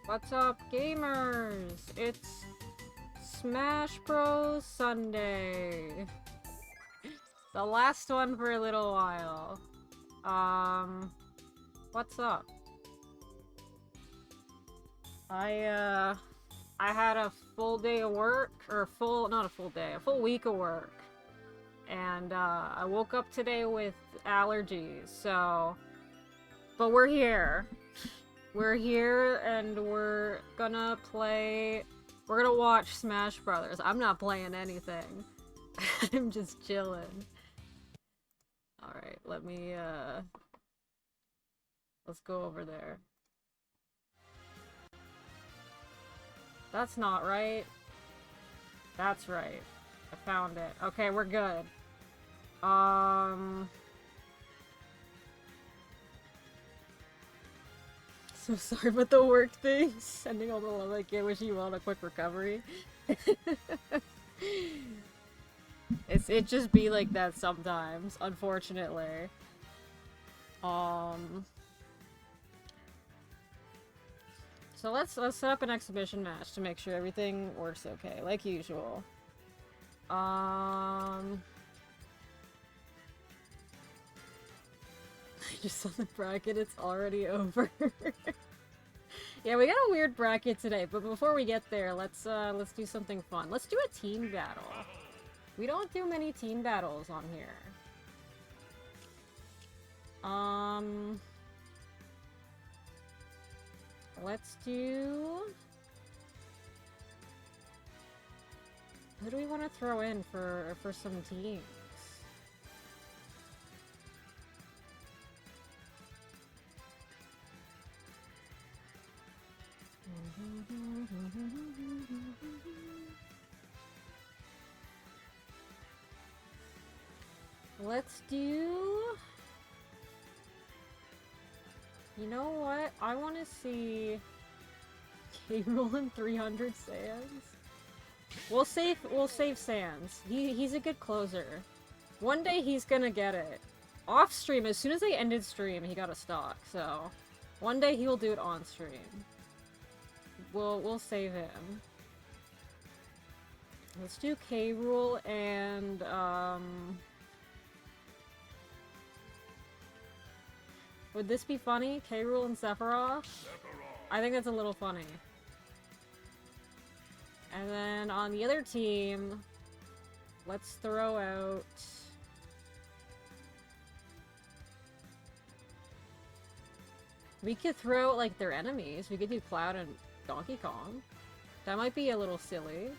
What's up, gamers? It's Smash Bros. Sunday. The last one for a little while. What's up? I had a full day of work, or not a full day, a full week of work. And, I woke up today with allergies, so... But we're here. We're here, and we're gonna watch Smash Brothers. I'm not playing anything. I'm just chilling. Alright, let's go over there. That's not right. That's right. I found it. Okay, we're good. So sorry about the work thing. Sending all the love I can, wishing you well and a quick recovery. It just be like that sometimes, unfortunately. So let's set up an exhibition match to make sure everything works okay, like usual. I just saw the bracket, it's already over. Yeah, we got a weird bracket today, but before we get there, let's do something fun. Let's do a team battle. We don't do many team battles on here. Let's do... Who do we want to throw in for some teams? Let's do... You know what? I want to see K-Rool and 300 Sans. We'll save Sans. He's a good closer. One day he's gonna get it. Off stream, as soon as I ended stream, he got a stock, so one day he'll do it on stream. We'll save him. Let's do K-Rool and would this be funny? K-Rool and Sephiroth? I think that's a little funny. And then on the other team, let's throw out... We could throw out, like, their enemies. We could do Cloud and Donkey Kong. That might be a little silly.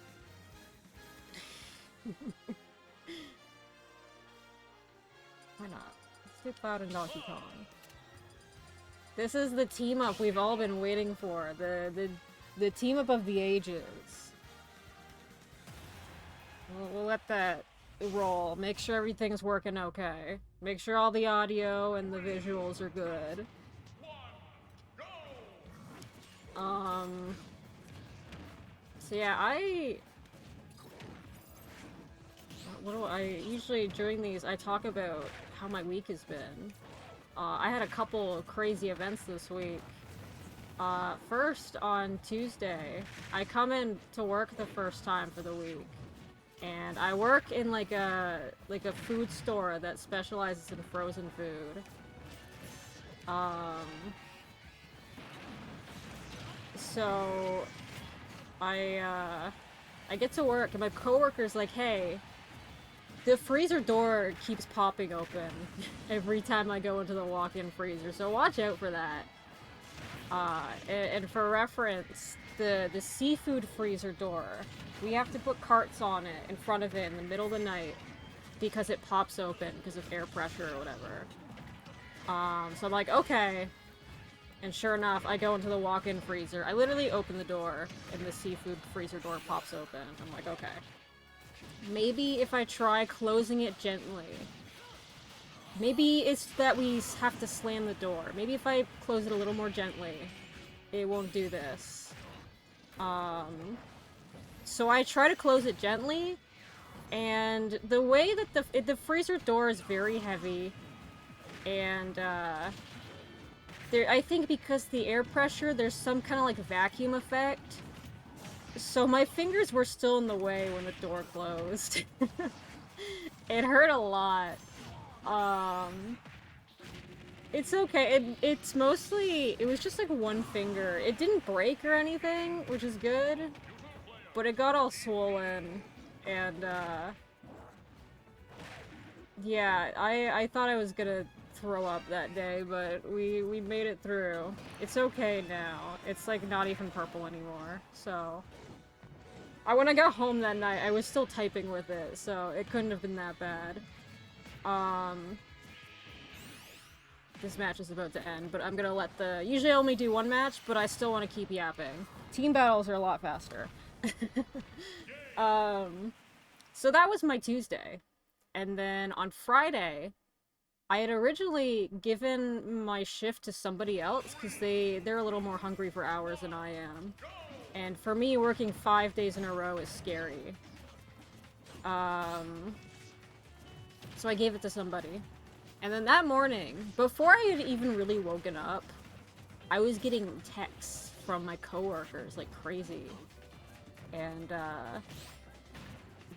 Why not? Let's do Cloud and Donkey Kong. This is the team-up we've all been waiting for. The team-up of the ages. We'll let that roll. Make sure everything's working okay. Make sure all the audio and the visuals are good. So yeah, usually during these, I talk about how my week has been. I had a couple crazy events this week. First, on Tuesday, I come in to work the first time for the week. And I work in like a food store that specializes in frozen food. So I get to work and my coworker's like, hey, the freezer door keeps popping open every time I go into the walk-in freezer, so watch out for that. And for reference, the seafood freezer door, we have to put carts on it in front of it in the middle of the night because it pops open because of air pressure or whatever. So I'm like, okay. And sure enough, I go into the walk-in freezer. I literally open the door and the seafood freezer door pops open. I'm like, okay. Maybe if I try closing it gently. Maybe it's that we have to slam the door. Maybe if I close it a little more gently, it won't do this. So I try to close it gently, And the way that the freezer door is very heavy, and I think because the air pressure, there's some kind of like vacuum effect. So my fingers were still in the way when the door closed. It hurt a lot. It's okay. It's mostly, it was just like one finger. It didn't break or anything, which is good. But it got all swollen. And, yeah, I thought I was gonna throw up that day, but we made it through. It's okay now. It's like not even purple anymore, so... When I got home that night, I was still typing with it, so it couldn't have been that bad. This match is about to end, but I'm gonna let the... Usually I only do one match, but I still want to keep yapping. Team battles are a lot faster. So that was my Tuesday. And then on Friday, I had originally given my shift to somebody else, because they're a little more hungry for hours than I am. And for me, working 5 days in a row is scary. So I gave it to somebody. And then that morning, before I had even really woken up, I was getting texts from my coworkers like crazy. And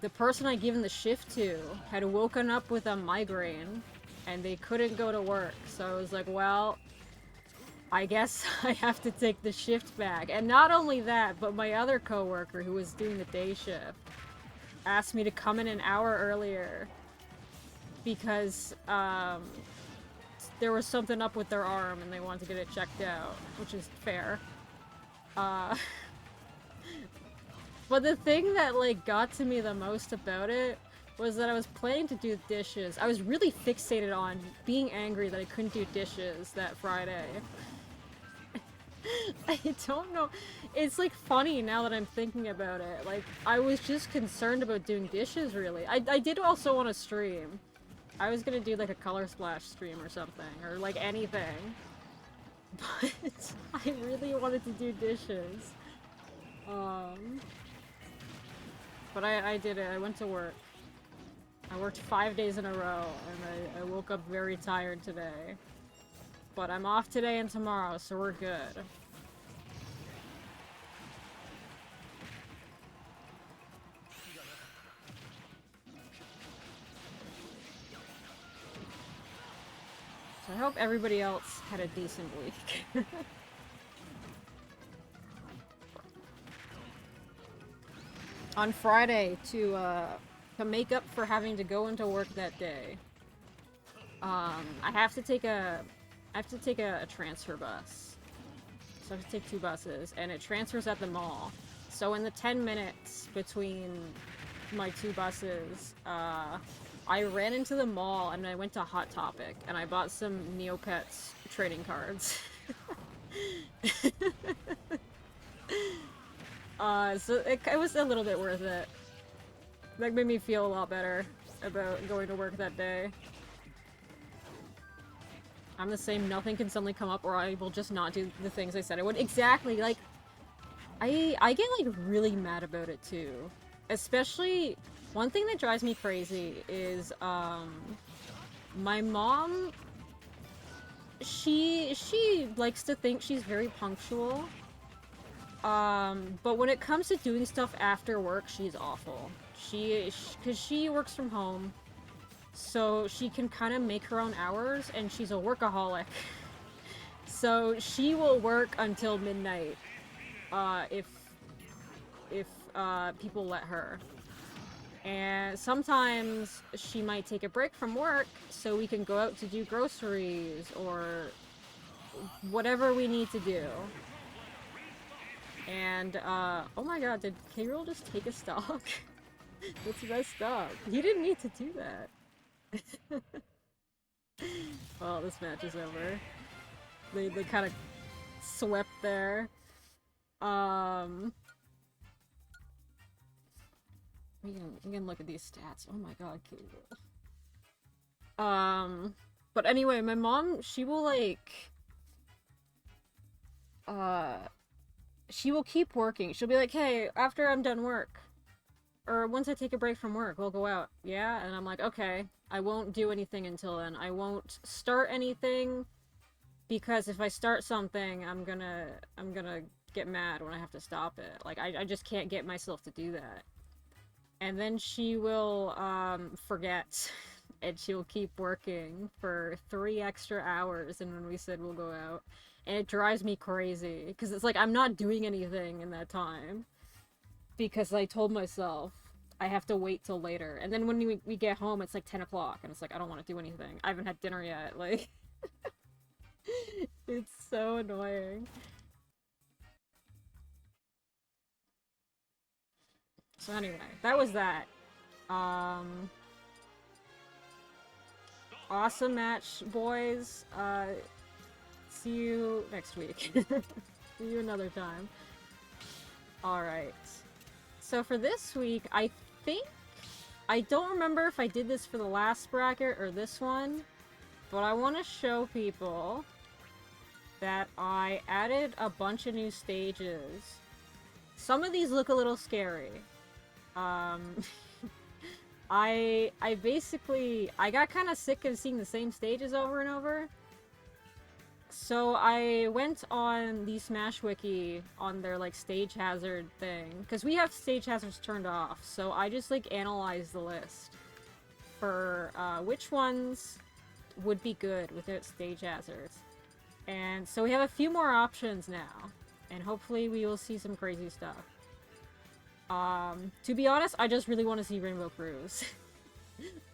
the person I'd given the shift to had woken up with a migraine, and they couldn't go to work. So I was like, well, I guess I have to take the shift back. And not only that, but my other coworker who was doing the day shift asked me to come in an hour earlier because there was something up with their arm and they wanted to get it checked out, which is fair. But the thing that like got to me the most about it was that I was planning to do dishes. I was really fixated on being angry that I couldn't do dishes that Friday. I don't know. It's like funny now that I'm thinking about it. Like, I was just concerned about doing dishes, really. I did also want to stream. I was gonna do like a Color Splash stream or something, or like anything. But I really wanted to do dishes. But I did it. I went to work. I worked 5 days in a row, and I woke up very tired today. But I'm off today and tomorrow, so we're good. So I hope everybody else had a decent week. On Friday, to make up for having to go into work that day, I have to take a transfer bus. So I have to take 2 buses, and it transfers at the mall. So in the 10 minutes between my 2 buses, I ran into the mall and I went to Hot Topic and I bought some Neopets trading cards. So it was a little bit worth it. That made me feel a lot better about going to work that day. I'm the same, nothing can suddenly come up or I will just not do the things I said I would. Exactly, like, I get, like, really mad about it, too. Especially, one thing that drives me crazy is, my mom, she likes to think she's very punctual. But when it comes to doing stuff after work, she's awful. Because she works from home, so she can kind of make her own hours, and she's a workaholic. So she will work until midnight, if people let her. And sometimes she might take a break from work so we can go out to do groceries or whatever we need to do. And, oh my god, did K-Roll just take a stock? That's messed up. He didn't need to do that. Well, this match is over. They kind of swept there. We can look at these stats. Oh my god, K-Roll. But anyway, my mom, she will, like, she will keep working. She'll be like, hey, after I'm done work, or once I take a break from work, we'll go out. Yeah? And I'm like, okay, I won't do anything until then. I won't start anything, because if I start something, I'm gonna get mad when I have to stop it. Like, I just can't get myself to do that. And then she will, forget, and she'll keep working for 3 extra hours, and when we said we'll go out. And it drives me crazy, because it's like, I'm not doing anything in that time. Because I told myself I have to wait till later. And then when we get home, it's like 10 o'clock, and it's like, I don't want to do anything. I haven't had dinner yet, like... It's so annoying. So anyway, that was that. Awesome match, boys. See you next week. See you another time. Alright. So for this week, I think... I don't remember if I did this for the last bracket or this one, but I want to show people that I added a bunch of new stages. Some of these look a little scary. I basically... I got kind of sick of seeing the same stages over and over. So I went on the Smash Wiki on their, like, stage hazard thing. Because we have stage hazards turned off, so I just, like, analyzed the list for which ones would be good without stage hazards. And so we have a few more options now. And hopefully we will see some crazy stuff. To be honest, I just really want to see Rainbow Cruise.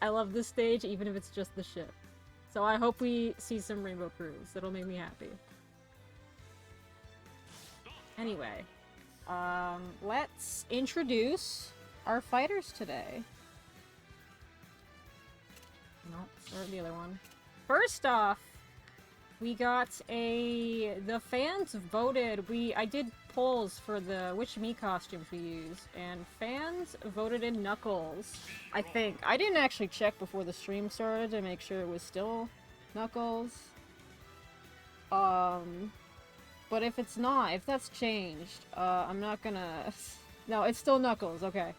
I love this stage, even if it's just the ship. So I hope we see some Rainbow Cruise. That'll make me happy. Anyway, let's introduce our fighters today. Nope, start the other one. First off, we got the fans voted. I did polls for which Mii costumes we use, and fans voted in Knuckles, I think. I didn't actually check before the stream started to make sure it was still Knuckles. But if it's not, if that's changed, I'm not gonna... No, it's still Knuckles, okay.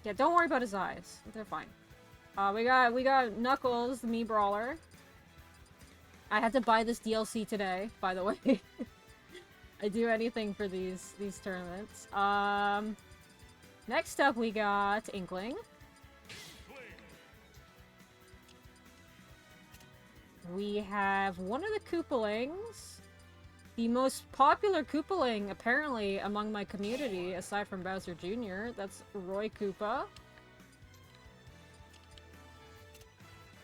Yeah, don't worry about his eyes. They're fine. We got Knuckles, the Mii Brawler. I had to buy this DLC today, by the way. I do anything for these tournaments. Next up we got Inkling. We have one of the Koopalings. The most popular Koopaling, apparently, among my community, aside from Bowser Jr., that's Roy Koopa.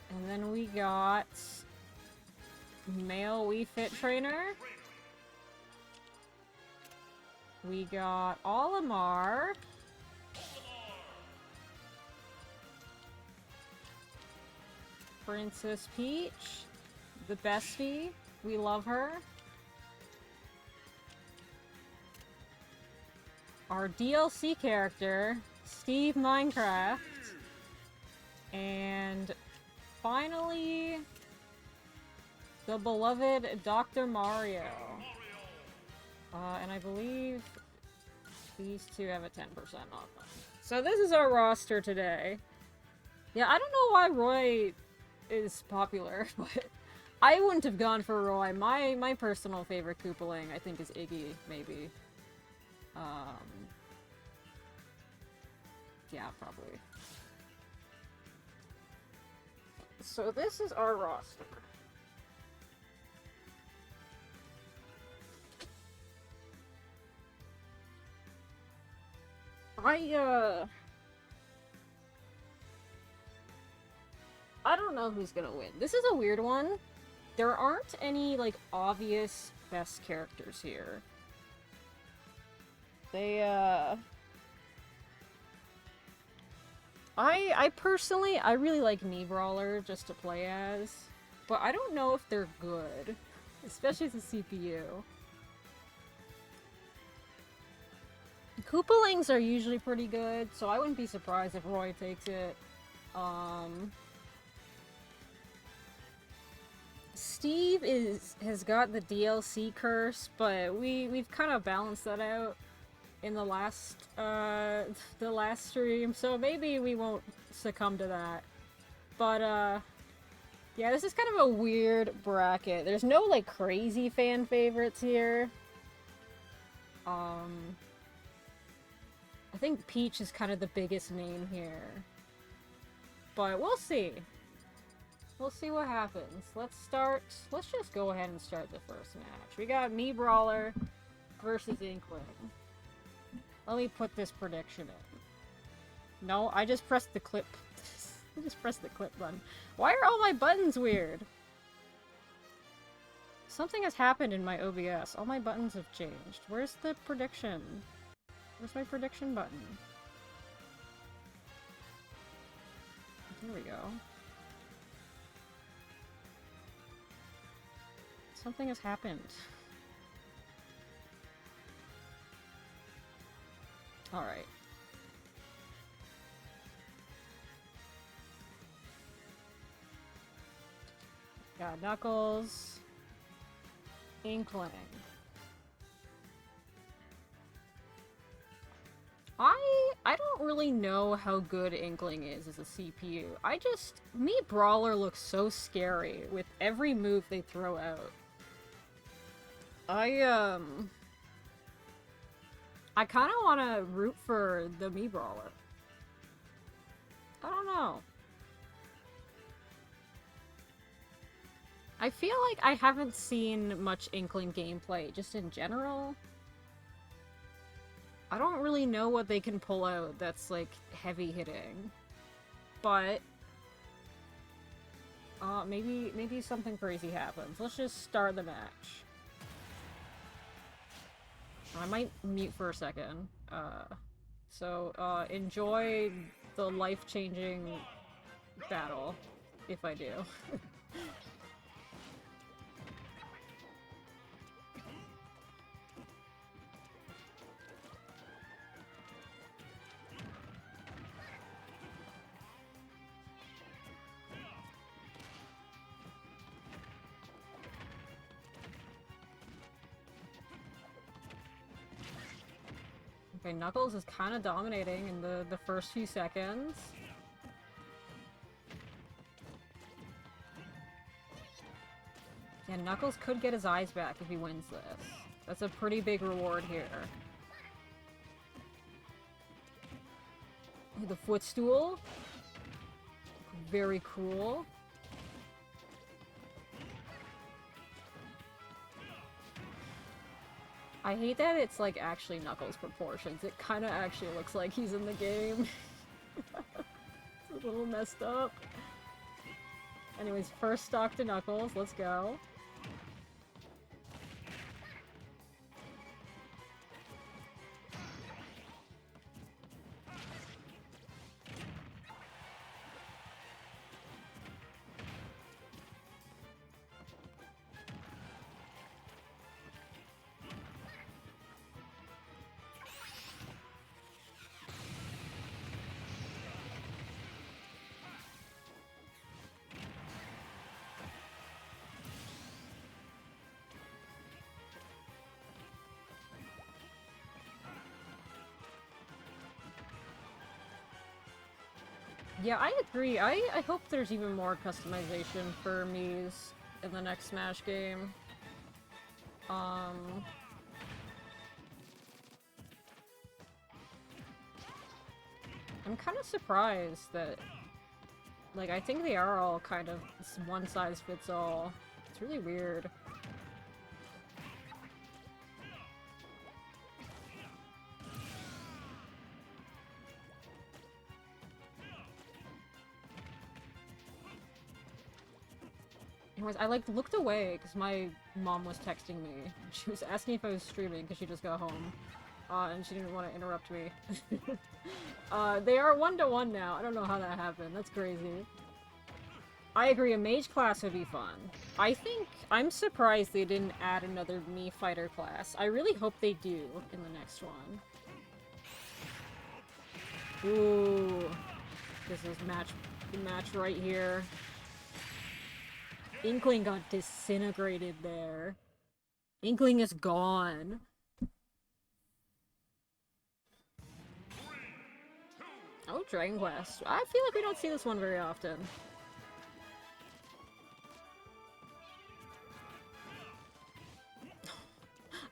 And then we got... male Wii Fit Trainer. We got Olimar. Princess Peach. The bestie. We love her. Our DLC character, Steve Minecraft. And finally, the beloved Dr. Mario. And I believe these two have a 10% off them. So this is our roster today. Yeah, I don't know why Roy is popular, but I wouldn't have gone for Roy. My personal favorite Koopaling, I think, is Iggy, maybe. Yeah, probably. So this is our roster. I don't know who's gonna win. This is a weird one. There aren't any, like, obvious best characters here. I personally, I really like Mii Brawler just to play as, but I don't know if they're good, especially as a CPU. Koopalings are usually pretty good, so I wouldn't be surprised if Roy takes it. Steve has got the DLC curse, but we've kind of balanced that out in the last stream, so maybe we won't succumb to that. But yeah, this is kind of a weird bracket. There's no like crazy fan favorites here. I think Peach is kind of the biggest name here. But we'll see. We'll see what happens. Let's just go ahead and start the first match. We got me, Brawler, versus Inkling. Let me put this prediction in. No, I just pressed the clip. I just pressed the clip button. Why are all my buttons weird? Something has happened in my OBS. All my buttons have changed. Where's the prediction? Where's my prediction button? Here we go. Something has happened. Alright. Got Knuckles. Inkling. I don't really know how good Inkling is as a CPU. Me Brawler looks so scary with every move they throw out. I kind of want to root for the me Brawler. I don't know. I feel like I haven't seen much Inkling gameplay, just in general. I don't really know what they can pull out that's, like, heavy hitting. But maybe something crazy happens. Let's just start the match. I might mute for a second. Enjoy the life-changing battle, if I do. Okay, Knuckles is kind of dominating in the first few seconds. Yeah, Knuckles could get his eyes back if he wins this. That's a pretty big reward here. The footstool. Very cool. I hate that it's, like, actually Knuckles proportions. It kind of actually looks like he's in the game. It's a little messed up. Anyways, first stock to Knuckles. Let's go. Yeah, I agree. I hope there's even more customization for Mii's in the next Smash game. I'm kind of surprised that, like, I think they are all kind of one size fits all. It's really weird. Anyways, I, like, looked away because my mom was texting me. She was asking if I was streaming because she just got home. And she didn't want to interrupt me. They are 1-to-1 now. I don't know how that happened. That's crazy. I agree, a mage class would be fun. I'm surprised they didn't add another Mii fighter class. I really hope they do in the next one. Ooh. This is the match right here. Inkling got disintegrated there. Inkling is gone. Oh, Dragon Quest. I feel like we don't see this one very often.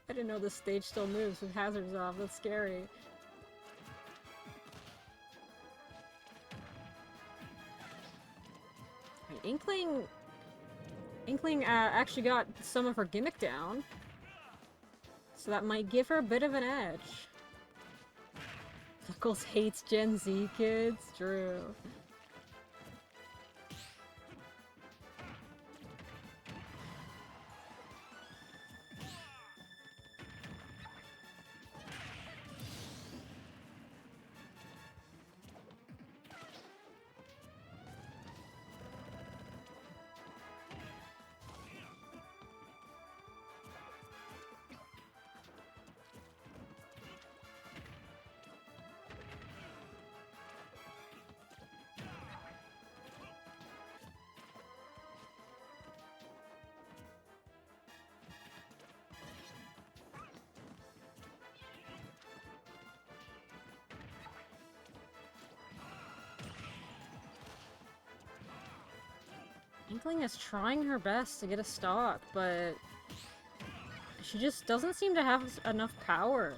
I didn't know this stage still moves with hazards off. That's scary. Inkling actually got some of her gimmick down. So that might give her a bit of an edge. Knuckles hates Gen Z kids. True. Inkling is trying her best to get a stock, but she just doesn't seem to have enough power.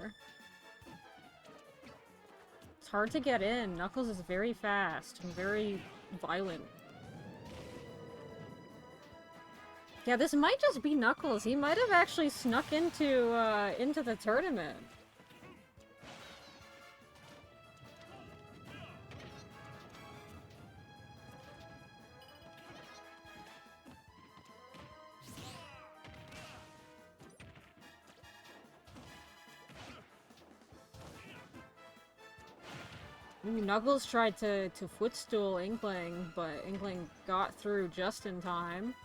It's hard to get in. Knuckles is very fast and very violent. Yeah, this might just be Knuckles. He might have actually snuck into the tournament. Knuckles tried to footstool Inkling, but Inkling got through just in time.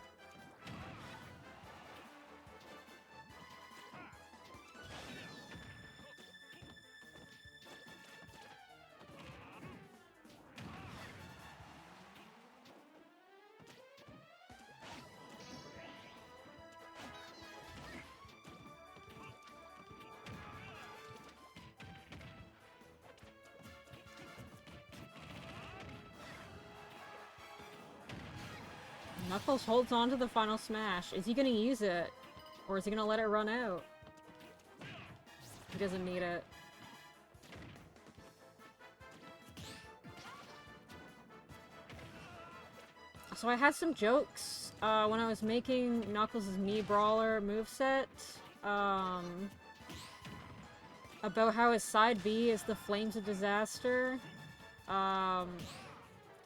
Knuckles holds on to the final smash. Is he gonna use it? Or is he gonna let it run out? He doesn't need it. So I had some jokes when I was making Knuckles' Mii Brawler moveset. About how his side B is the Flames of Disaster.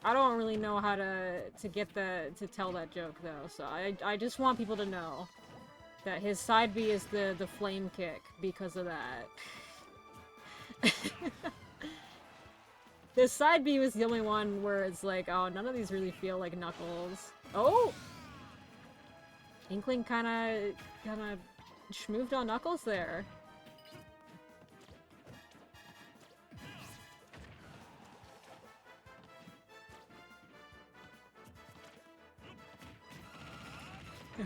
I don't really know how to tell that joke though, so I just want people to know that his side B is the flame kick because of that. This side B was the only one where it's like, oh, none of these really feel like Knuckles. Oh! Inkling kinda schmooved on Knuckles there.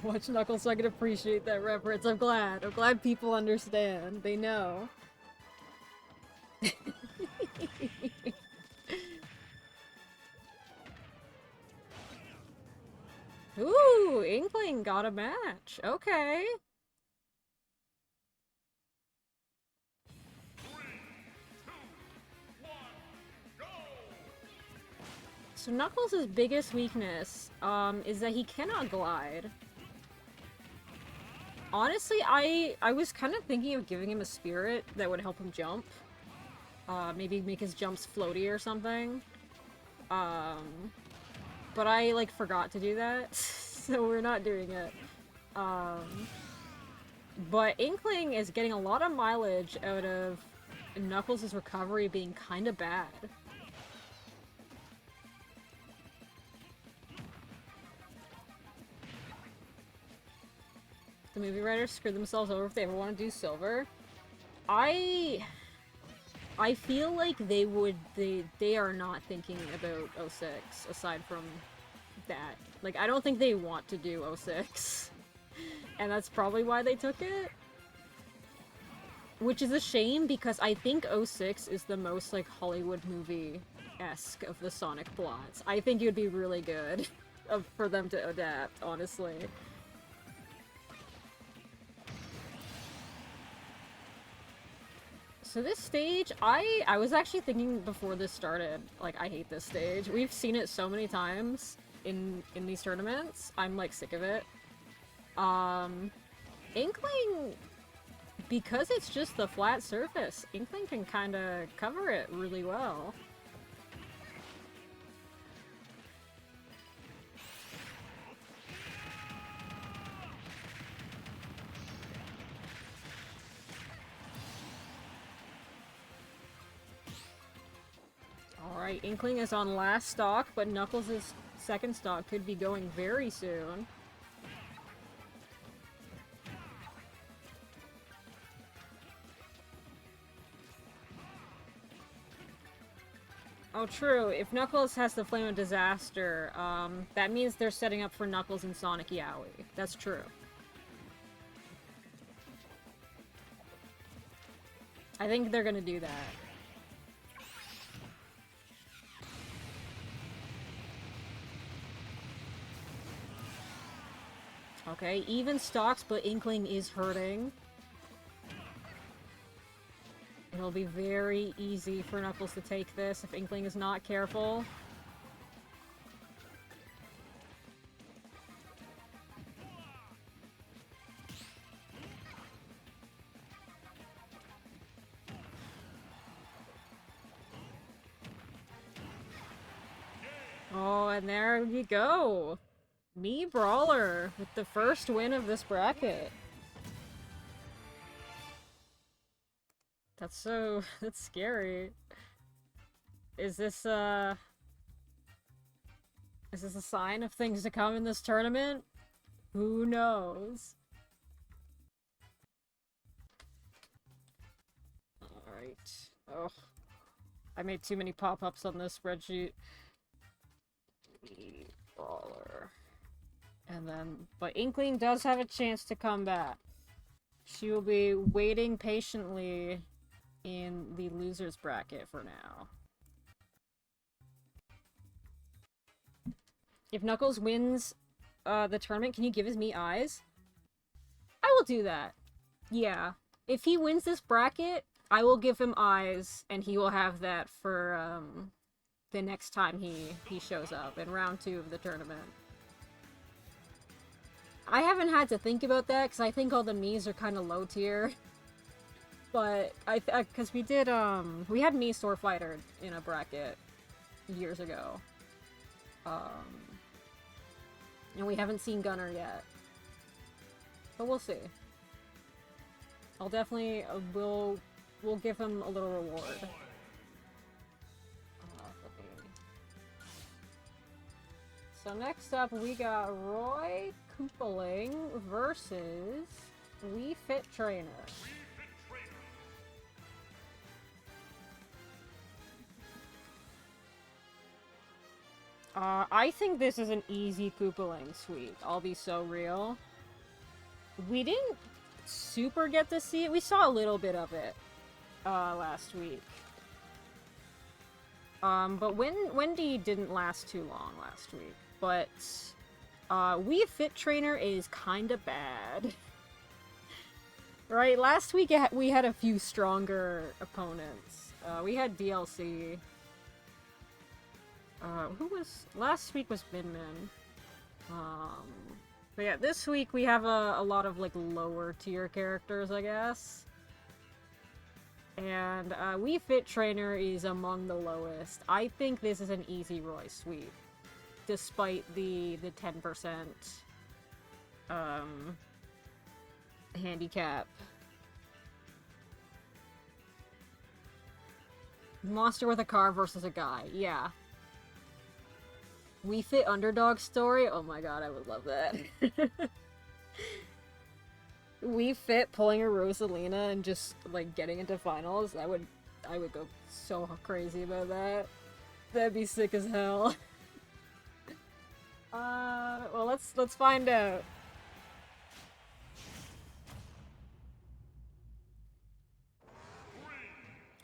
Watch Knuckles so I can appreciate that reference. I'm glad. I'm glad people understand. They know. Ooh, Inkling got a match. Okay. So Knuckles' biggest weakness is that he cannot glide. Honestly, I was kind of thinking of giving him a spirit that would help him jump. Maybe make his jumps floaty or something. But I, like, forgot to do that, so we're not doing it. But Inkling is getting a lot of mileage out of Knuckles' recovery being kinda bad. The movie writers screwed themselves over if they ever want to do Silver. I feel like they are not thinking about 06, aside from that. Like, I don't think they want to do 06. And that's probably why they took it. Which is a shame, because I think 06 is the most, like, Hollywood movie-esque of the Sonic plots. I think it would be really good for them to adapt, honestly. So this stage, I was actually thinking before this started, like, I hate this stage. We've seen it so many times in these tournaments. I'm, like, sick of it. Inkling, because it's just the flat surface, Inkling can kind of cover it really well. Alright, Inkling is on last stock, but Knuckles' second stock could be going very soon. Oh, true. If Knuckles has the Flame of Disaster, that means they're setting up for Knuckles and Sonic Yowie. That's true. I think they're gonna do that. Okay, even stocks, but Inkling is hurting. It'll be very easy for Knuckles to take this if Inkling is not careful. Oh, and there you go! Me Brawler with the first win of this bracket. That's scary. Is this a sign of things to come in this tournament? Who knows? Alright. Oh. I made too many pop-ups on this spreadsheet. Brawler. And then, but Inkling does have a chance to come back. She will be waiting patiently in the loser's bracket for now. If Knuckles wins the tournament, can you give me eyes? I will do that. Yeah. If he wins this bracket, I will give him eyes, and he will have that for the next time he shows up in round 2 of the tournament. I haven't had to think about that, because I think all the Miis are kind of low tier. But, because we did, we had Mii Sword Fighter in a bracket years ago. And we haven't seen Gunner yet. But we'll see. I'll definitely, we'll give him a little reward. So next up, we got Roy Koopaling versus Wii Fit Trainer. I think this is an easy Koopaling sweep. I'll be so real. We didn't super get to see it. We saw a little bit of it last week. But Wendy didn't last too long last week. But Wii Fit Trainer is kinda bad. Right? Last week we had a few stronger opponents. We had DLC. Last week was Min Min. But yeah, this week we have a lot of, like, lower tier characters, I guess. And, Wii Fit Trainer is among the lowest. I think this is an easy Roy sweep. Despite the 10%, handicap. Monster with a car versus a guy, yeah. Wii Fit Underdog story? Oh my god, I would love that. Wii Fit pulling a Rosalina and just, like, getting into finals, I would go so crazy about that. That'd be sick as hell. Well, let's find out.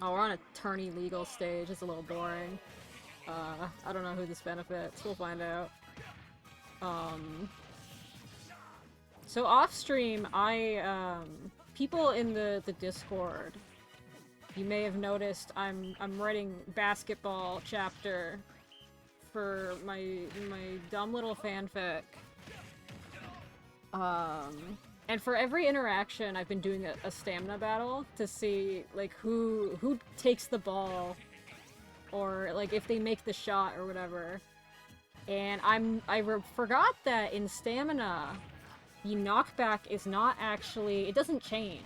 Oh, we're on a tourney legal stage. It's a little boring. I don't know who this benefits. We'll find out. So off stream, people in the Discord, you may have noticed I'm writing basketball chapter for my dumb little fanfic. And for every interaction, I've been doing a stamina battle to see like who takes the ball, or like if they make the shot or whatever. And I forgot that in stamina, the knockback is not actually, it doesn't change.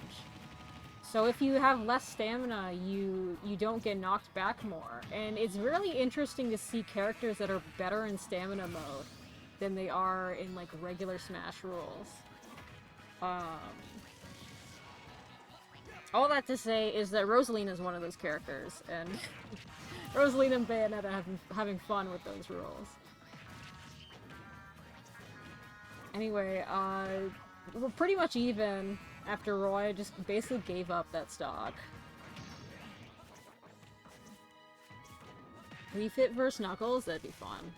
So if you have less stamina, you don't get knocked back more. And it's really interesting to see characters that are better in stamina mode than they are in like regular Smash rules. All that to say is that Rosalina is one of those characters, and Rosalina and Bayonetta having fun with those rules. Anyway, we're pretty much even after Roy just basically gave up that stock. Wii Fit vs Knuckles? That'd be fun.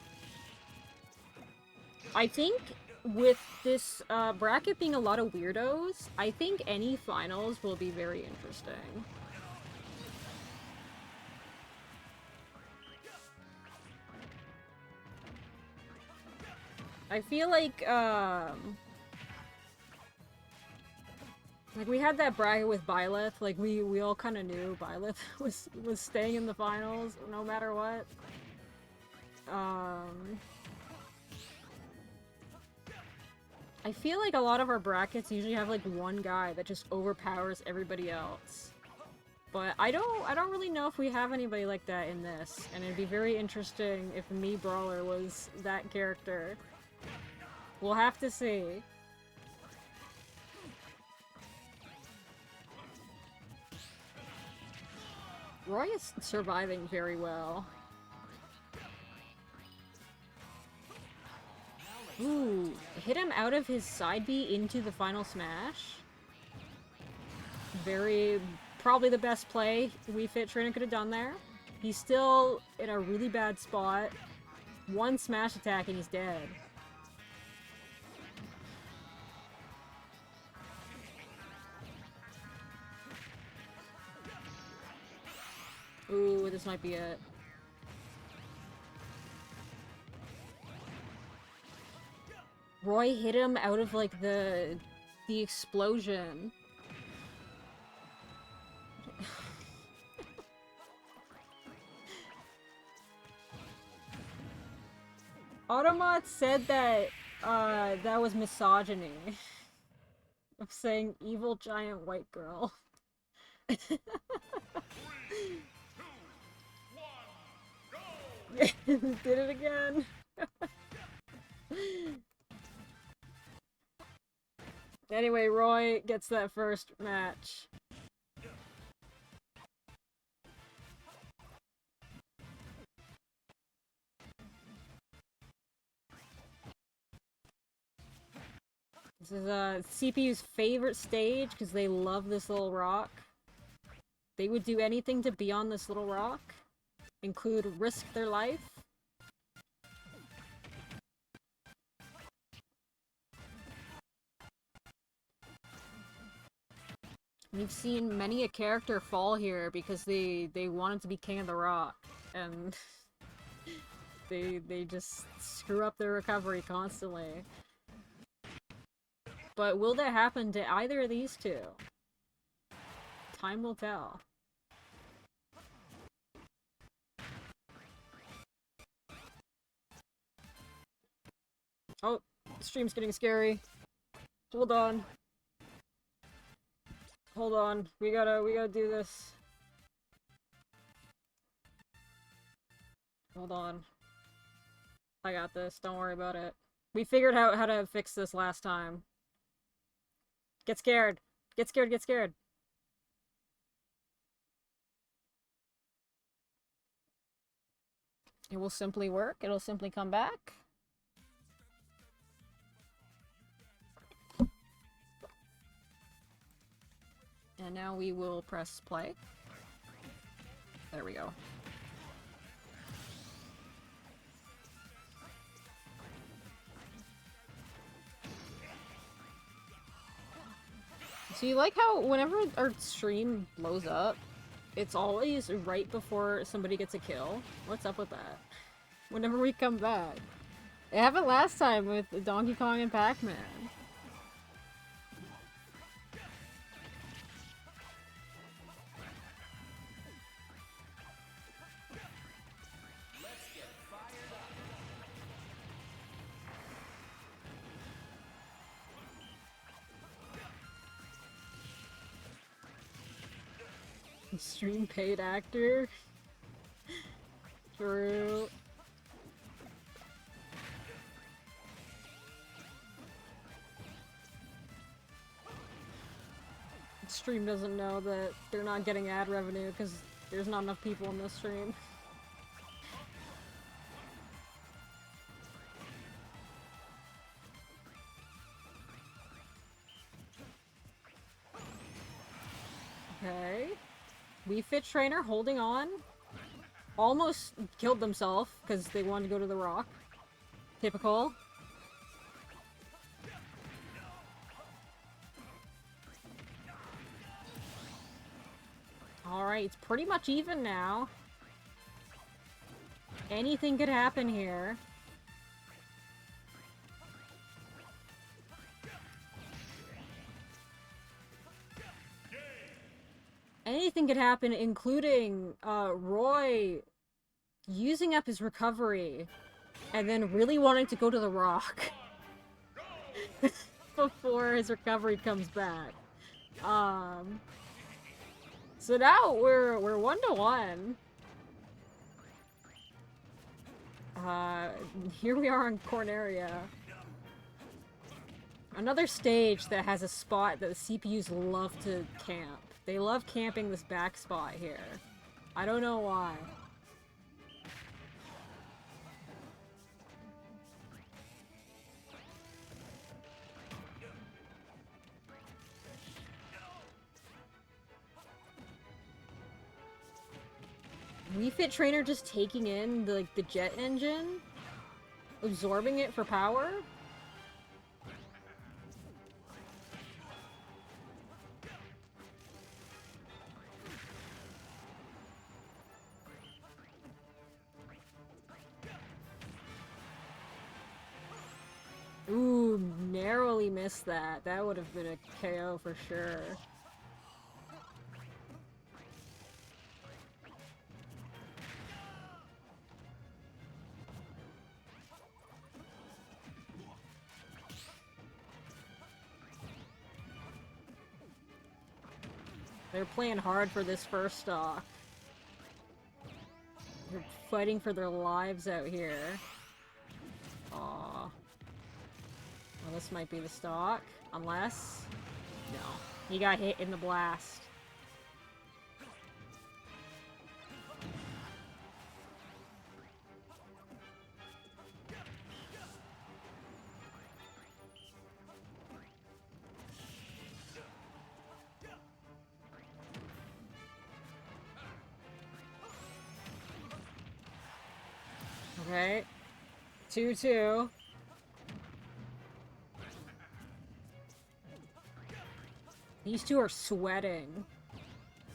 I think with this bracket being a lot of weirdos, I think any finals will be very interesting. I feel like we had that bracket with Byleth, like we all kind of knew Byleth was staying in the finals no matter what. I feel like a lot of our brackets usually have like one guy that just overpowers everybody else. But I don't really know if we have anybody like that in this, and it'd be very interesting if me Brawler was that character. We'll have to see. Roy is surviving very well. Ooh, hit him out of his side B into the final smash. Probably the best play Wii Fit Trainer could have done there. He's still in a really bad spot. One smash attack and he's dead. Ooh, this might be it. Roy hit him out of, like, the explosion. Automat said that, that was misogyny. Of saying evil giant white girl. Did it again. Anyway, Roy gets that first match. This is CPU's favorite stage because they love this little rock. They would do anything to be on this little rock, include risk their life. We've seen many a character fall here because they wanted to be king of the rock, and they just screw up their recovery constantly. But will that happen to either of these two? Time will tell. Oh, the stream's getting scary. Hold on. Hold on. We gotta do this. Hold on. I got this. Don't worry about it. We figured out how to fix this last time. Get scared. Get scared, get scared. It will simply work. It'll simply come back. And now we will press play. There we go. So you like how whenever our stream blows up, it's always right before somebody gets a kill? What's up with that? Whenever we come back. It happened last time with Donkey Kong and Pac-Man. Stream paid actor? True. Stream doesn't know that they're not getting ad revenue because there's not enough people in this stream. Okay. Wii Fit Trainer holding on. Almost killed themselves because they wanted to go to the rock. Typical. Alright, it's pretty much even now. Anything could happen here. Anything could happen, including Roy using up his recovery and then really wanting to go to the rock before his recovery comes back. So now we're 1-1. Here we are in Corneria. Another stage that has a spot that the CPUs love to camp. They love camping this back spot here. I don't know why. Wii Fit Trainer just taking in the jet engine? Absorbing it for power? Ooh, narrowly missed that. That would have been a KO for sure. They're playing hard for this first stock. They're fighting for their lives out here. Aww. Well, this might be the stock. Unless... No. He got hit in the blast. Okay. 2-2. These two are sweating.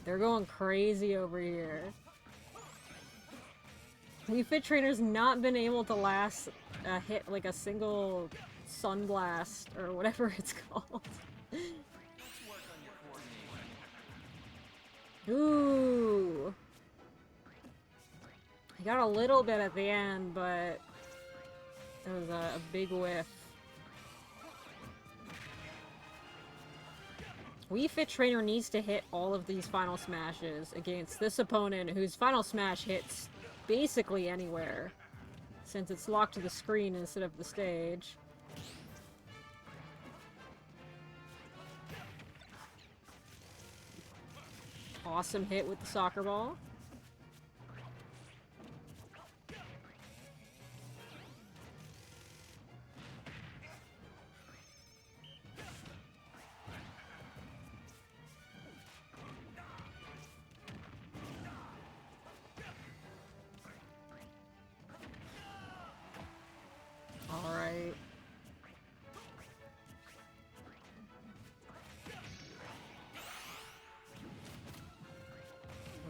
They're going crazy over here. Wii Fit Trainer's not been able to last a hit, like a single sunblast, or whatever it's called. Ooh. I got a little bit at the end, but it was a big whiff. Wii Fit Trainer needs to hit all of these final smashes against this opponent whose final smash hits basically anywhere, since it's locked to the screen instead of the stage. Awesome hit with the soccer ball.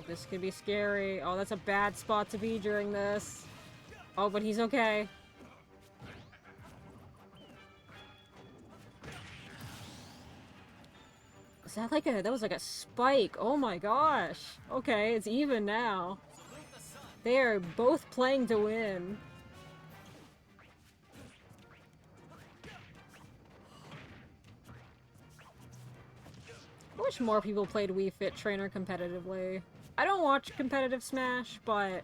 This could be scary. Oh, that's a bad spot to be during this. Oh, but he's okay. Is that like a... That was like a spike. Oh my gosh. Okay, it's even now. They are both playing to win. I wish more people played Wii Fit Trainer competitively. I don't watch competitive Smash, but...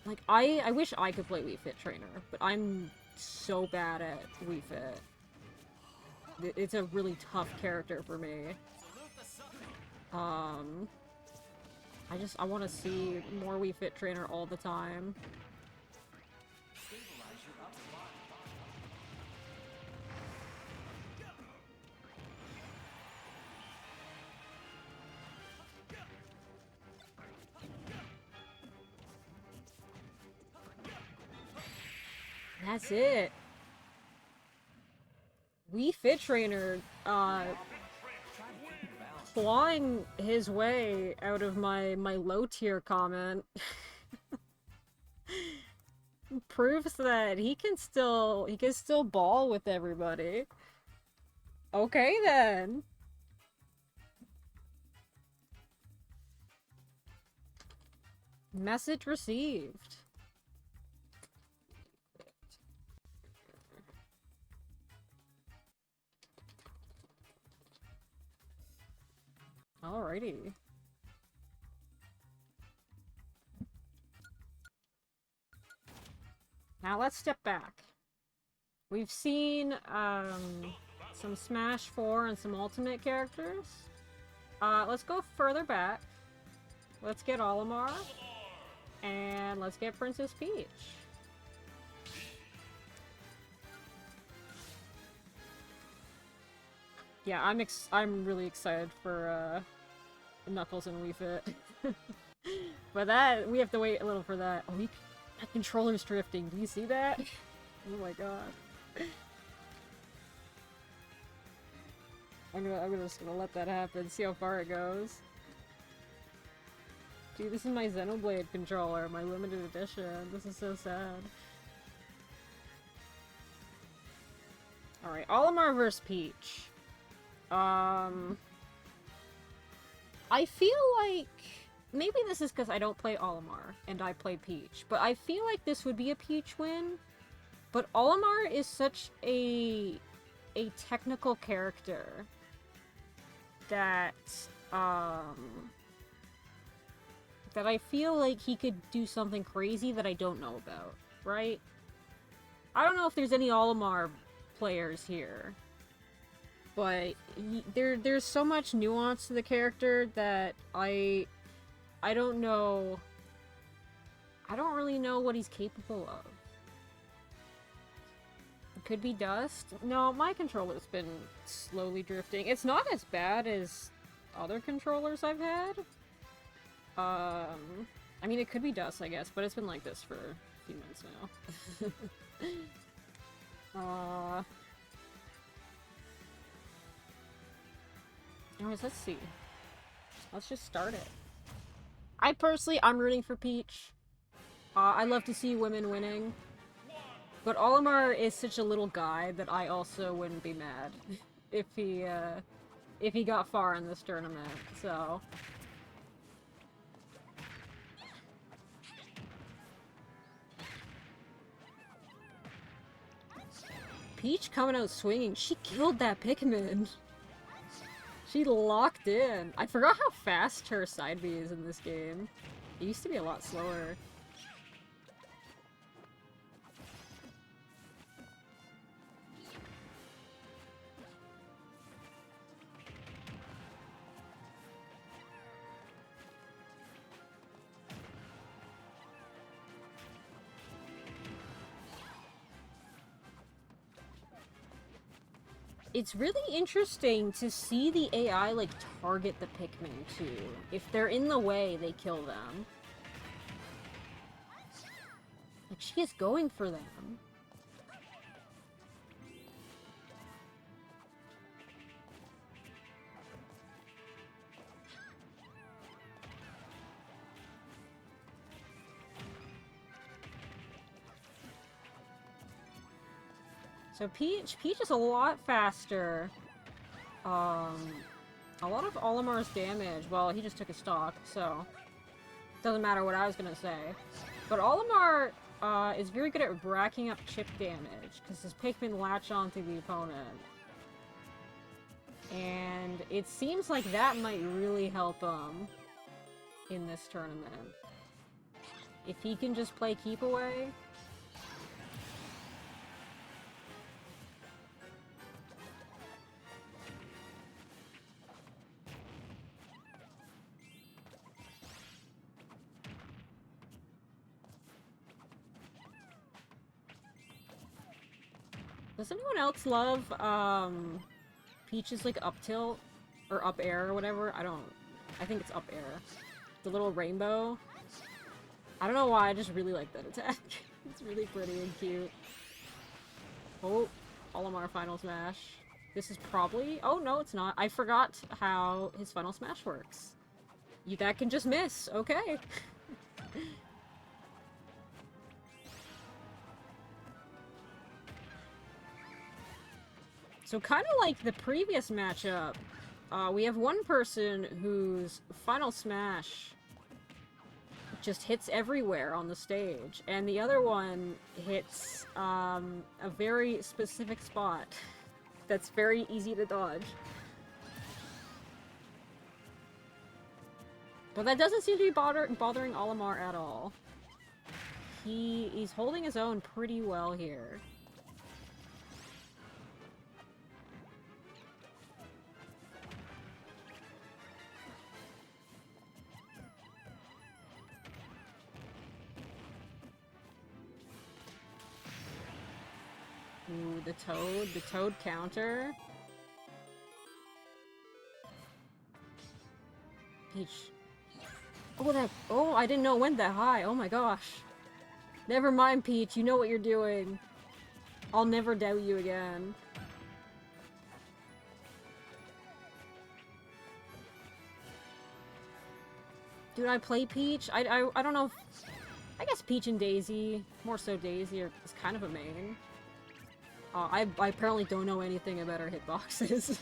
Like, I wish I could play Wii Fit Trainer, but I'm so bad at Wii Fit. It's a really tough character for me. I want to see more Wii Fit Trainer all the time. That's it. Wii Fit Trainer, clawing his way out of my low tier comment proves that he can still ball with everybody. Okay then. Message received. Alrighty. Now let's step back. We've seen some Smash 4 and some Ultimate characters. Let's go further back. Let's get Olimar. And let's get Princess Peach. Yeah, I'm really excited for Knuckles and Wii Fit. But that, we have to wait a little for that. Oh, that controller's drifting. Do you see that? Oh my god. I'm just gonna let that happen, see how far it goes. Dude, this is my Xenoblade controller, my limited edition. This is so sad. Alright, Olimar vs. Peach. I feel like... Maybe this is because I don't play Olimar, and I play Peach, but I feel like this would be a Peach win. But Olimar is such a technical character that, that I feel like he could do something crazy that I don't know about, right? I don't know if there's any Olimar players here, but there's so much nuance to the character that I don't know. I don't really know what he's capable of. It could be dust. No, my controller's been slowly drifting. It's not as bad as other controllers I've had. I mean, it could be dust, I guess, but it's been like this for a few months now. Anyways, let's see. Let's just start it. I'm rooting for Peach. I love to see women winning. But Olimar is such a little guy that I also wouldn't be mad if he got far in this tournament, so... Peach coming out swinging. She killed that Pikmin. She locked in. I forgot how fast her side B is in this game. It used to be a lot slower. It's really interesting to see the AI, like, target the Pikmin, too. If they're in the way, they kill them. Like, she is going for them. So Peach is a lot faster. A lot of Olimar's damage, well, he just took a stock, so doesn't matter what I was gonna say. But Olimar is very good at racking up chip damage, because his Pikmin latch onto the opponent. And it seems like that might really help him in this tournament. If he can just play keep away. Does anyone else love, Peach's, like, up tilt? Or up air or whatever? I think it's up air. The little rainbow. I don't know why, I just really like that attack. It's really pretty and cute. Oh, Olimar Final Smash. This is probably... Oh, no, it's not. I forgot how his Final Smash works. That can just miss. Okay. So kind of like the previous matchup, we have one person whose Final Smash just hits everywhere on the stage, and the other one hits a very specific spot that's very easy to dodge. But that doesn't seem to be bothering Olimar at all. He's holding his own pretty well here. Ooh, the Toad counter. Peach. Oh, I didn't know it went that high. Oh my gosh. Never mind, Peach. You know what you're doing. I'll never doubt you again. Dude, I play Peach? I don't know if... I guess Peach and Daisy, more so Daisy, is kind of a main. I apparently don't know anything about her hitboxes.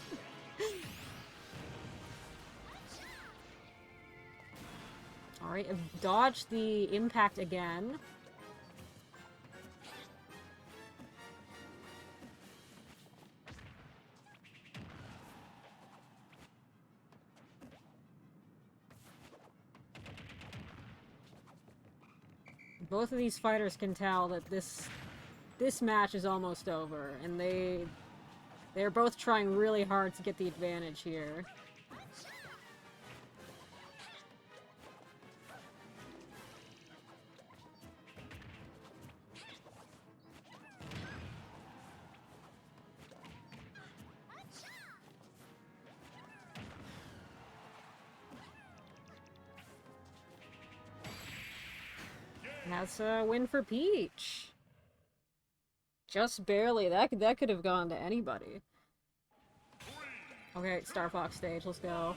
Alright, dodge the impact again. Both of these fighters can tell that this match is almost over, and they're both trying really hard to get the advantage here. That's a win for Peach. Just barely. That could have gone to anybody. Okay, Star Fox stage. Let's go.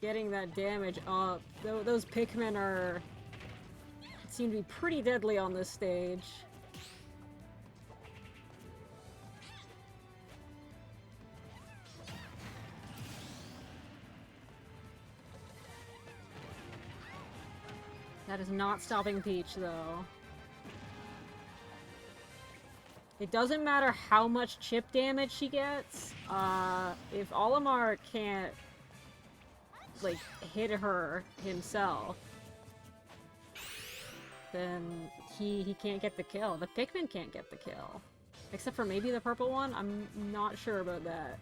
Getting that damage up. Those Pikmin seem to be pretty deadly on this stage. That is not stopping Peach, though. It doesn't matter how much chip damage she gets. If Olimar can't like hit her himself, then he can't get the kill. The Pikmin can't get the kill. Except for maybe the purple one? I'm not sure about that.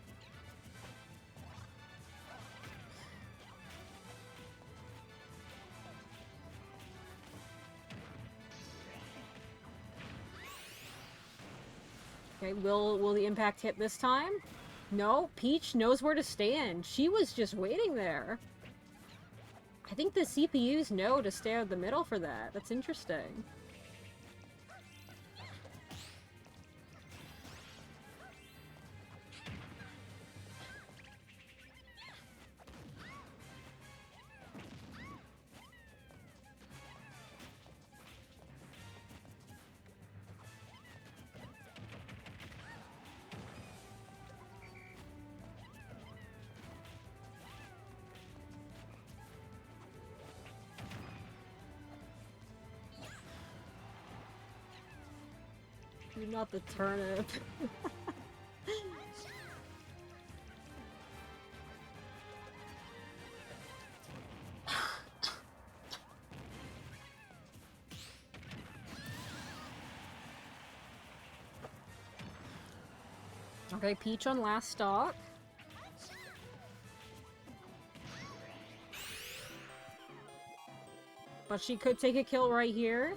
Okay, will the impact hit this time? No, Peach knows where to stand. She was just waiting there. I think the CPUs know to stay out of the middle for that. That's interesting. You're not the turnip. Okay, Peach on last stock. But she could take a kill right here.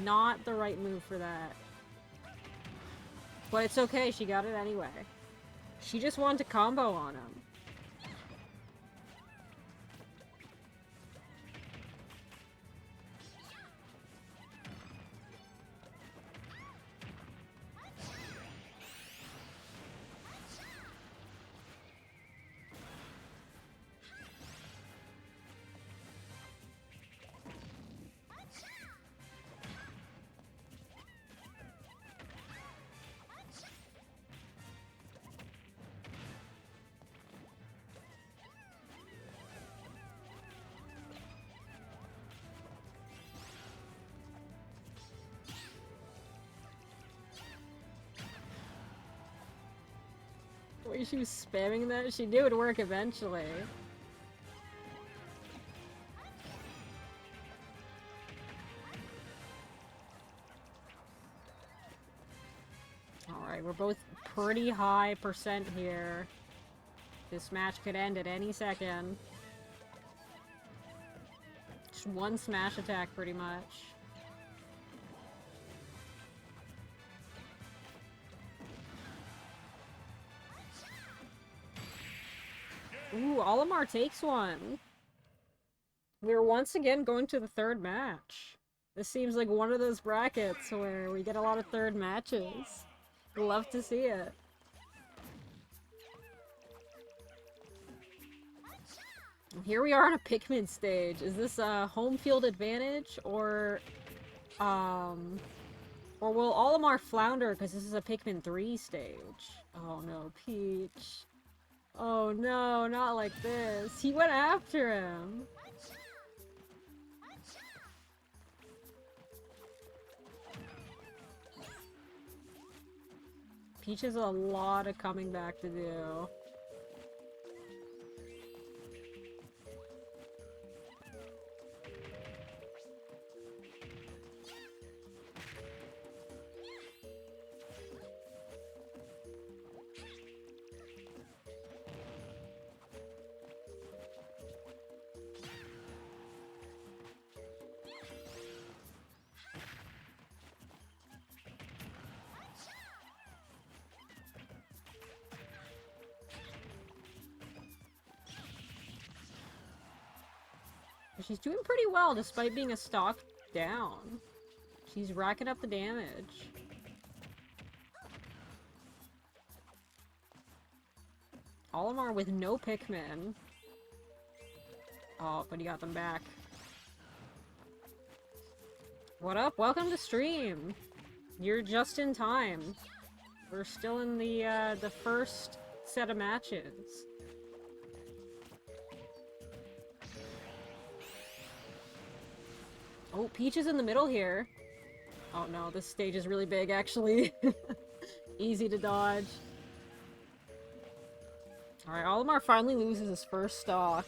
Not the right move for that. But it's okay, she got it anyway. She just wanted to combo on him. The way she was spamming that, she knew it would work eventually. Alright, we're both pretty high percent here. This match could end at any second. Just one smash attack, pretty much. Ooh, Olimar takes one. We're once again going to the third match. This seems like one of those brackets where we get a lot of third matches. Love to see it. Here we are on a Pikmin stage. Is this a home field advantage or will Olimar flounder because this is a Pikmin 3 stage? Oh no, Peach. Oh no, not like this. He went after him. Peach has a lot of coming back to do. She's doing pretty well despite being a stock down. She's racking up the damage. Olimar with no Pikmin. Oh, but he got them back. What up? Welcome to stream. You're just in time. We're still in the first set of matches. Oh, Peach is in the middle here. Oh no, this stage is really big, actually. Easy to dodge. Alright, Olimar finally loses his first stock.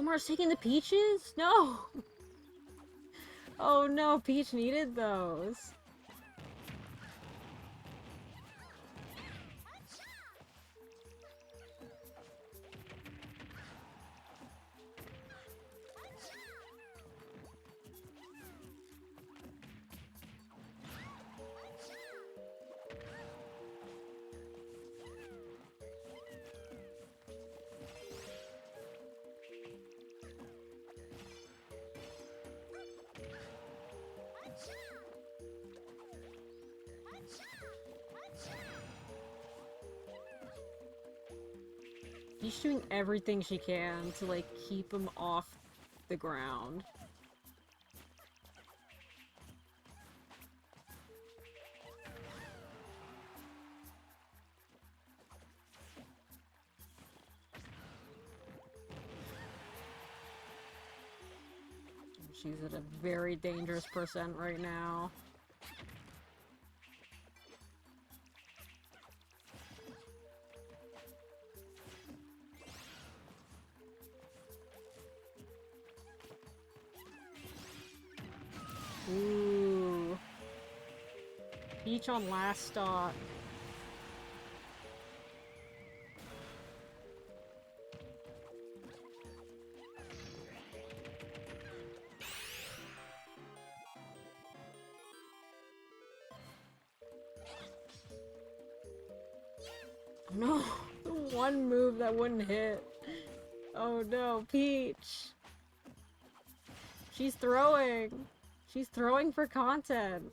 Olimar's taking the peaches? No! Oh no, Peach needed those. She's doing everything she can to, like, keep him off the ground. She's at a very dangerous percent right now. Ooh. Peach on last stock. No, the one move that wouldn't hit. Oh no, Peach. She's throwing. She's throwing for content.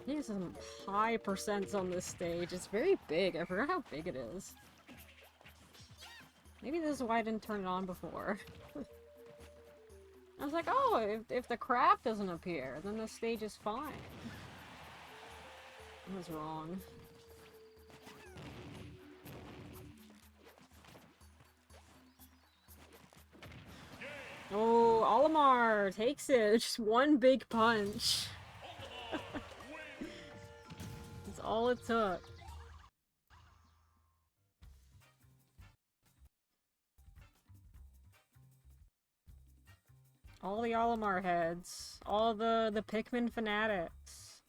There's some high percents on this stage. It's very big. I forgot how big it is. Maybe this is why I didn't turn it on before. I was like, oh, if the crab doesn't appear, then the stage is fine. I was wrong. Oh, Olimar takes it. Just one big punch. That's all it took. All the Olimar heads. All the Pikmin fanatics.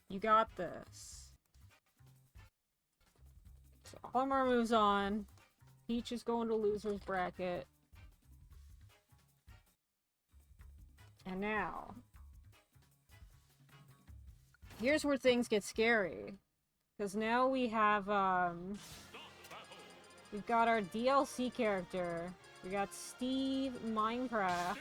You got this. So Olimar moves on. Peach is going to loser's bracket. And now... here's where things get scary. Because now we have, we've got our DLC character. We got Steve Minecraft.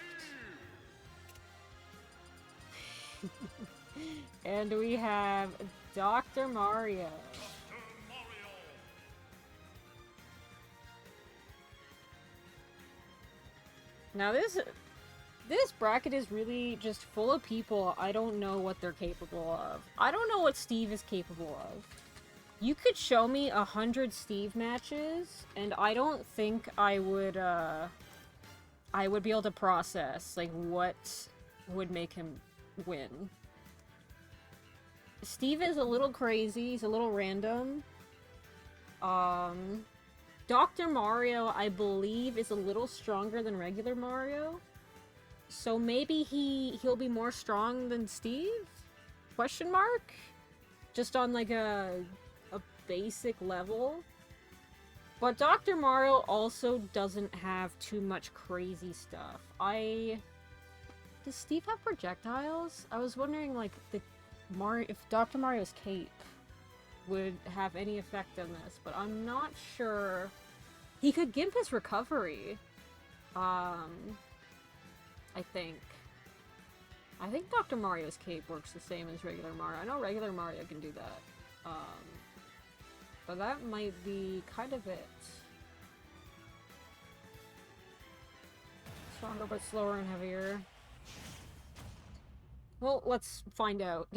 And we have Dr. Mario. Now this bracket is really just full of people I don't know what they're capable of. I don't know what Steve is capable of. You could show me 100 Steve matches, and I don't think I would be able to process, like, what would make him win. Steve is a little crazy, he's a little random. Dr. Mario, I believe, is a little stronger than regular Mario. So maybe he'll be more strong than Steve? Question mark? Just on, like, a basic level. But Dr. Mario also doesn't have too much crazy stuff. Does Steve have projectiles? I was wondering, like, if Dr. Mario's cape would have any effect on this, but I'm not sure He could give his recovery. I think. I think Dr. Mario's cape works the same as regular Mario. I know regular Mario can do that. But that might be kind of it. Stronger but slower and heavier. Well, let's find out.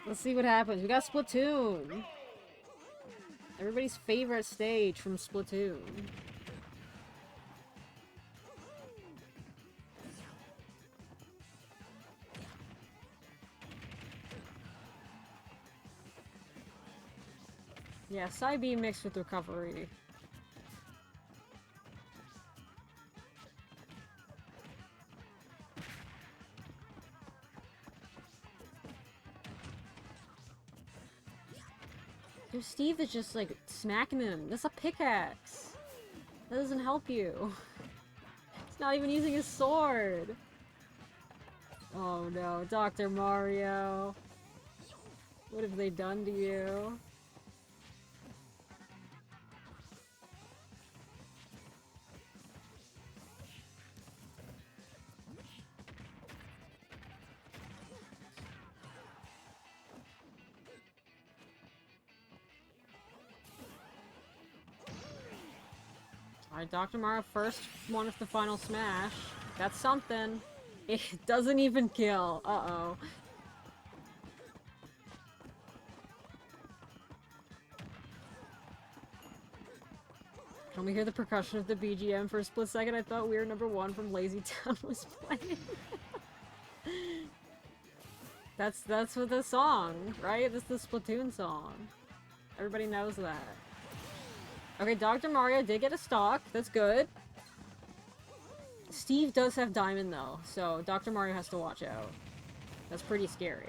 Let's see what happens. We got Splatoon! Everybody's favorite stage from Splatoon. Yeah, side B mixed with recovery. Dude, Steve is just like smacking him. That's a pickaxe. That doesn't help you. He's not even using his sword. Oh no, Dr. Mario. What have they done to you? Alright, Dr. Mario first one of the final smash. That's something. It doesn't even kill. Uh-oh. Can we hear the percussion of the BGM for a split second? I thought We Are Number One from Lazy Town was playing. That's what the song, right? That's the Splatoon song. Everybody knows that. Okay, Dr. Mario did get a stock. That's good. Steve does have Diamond, though, so Dr. Mario has to watch out. That's pretty scary.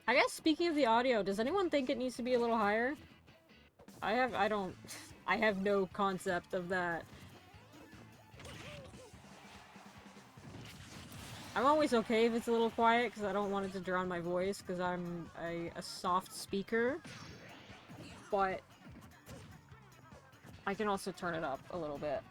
I guess speaking of the audio, does anyone think it needs to be a little higher? I have no concept of that. I'm always okay if it's a little quiet, because I don't want it to drown my voice, because I'm a soft speaker. But I can also turn it up a little bit.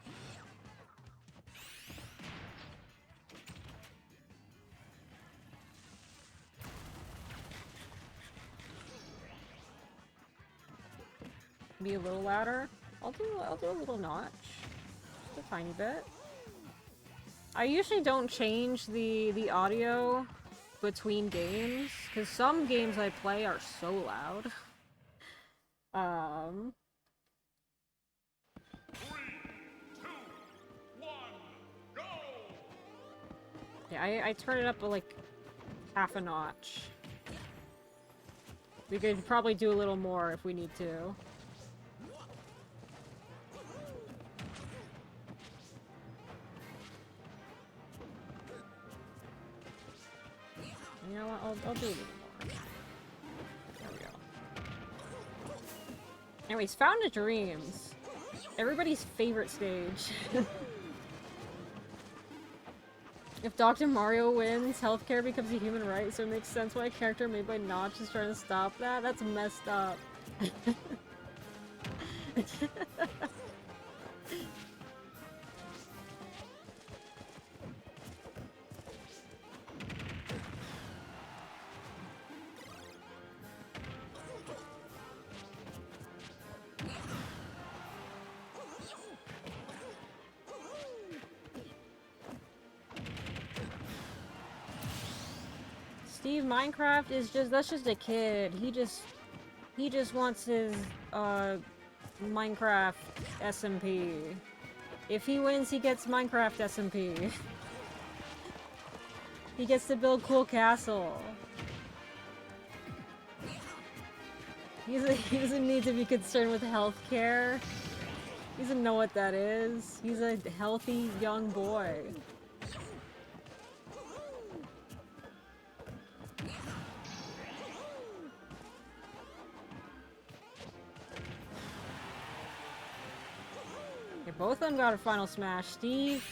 Be a little louder. I'll do a little notch. Just a tiny bit. I usually don't change the audio between games, because some games I play are so loud. 3, 2, 1, go! Yeah, I turn it up like half a notch. We could probably do a little more if we need to. You know what? I'll do a little more. There we go. Anyways, Fountain of Dreams. Everybody's favorite stage. If Dr. Mario wins, healthcare becomes a human right, so it makes sense why a character made by Notch is trying to stop that. That's messed up. Steve, Minecraft is that's just a kid. He just wants his Minecraft SMP. If he wins, he gets Minecraft SMP. He gets to build cool castle. He doesn't need to be concerned with healthcare. He doesn't know what that is. He's a healthy young boy. Both of them got a final smash. Steve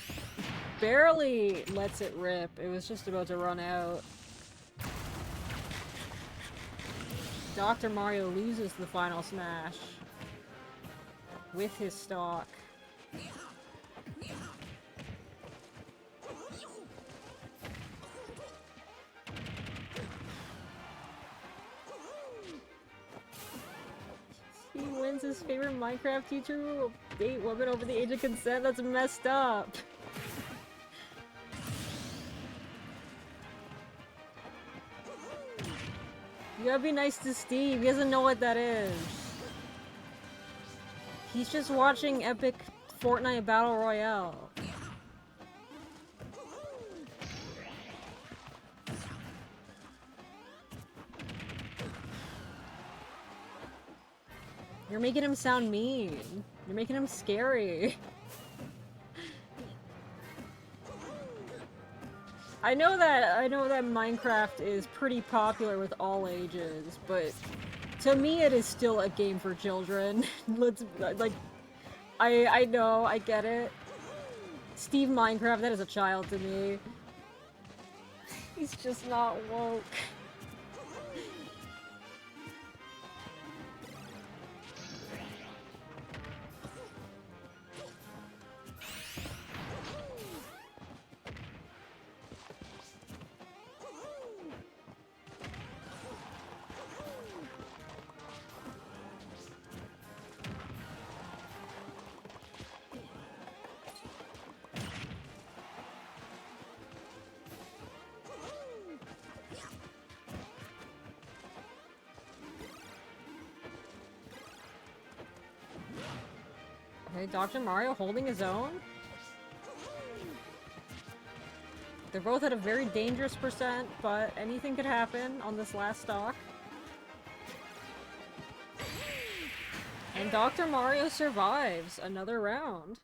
barely lets it rip. It was just about to run out. Dr. Mario loses the final smash with his stock. He wins his favorite Minecraft teacher who will date women over the age of consent. That's messed up. You gotta be nice to Steve. He doesn't know what that is. He's just watching epic Fortnite Battle Royale. You're making him sound mean. You're making him scary. I know that Minecraft is pretty popular with all ages, but to me it is still a game for children. I know, I get it. Steve Minecraft, that is a child to me. He's just not woke. Okay, Dr. Mario holding his own. They're both at a very dangerous percent, but anything could happen on this last stock. And Dr. Mario survives another round.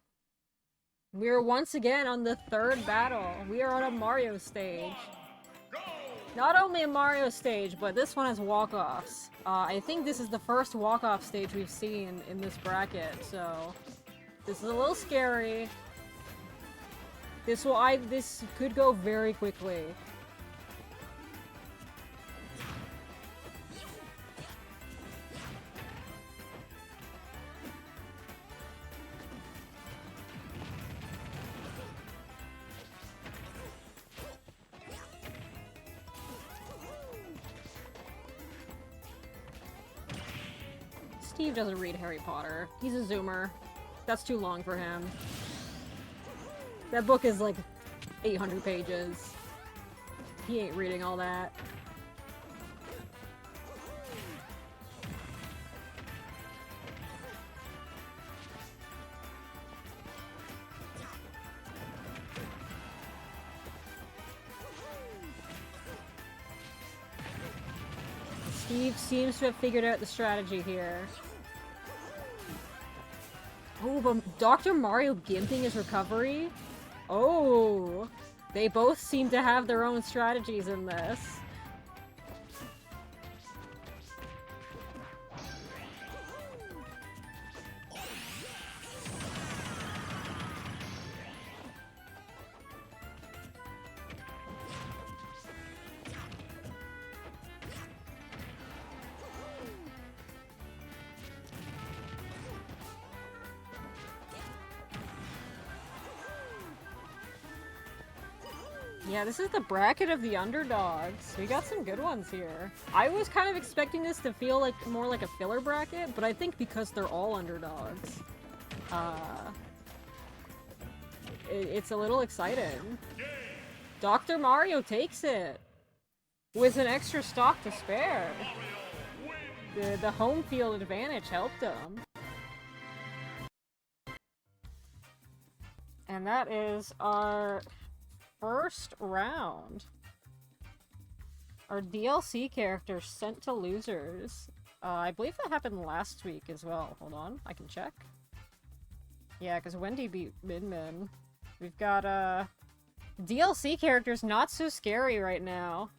We are once again on the third battle. We are on a Mario stage. Not only a Mario stage, but this one has walk-offs. I think this is the first walk-off stage we've seen in this bracket, so this is a little scary. This could go very quickly. Steve doesn't read Harry Potter. He's a Zoomer. That's too long for him. That book is like 800 pages. He ain't reading all that. Steve seems to have figured out the strategy here. Oh, but Dr. Mario gimping his recovery? Oh, they both seem to have their own strategies in this. Yeah, this is the bracket of the underdogs. We got some good ones here. I was kind of expecting this to feel like more like a filler bracket, but I think because they're all underdogs, it's a little exciting. Dr. Mario takes it with an extra stock to spare. The home field advantage helped him. And that is our first round. Our DLC character sent to losers. I believe that happened last week as well. Hold on, I can check. Yeah, because Wendy beat Min Min. We've got DLC characters not so scary right now.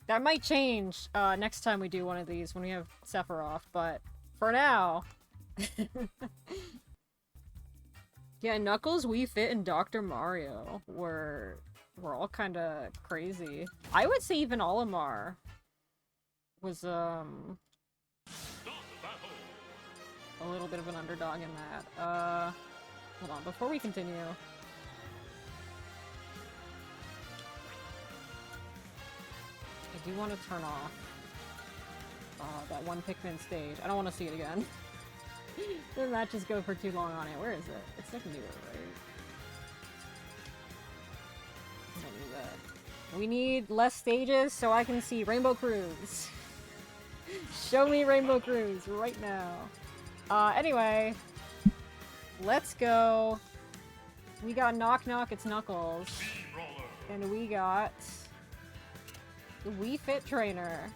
That might change next time we do one of these when we have Sephiroth, but for now Yeah, Knuckles, Wii Fit, and Dr. Mario were all kind of crazy. I would say even Olimar was a little bit of an underdog in that. Hold on, before we continue. I do want to turn off that one Pikmin stage. I don't want to see it again. The matches go for too long on it. Where is it? It's like near, right? I don't need that. We need less stages so I can see Rainbow Cruise. Show me Rainbow Cruise right now. Anyway. Let's go. We got Knock Knock, it's Knuckles. And we got the Wii Fit Trainer.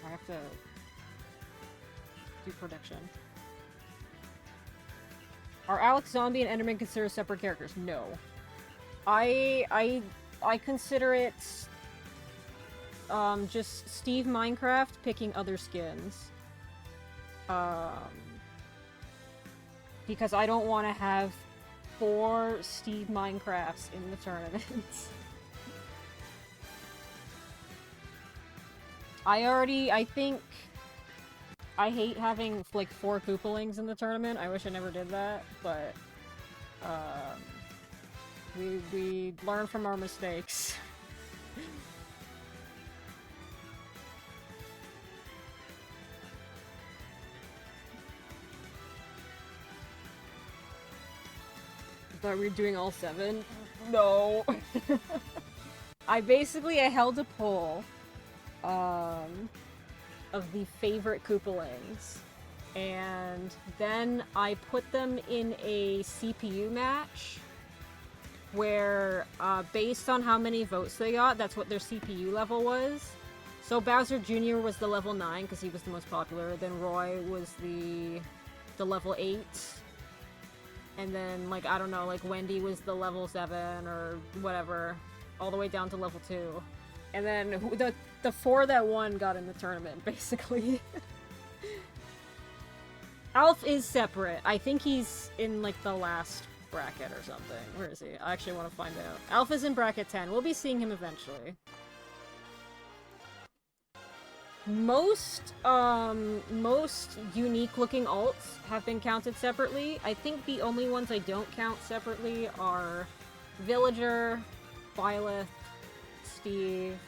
I have to do prediction. Are Alex Zombie and Enderman considered separate characters? No. I consider it just Steve Minecraft picking other skins. Because I don't want to have 4 Steve Minecrafts in the tournament. I think I hate having like 4 Koopalings in the tournament. I wish I never did that, but we learn from our mistakes. Thought we were doing all 7? No. I held a poll of the favorite Koopalings, and then I put them in a CPU match where based on how many votes they got, that's what their CPU level was. So Bowser Jr. was the level 9 because he was the most popular, then Roy was the level 8. And then, like, I don't know, like, Wendy was the level 7 or whatever, all the way down to level 2. And then the 4 that won got in the tournament, basically. Alf is separate. I think he's in, like, the last bracket or something. Where is he? I actually want to find out. Alf is in bracket 10. We'll be seeing him eventually. Most unique-looking alts have been counted separately. I think the only ones I don't count separately are Villager, Byleth, Steve,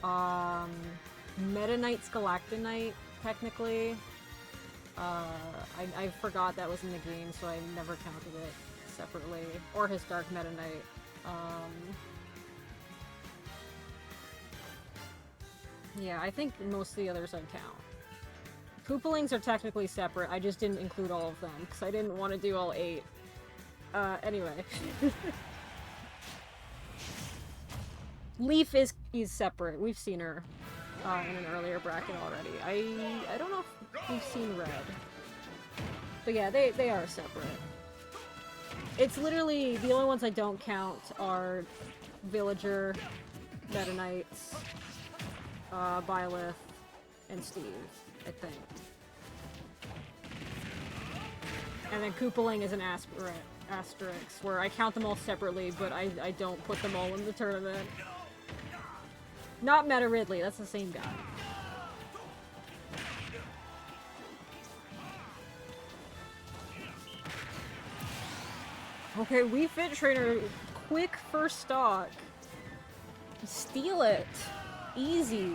Meta Knight's Galactonite, technically. I forgot that was in the game, so I never counted it separately. Or his Dark Meta Knight. Yeah, I think most of the others I'd count. Koopalings are technically separate, I just didn't include all of them, because I didn't want to do all 8. Anyway. Leaf is separate, we've seen her in an earlier bracket already. I don't know if we've seen Red. But yeah, they are separate. It's literally, the only ones I don't count are Villager, Meta Knights, Byleth, and Steve, I think. And then Koopaling is an asterisk, where I count them all separately, but I don't put them all in the tournament. Not Meta Ridley, that's the same guy. Okay, Wii Fit Trainer, quick first stock. Steal it. Easy.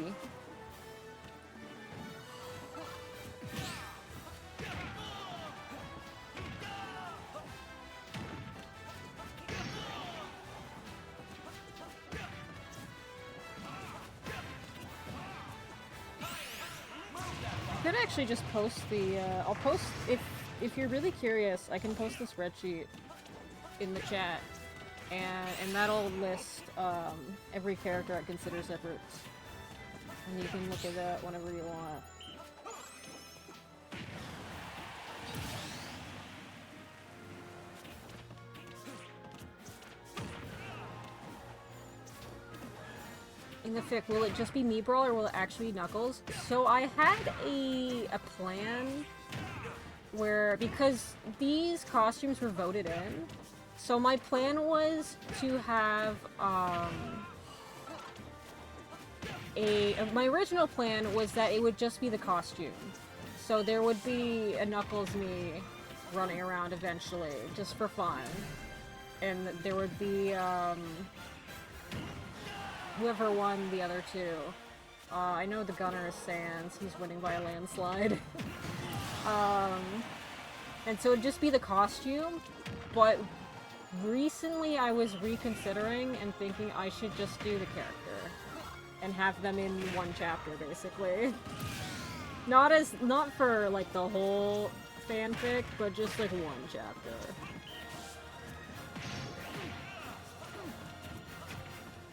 I could actually just post the, I'll post, if you're really curious, I can post the spreadsheet in the chat. And that'll list every character I consider separate. And you can look at that whenever you want. In the fic, will it just be me, Brawler, or will it actually be Knuckles? So I had a plan where, because these costumes were voted in, so my plan was to have, my original plan was that it would just be the costume. So there would be a Knuckles me running around eventually, just for fun. And there would be, whoever won the other two. I know the gunner is Sans, he's winning by a landslide. And so it'd just be the costume, but recently I was reconsidering and thinking I should just do the character and have them in one chapter, basically. Not for, like, the whole fanfic, but just, like, one chapter.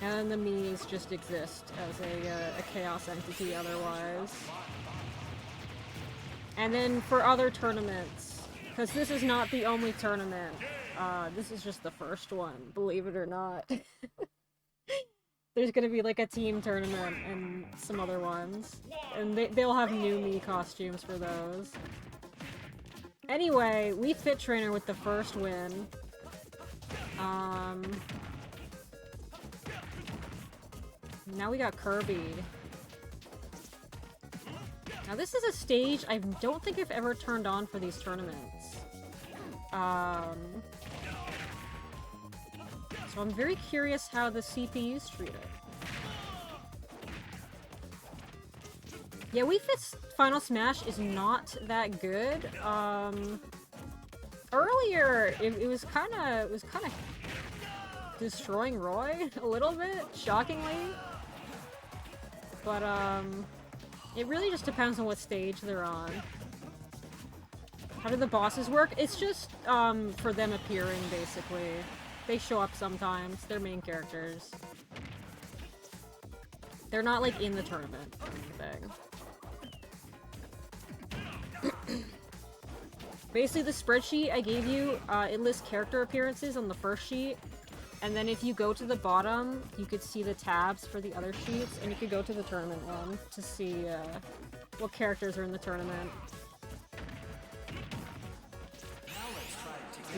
And the Miis just exist as a chaos entity otherwise. And then for other tournaments, because this is not the only tournament, this is just the first one, believe it or not. There's gonna be like a team tournament and some other ones. And they'll have new me costumes for those. Anyway, we fit trainer with the first win. Now we got Kirby. Now this is a stage I don't think I've ever turned on for these tournaments. So I'm very curious how the CPUs treat it. Yeah, Wii Fit's Final Smash is not that good. Earlier it was kinda destroying Roy a little bit, shockingly. But it really just depends on what stage they're on. How do the bosses work? It's just for them appearing, basically. They show up sometimes. They're main characters. They're not, like, in the tournament or anything. Basically, the spreadsheet I gave you, it lists character appearances on the first sheet, and then if you go to the bottom, you could see the tabs for the other sheets, and you could go to the tournament one to see what characters are in the tournament.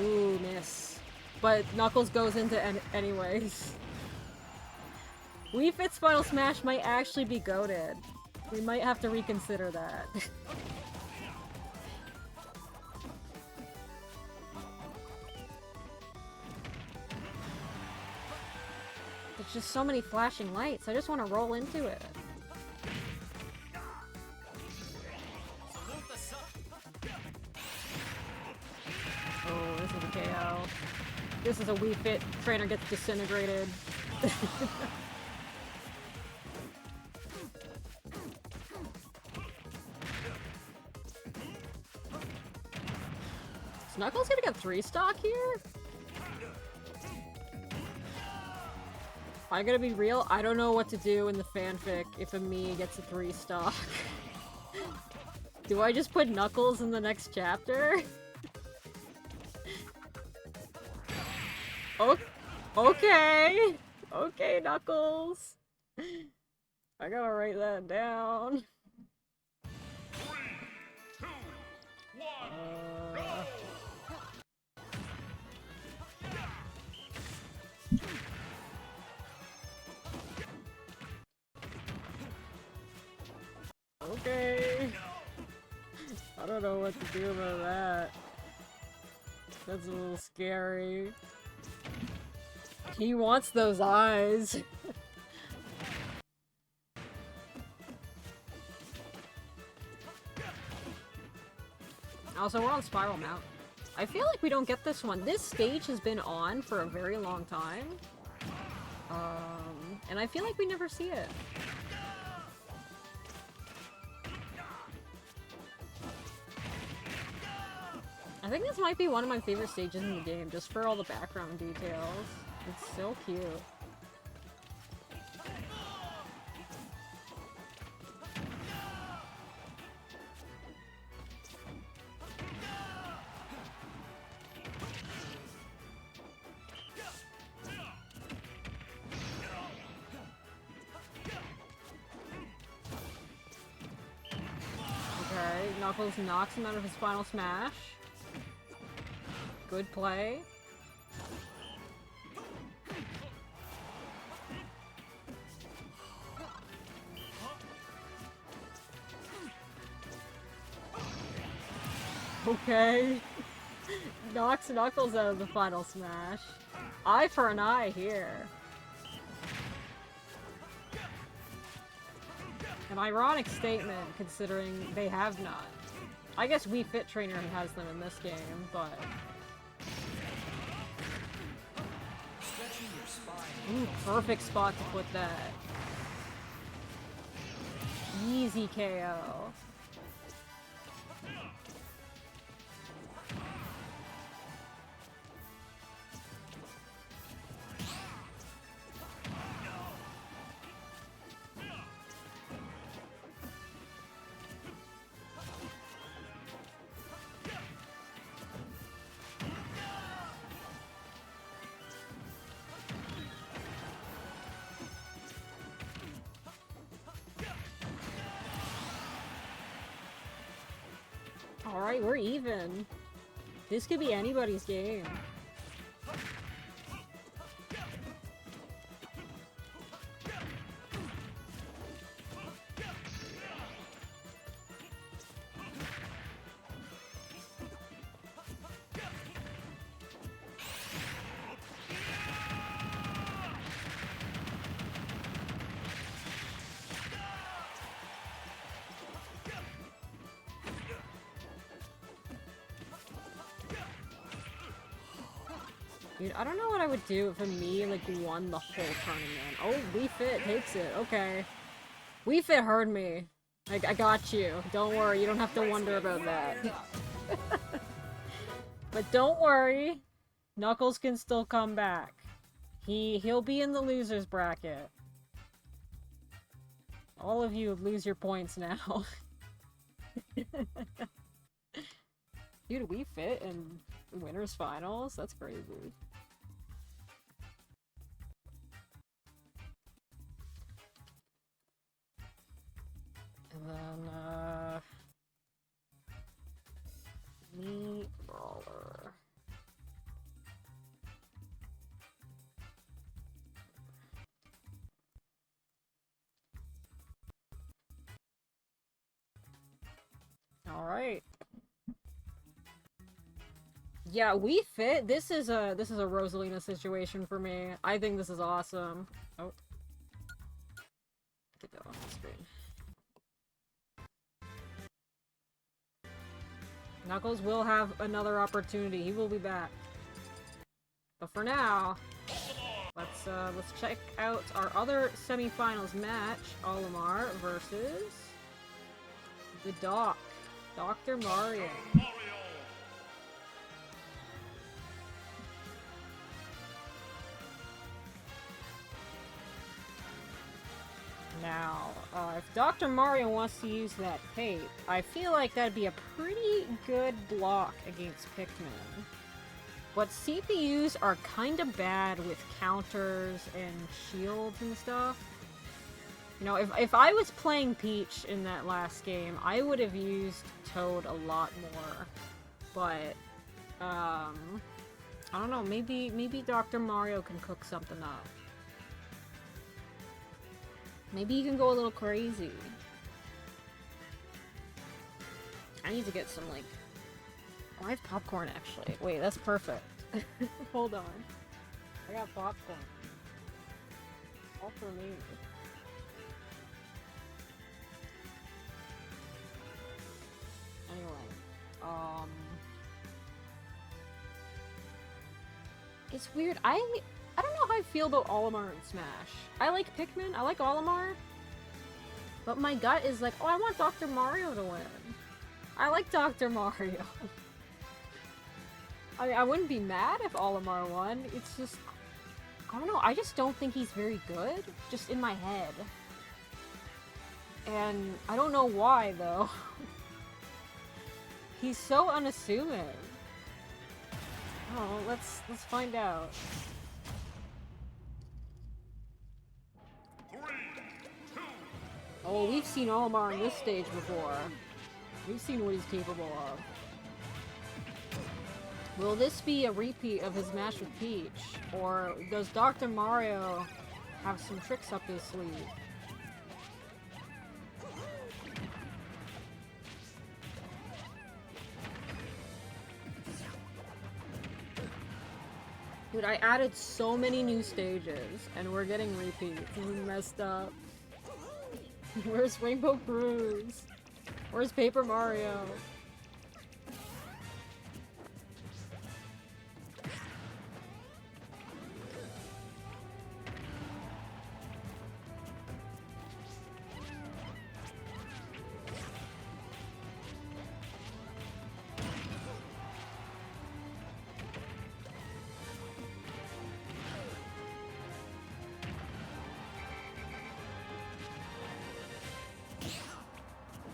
Ooh, miss. But Knuckles goes into anyways. Wii Fit's Final Smash might actually be goated. We might have to reconsider that. There's just so many flashing lights. I just want to roll into it. Oh, this is a KO. This is a Wii Fit. Trainer gets disintegrated. Is Knuckles gonna get 3-stock here? I gotta be real, I don't know what to do in the fanfic if a Mii gets a 3-stock. Do I just put Knuckles in the next chapter? Okay! Okay, Knuckles! I gotta write that down. 3, 2, 1, go! Okay. I don't know what to do about that. That's a little scary. He wants those eyes. Also, we're on Spiral Mountain. I feel like we don't get this one. This stage has been on for a very long time. And I feel like we never see it. I think this might be one of my favorite stages in the game, just for all the background details. It's so cute. Knuckles knocks him out of his final smash. Good play. Okay. Knocks Knuckles out of the final smash. Eye for an eye here. An ironic statement, considering they have not. I guess Wii Fit Trainer has them in this game, but... Ooh, perfect spot to put that. Easy KO. Alright, we're even. This could be anybody's game. Dude, I don't know what I would do if me, like, won the whole tournament. Oh, Wii Fit takes it. Okay. Wii Fit heard me. I got you. Don't worry, you don't have to wonder about that. But don't worry. Knuckles can still come back. He'll be in the loser's bracket. All of you lose your points now. Dude, Wii Fit in winners finals? That's crazy. And then, me, Brawler. Alright. Yeah, Wii Fit. This is a Rosalina situation for me. I think this is awesome. Oh. Get that off the screen. Knuckles will have another opportunity. He will be back. But for now, let's check out our other semifinals match. Olimar versus the Doc, Dr. Mario. Now, if Dr. Mario wants to use that cape, I feel like that'd be a pretty good block against Pikmin. But CPUs are kinda bad with counters and shields and stuff. You know, if I was playing Peach in that last game, I would have used Toad a lot more. But, I don't know, maybe Dr. Mario can cook something up. Maybe you can go a little crazy. I need to get some, like... Oh, I have popcorn, actually. Wait, that's perfect. Hold on. I got popcorn. All for me. Anyway. It's weird. I don't know how I feel about Olimar and Smash. I like Pikmin, I like Olimar, but my gut is like, oh, I want Dr. Mario to win. I like Dr. Mario. I mean, I wouldn't be mad if Olimar won, it's just, I don't know, I just don't think he's very good, just in my head. And I don't know why, though. He's so unassuming. Oh, let's find out. 3, 2, Oh, we've seen Olimar on this stage before. We've seen what he's capable of. Will this be a repeat of his match with Peach? Or does Dr. Mario have some tricks up his sleeve? Dude, I added so many new stages, and we're getting repeats. This is messed up. Where's Rainbow Cruise? Where's Paper Mario?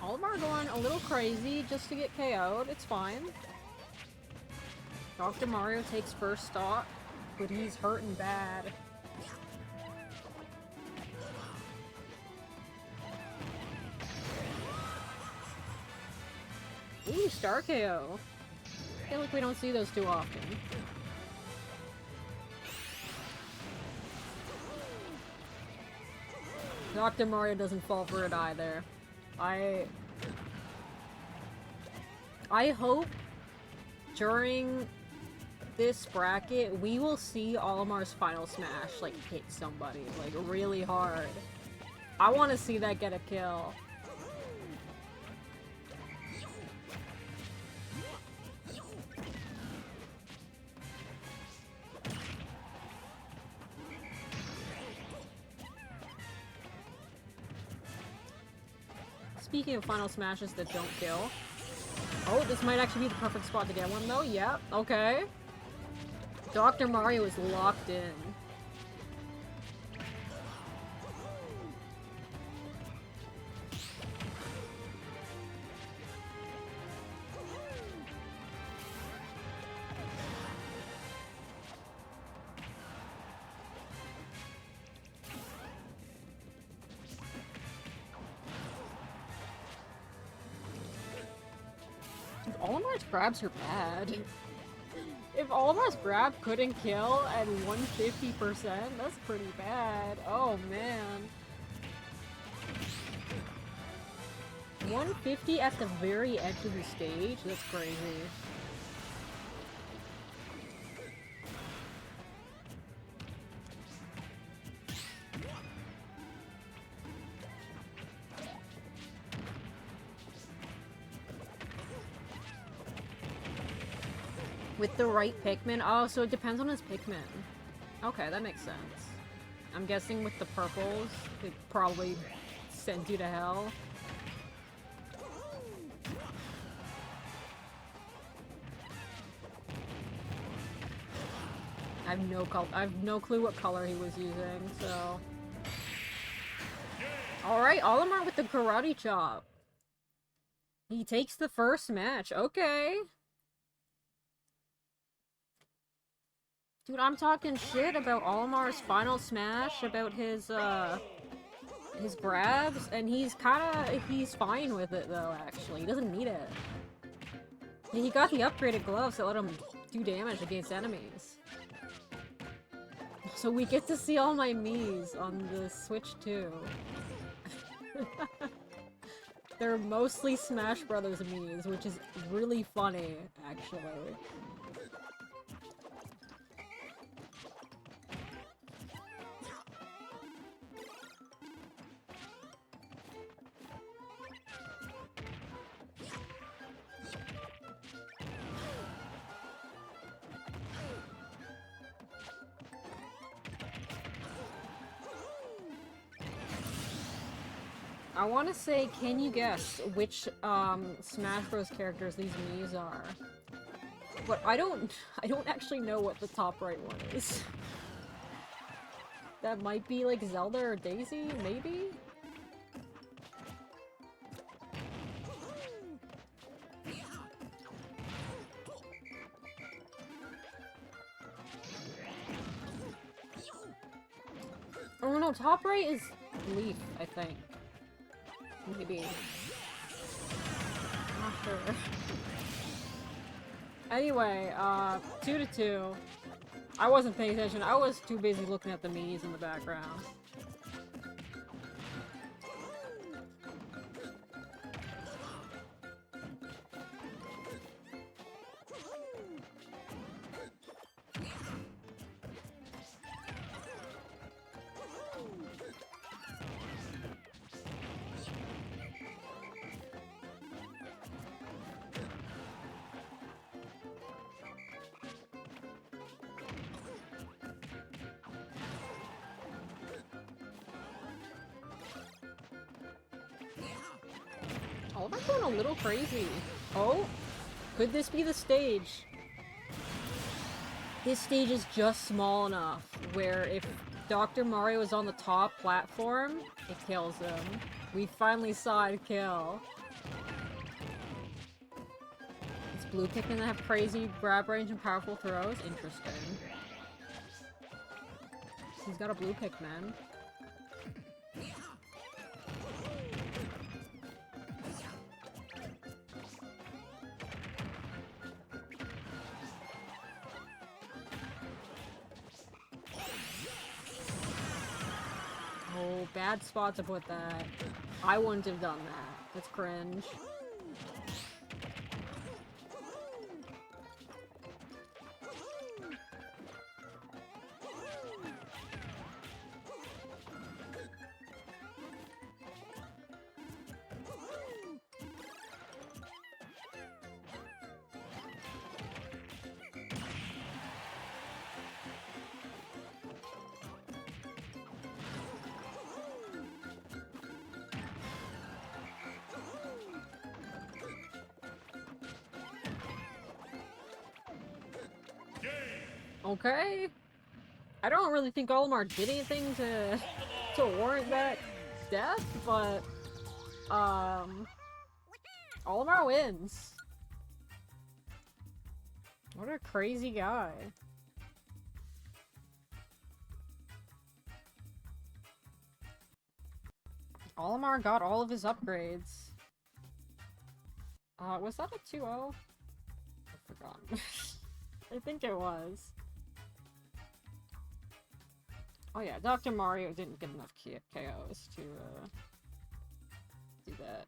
Olimar going a little crazy just to get KO'd. It's fine. Dr. Mario takes first stock, but he's hurting bad. Ooh, Star KO. I feel like we don't see those too often. Dr. Mario doesn't fall for it either. I hope during this bracket we will see Olimar's final smash like hit somebody like really hard. I want to see that get a kill. Speaking of final smashes that don't kill. Oh, this might actually be the perfect spot to get one though. Yep, okay. Dr. Mario is locked in. Olimar's grabs are bad. If Olimar's grab couldn't kill at 150%, that's pretty bad. Oh man. 150 at the very edge of the stage? That's crazy. With the right Pikmin? Oh, so it depends on his Pikmin. Okay, that makes sense. I'm guessing with the purples, it probably sends you to hell. I have no clue what color he was using, so... Alright, Olimar with the karate chop. He takes the first match. Okay. Dude, I'm talking shit about Olimar's final smash, about his grabs, and he's fine with it though, actually. He doesn't need it. He got the upgraded gloves that let him do damage against enemies. So we get to see all my Miis on the Switch too. They're mostly Smash Brothers Miis, which is really funny, actually. I want to say, can you guess which Smash Bros characters these Miis are? But I don't actually know what the top right one is. That might be like Zelda or Daisy, maybe? Oh no, top right is Leaf, I think. Maybe. Sure. Anyway, 2-2. I wasn't paying attention. I was too busy looking at the minis in the background. Oh, that's going a little crazy. Oh, could this be the stage? This stage is just small enough where if Dr. Mario is on the top platform, it kills him. We finally saw it kill. It's blue Pikmin that have crazy grab range and powerful throws? Interesting. He's got a blue Pikmin. Oh, bad spot to put that. I wouldn't have done that. That's cringe. Okay. I don't really think Olimar did anything to warrant that death, but Olimar wins. What a crazy guy. Olimar got all of his upgrades. Was that a 2-0? I forgot. I think it was. Oh yeah, Dr. Mario didn't get enough KOs to do that.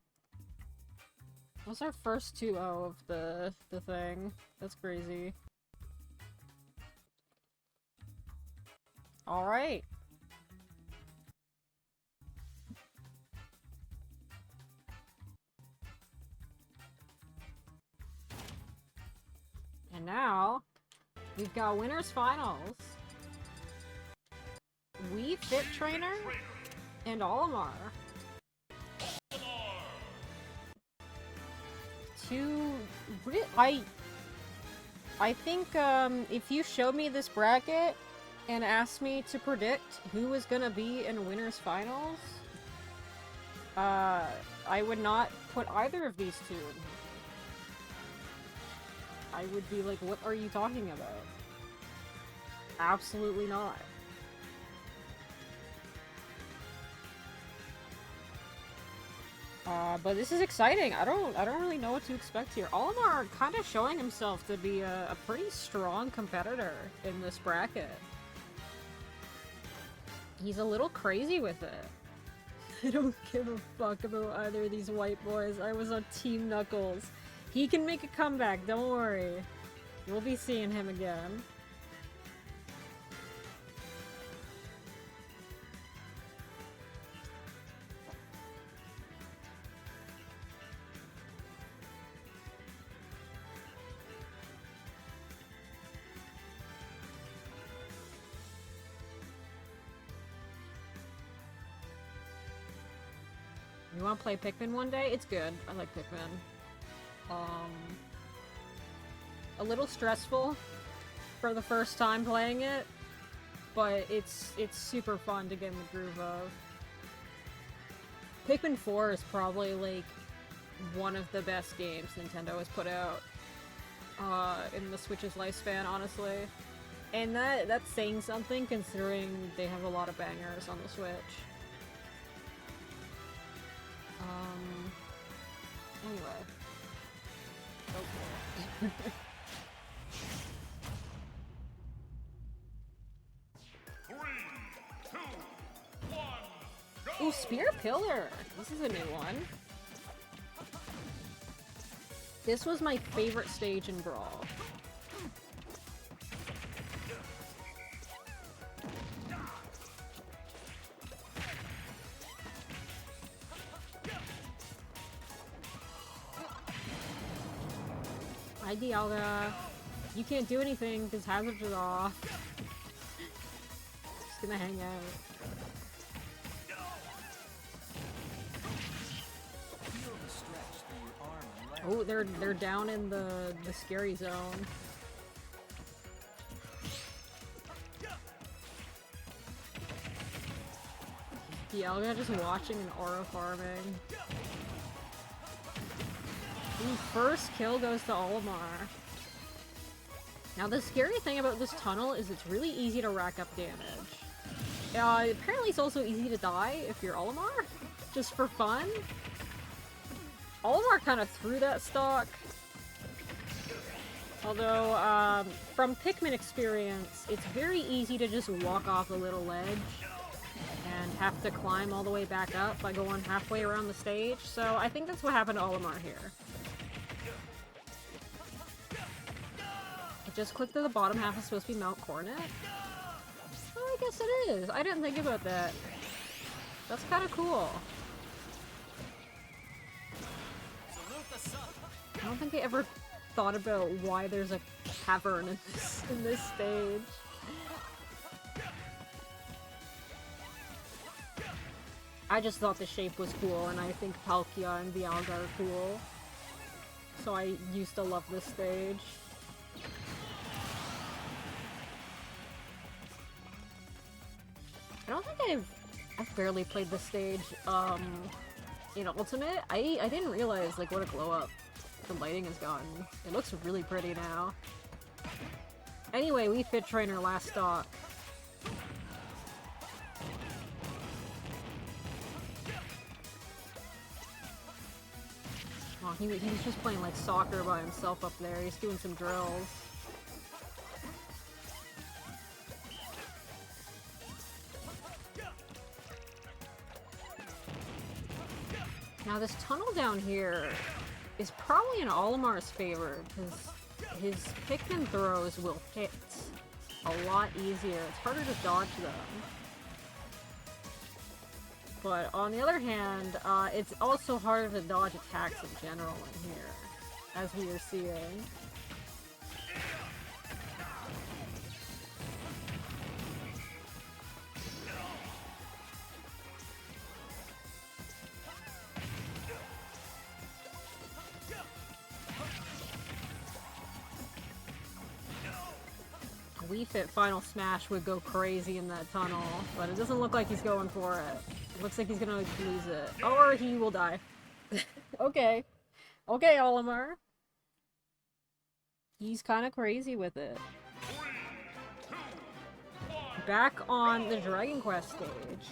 That was our first 2-0 of the thing. That's crazy. Alright. And now, we've got winners finals. Wii Fit Trainer and Olimar. I think if you showed me this bracket and asked me to predict who was gonna be in winners finals, I would not put either of these two. I would be like, what are you talking about? Absolutely not. But this is exciting. I don't really know what to expect here. Olimar kind of showing himself to be a pretty strong competitor in this bracket. He's a little crazy with it. I don't give a fuck about either of these white boys. I was on Team Knuckles. He can make a comeback, don't worry. We'll be seeing him again. You wanna play Pikmin one day? It's good. I like Pikmin. A little stressful for the first time playing it, but it's super fun to get in the groove of. Pikmin 4 is probably like one of the best games Nintendo has put out in the Switch's lifespan, honestly. And that's saying something considering they have a lot of bangers on the Switch. Anyway. Okay. 3, 2, 1, Ooh, Spear Pillar! This is a new one. This was my favorite stage in Brawl. Hi, Dialga. You can't do anything because Hazards is off. Just gonna hang out. Oh, they're down in the scary zone. Dialga just watching an aura farming. Ooh, first kill goes to Olimar. Now the scary thing about this tunnel is it's really easy to rack up damage. Apparently it's also easy to die if you're Olimar, just for fun. Olimar kind of threw that stock. Although, from Pikmin experience, it's very easy to just walk off a little ledge and have to climb all the way back up by going halfway around the stage, so I think that's what happened to Olimar here. It just clicked to the bottom half is supposed to be Mount Coronet? Oh, I guess it is. I didn't think about that. That's kind of cool. I don't think I ever thought about why there's a cavern in this stage. I just thought the shape was cool, and I think Palkia and Dialga are cool. So I used to love this stage. I don't think I've barely played this stage in Ultimate. I didn't realize like what a glow up the lighting has gotten. It looks really pretty now. Anyway, we fit trainer last stock. Oh, he was just playing like soccer by himself up there. He's doing some drills. Now this tunnel down here is probably in Olimar's favor, because his Pikmin throws will hit a lot easier. It's harder to dodge them. But on the other hand, it's also harder to dodge attacks in general in here, as we are seeing. Wii Fit Final Smash would go crazy in that tunnel, but it doesn't look like he's going for it. It looks like he's gonna lose it. Or he will die. Okay. Okay, Olimar. He's kind of crazy with it. 3, 2, 1. Back on the Dragon Quest stage.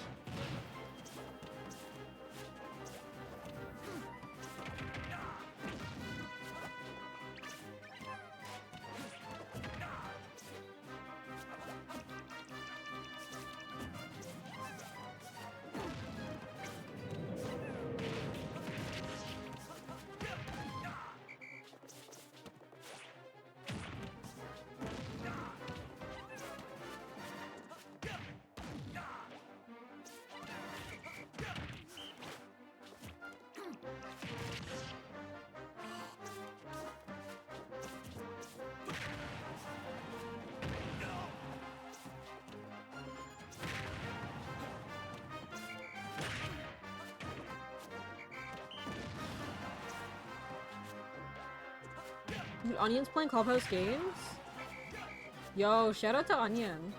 Onion's playing Clubhouse games? Yo, shout out to Onion.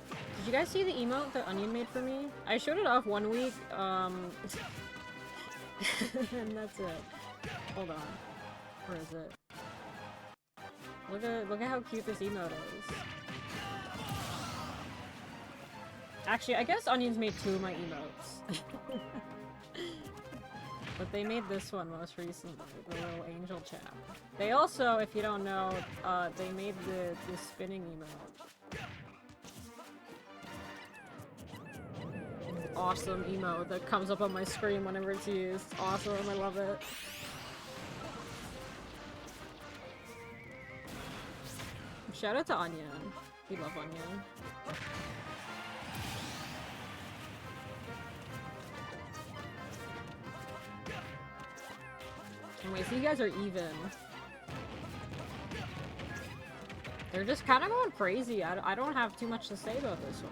Did you guys see the emote that Onion made for me? I showed it off one week, and that's it. Hold on. Where is it? Look at how cute this emote is. Actually, I guess Onion's made 2 of my emotes. But they made this one most recently, the little angel chap. They also, if you don't know, they made the spinning emote. Awesome emote that comes up on my screen whenever it's used. Awesome, I love it. Shout out to Onion. We love Onion. Anyway, so you guys are even. They're just kind of going crazy. I don't have too much to say about this one.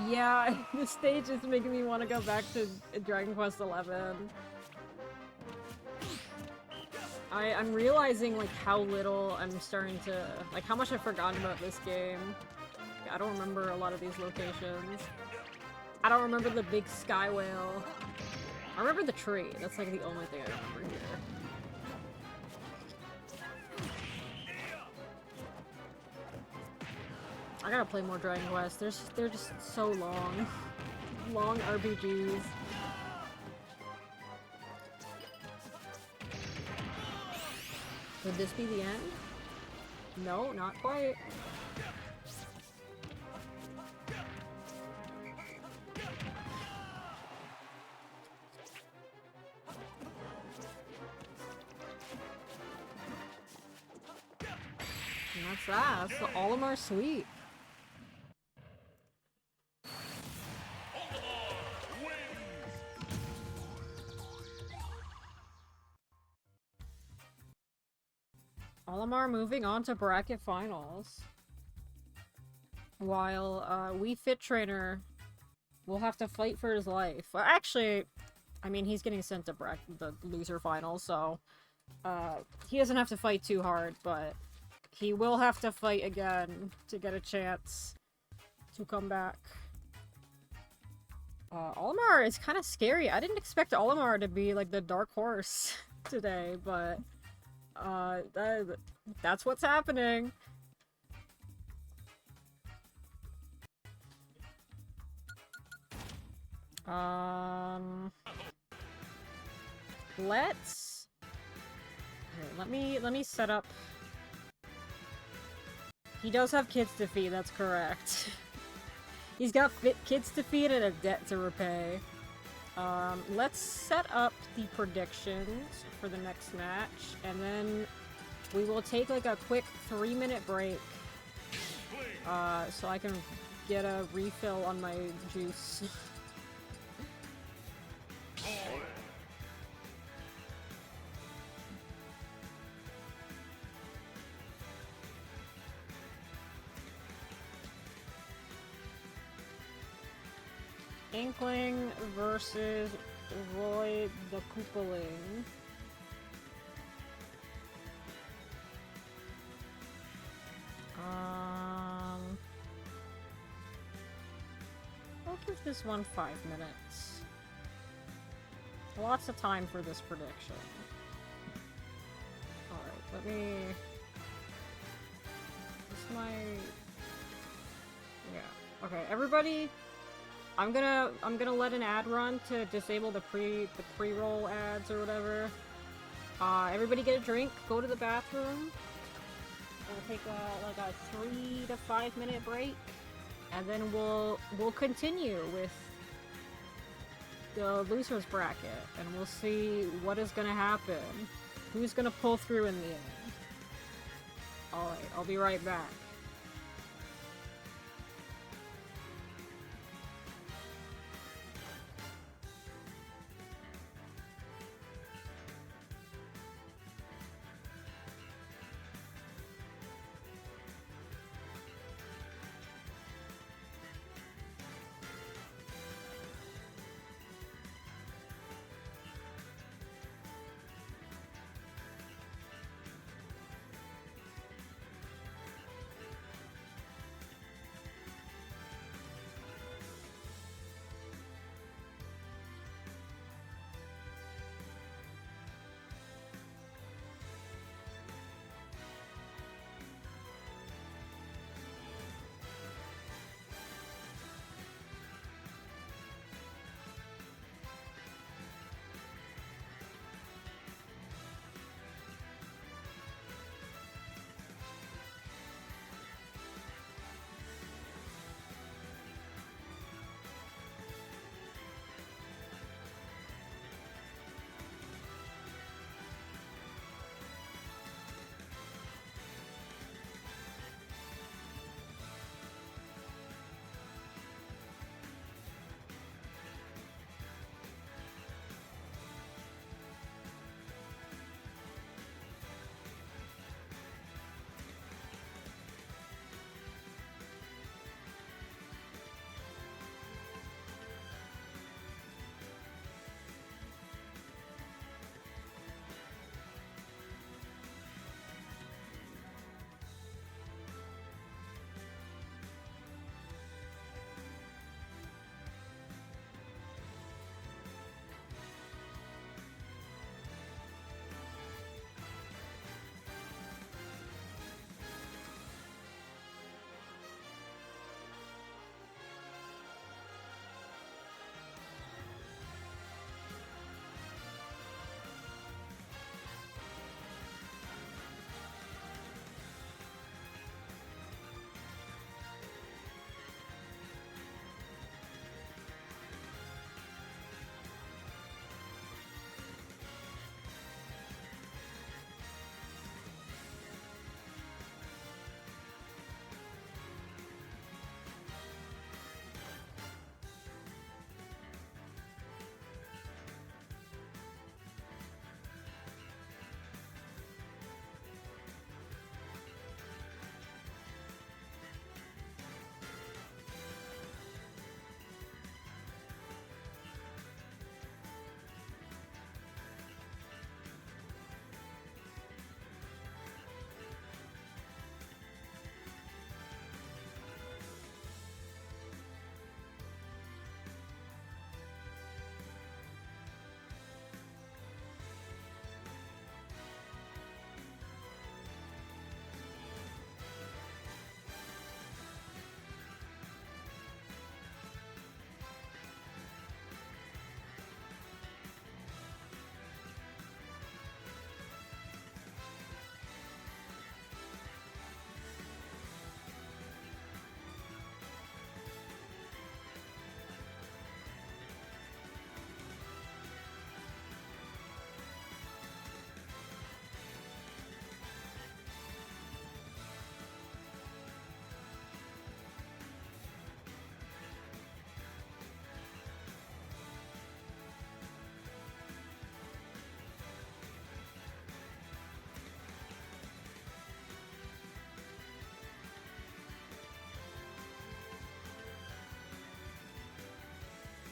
Yeah, this stage is making me want to go back to Dragon Quest XI. I'm realizing, like, how little I'm starting to... like, how much I've forgotten about this game. I don't remember a lot of these locations. I don't remember the big sky whale. I remember the tree. That's, like, the only thing I remember here. I gotta play more Dragon Quest. They're just so long. Long RPGs. Would this be the end? No, not quite. And that's that. That's the Olimar sweep. Olimar moving on to bracket finals. While Wii Fit Trainer will have to fight for his life. Well, actually, I mean, he's getting sent to the loser finals, so he doesn't have to fight too hard, but he will have to fight again to get a chance to come back. Olimar is kind of scary. I didn't expect Olimar to be like the dark horse today, but that's what's happening. Let's... Here, let me set up... He does have kids to feed, that's correct. He's got kids to feed and a debt to repay. Let's set up the predictions for the next match, and then we will take like a quick 3-minute break, so I can get a refill on my juice. Inkling versus Roy the Koopaling. I'll give this one 5 minutes. Lots of time for this prediction. Alright, let me... What's my... Yeah. Okay, everybody... I'm gonna let an ad run to disable the pre-roll ads or whatever. Everybody get a drink, go to the bathroom. We'll take like a 3 to 5 minute break, and then we'll continue with the losers bracket, and we'll see what is gonna happen. Who's gonna pull through in the end? Alright, I'll be right back.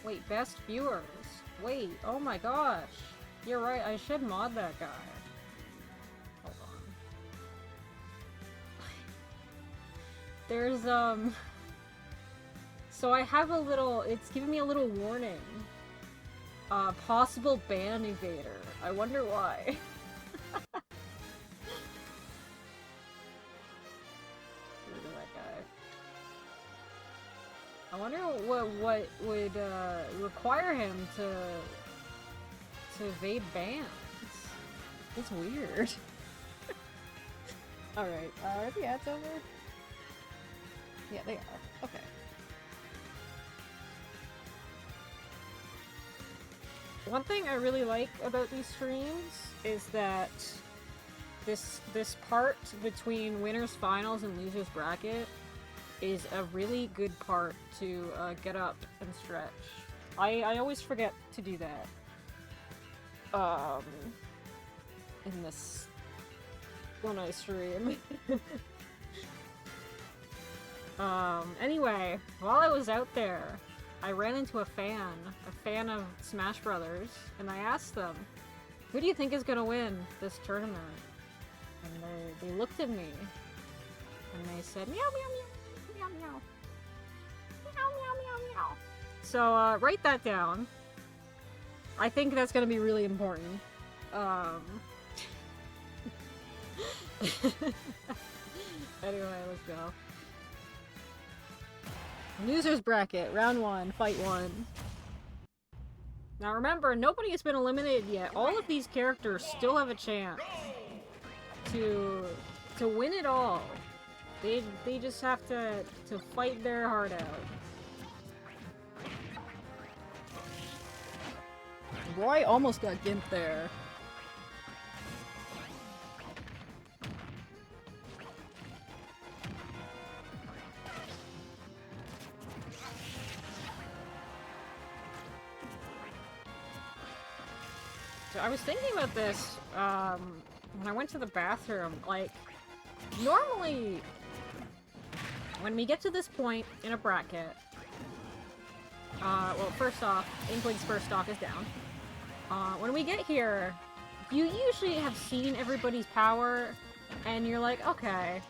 Wait, best viewers. Wait, oh my gosh. You're right, I should mod that guy. Hold on. There's, so I have a little, it's giving me a little warning. Possible ban evader. I wonder why. Look at that guy. I wonder what would require him to evade bans. It's weird. Alright, are the ads over? Yeah, they are. Okay. One thing I really like about these streams is that this part between winners finals and losers bracket is a really good part to get up and stretch. I always forget to do that. In this when I stream. Anyway, while I was out there, I ran into a fan of Smash Brothers, and I asked them, who do you think is gonna win this tournament? And they looked at me, and they said, meow, meow, meow, meow, meow. Meow, meow, meow, meow. So, write that down. I think that's gonna be really important. Anyway, let's go. Losers bracket, round 1, fight 1. Now remember, nobody has been eliminated yet. All of these characters still have a chance to win it all. They just have to fight their heart out. Roy almost got gimped there. So I was thinking about this when I went to the bathroom. Like, normally, when we get to this point in a bracket, well, first off, Inkling's first stock is down. When we get here, you usually have seen everybody's power, and you're like, okay,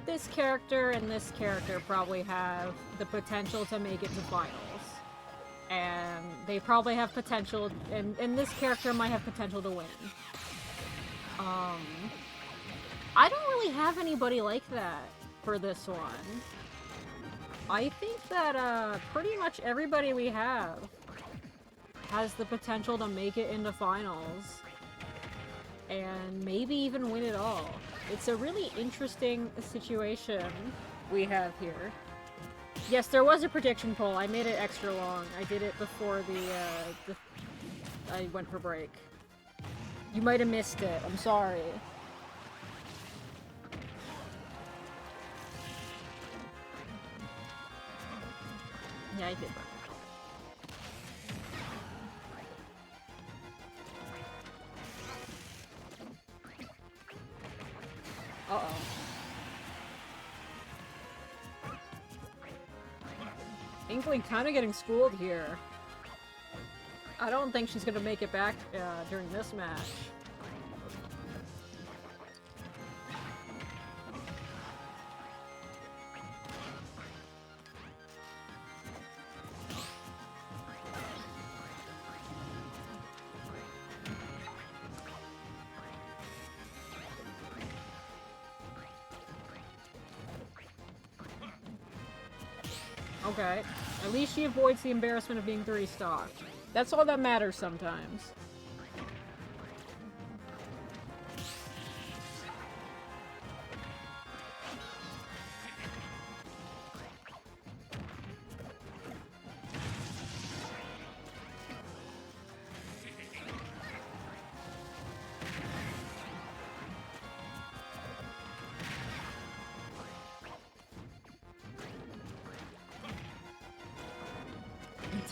this character and this character probably have the potential to make it to finals. And they probably have potential, and this character might have potential to win. I don't really have anybody like that for this one. I think that, pretty much everybody we have has the potential to make it into finals. And maybe even win it all. It's a really interesting situation we have here. Yes, there was a prediction poll. I made it extra long. I did it before I went for break. You might have missed it. I'm sorry. Yeah, I did. Uh-oh. Inkling kind of getting schooled here. I don't think she's gonna make it back during this match. Okay. At least she avoids the embarrassment of being 3-stocked. That's all that matters sometimes.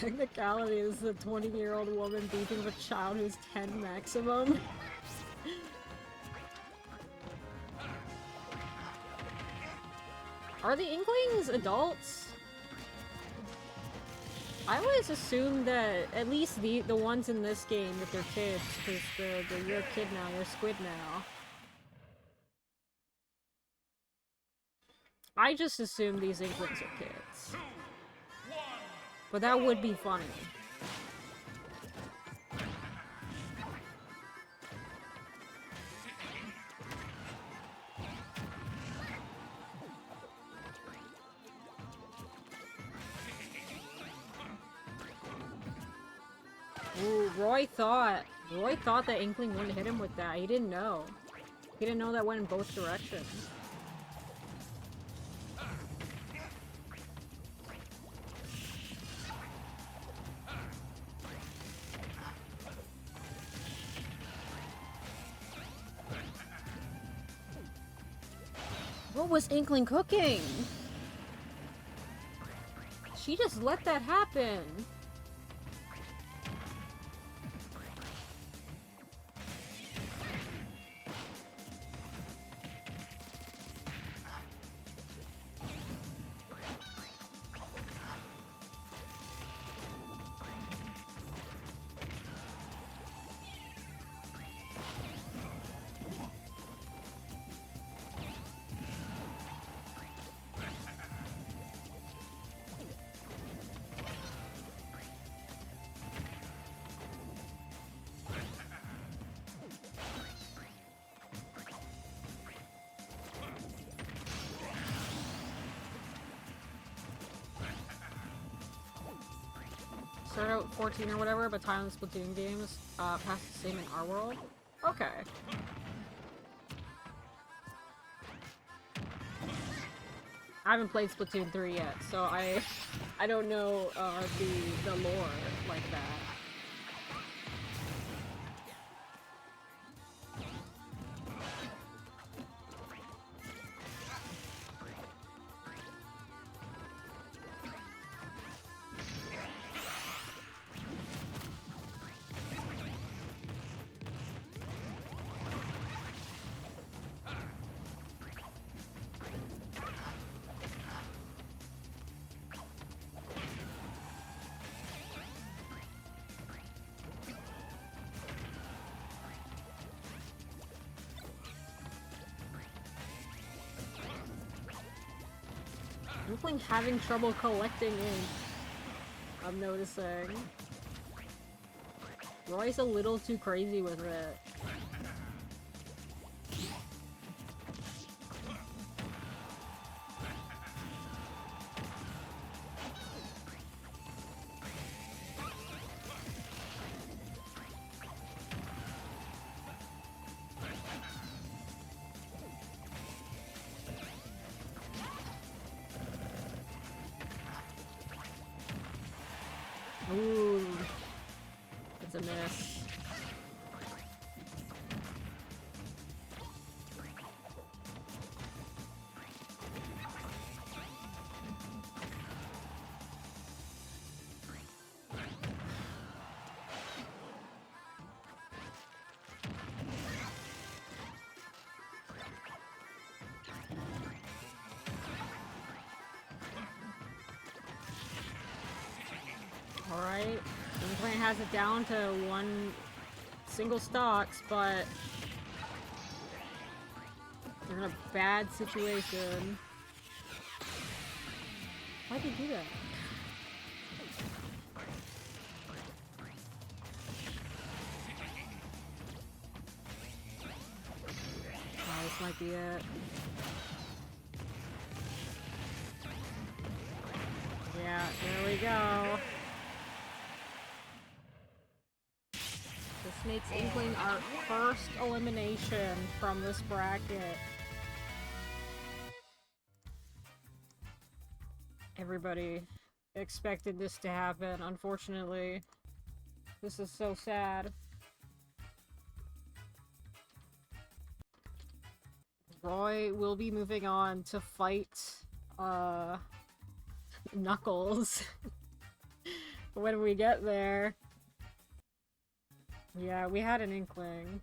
Technicality is a 20-year-old woman beating a child who's 10 maximum. Are the Inklings adults? I always assumed that at least the ones in this game that they're kids, because you're a kid now, you're a squid now. I just assume these Inklings are kids. But that would be funny. Ooh, Roy thought that Inkling wouldn't hit him with that. He didn't know. He didn't know that went in both directions. What was Inkling cooking? She just let that happen. Start out 14 or whatever, but time on the Splatoon games past the same in our world? Okay. I haven't played Splatoon 3 yet, so I don't know the lore like that. Inkling having trouble collecting ink. I'm noticing. Roy's a little too crazy with it. Ooh, it's a miss. Alright, Inkling has it down to one single stocks, but they're in a bad situation. Why'd they do that? Oh, this might be it. Yeah, there we go. This makes Inkling our first elimination from this bracket. Everybody expected this to happen, unfortunately. This is so sad. Roy will be moving on to fight, Knuckles when we get there. Yeah, we had an Inkling.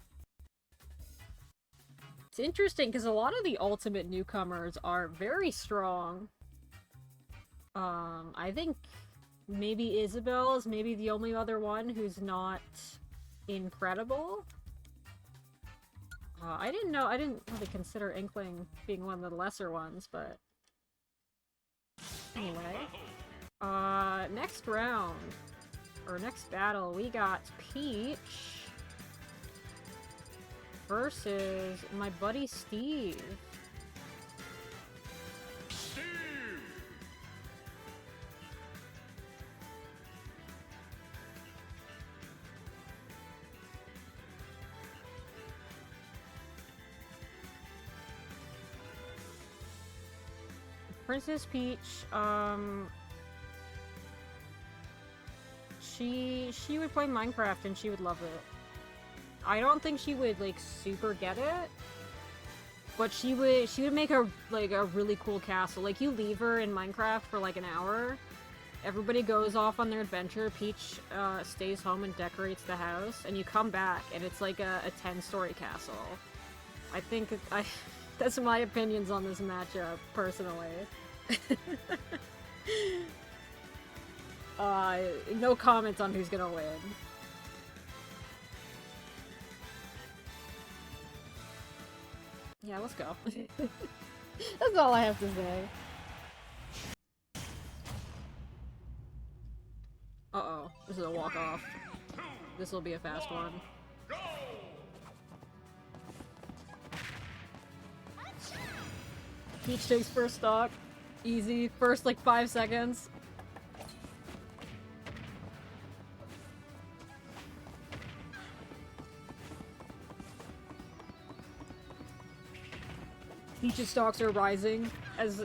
It's interesting because a lot of the ultimate newcomers are very strong. I think maybe Isabelle is maybe the only other one who's not incredible. I didn't really consider Inkling being one of the lesser ones, but anyway. Next round, or next battle, we got Peach versus my buddy Steve. Princess Peach, she would play Minecraft and she would love it. I don't think she would like super get it, but she would make a really cool castle. Like, you leave her in Minecraft for like an hour, everybody goes off on their adventure, Peach stays home and decorates the house, and you come back and it's like a 10-story castle. I think that's my opinions on this matchup, personally. No comments on who's gonna win. Yeah, let's go. That's all I have to say. Uh-oh, this is a walk-off. This will be a fast one. Peach takes first stock. Easy. First, like, 5 seconds. Peach's stocks are rising as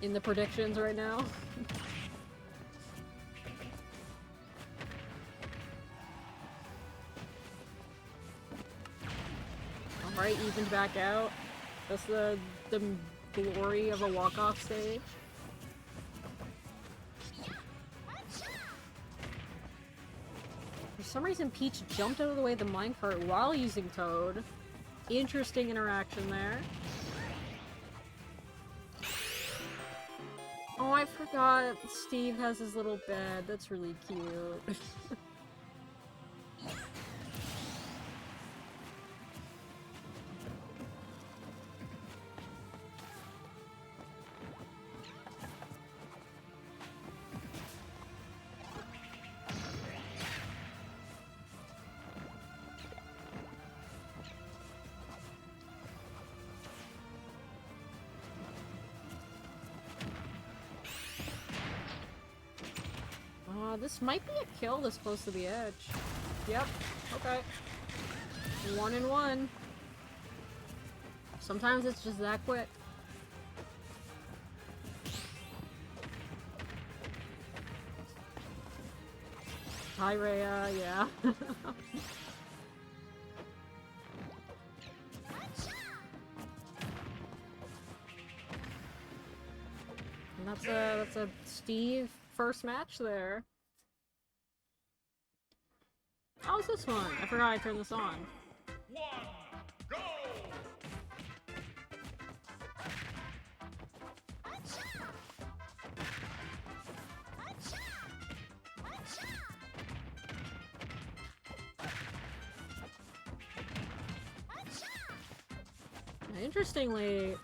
in the predictions right now. Alright, evened back out. That's the glory of a walk-off stage. For some reason, Peach jumped out of the way of the minecart while using Toad. Interesting interaction there. Oh, I forgot Steve has his little bed. That's really cute. This might be a kill this close to the edge. Yep, okay. 1 and 1. Sometimes it's just that quick. Hi, Rhea, yeah. And that's a Steve first match there. How's this one? I forgot I turned this on. 1, go! Interestingly,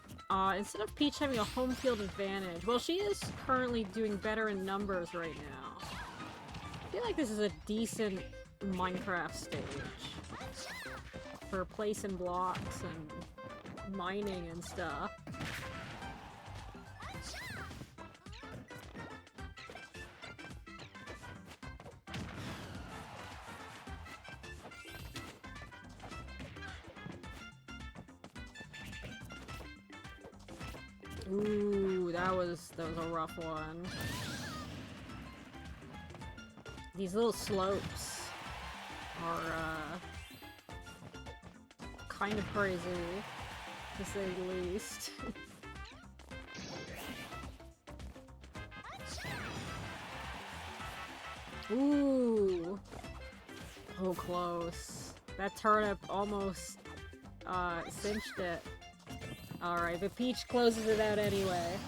instead of Peach having a home field advantage, well, she is currently doing better in numbers right now. I feel like this is a decent Minecraft stage for placing blocks and mining and stuff. Ooh, that was a rough one. These little slopes are kind of crazy, to say the least. Ooh, oh close. That turnip almost cinched it. Alright, but Peach closes it out anyway.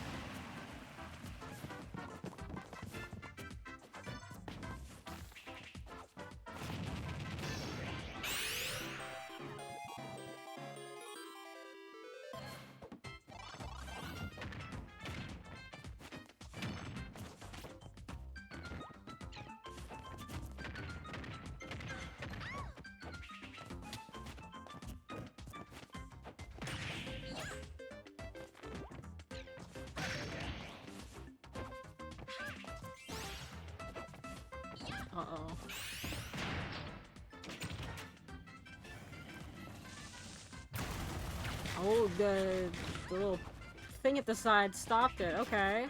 Uh-oh. Oh, the little thing at the side stopped it. Okay.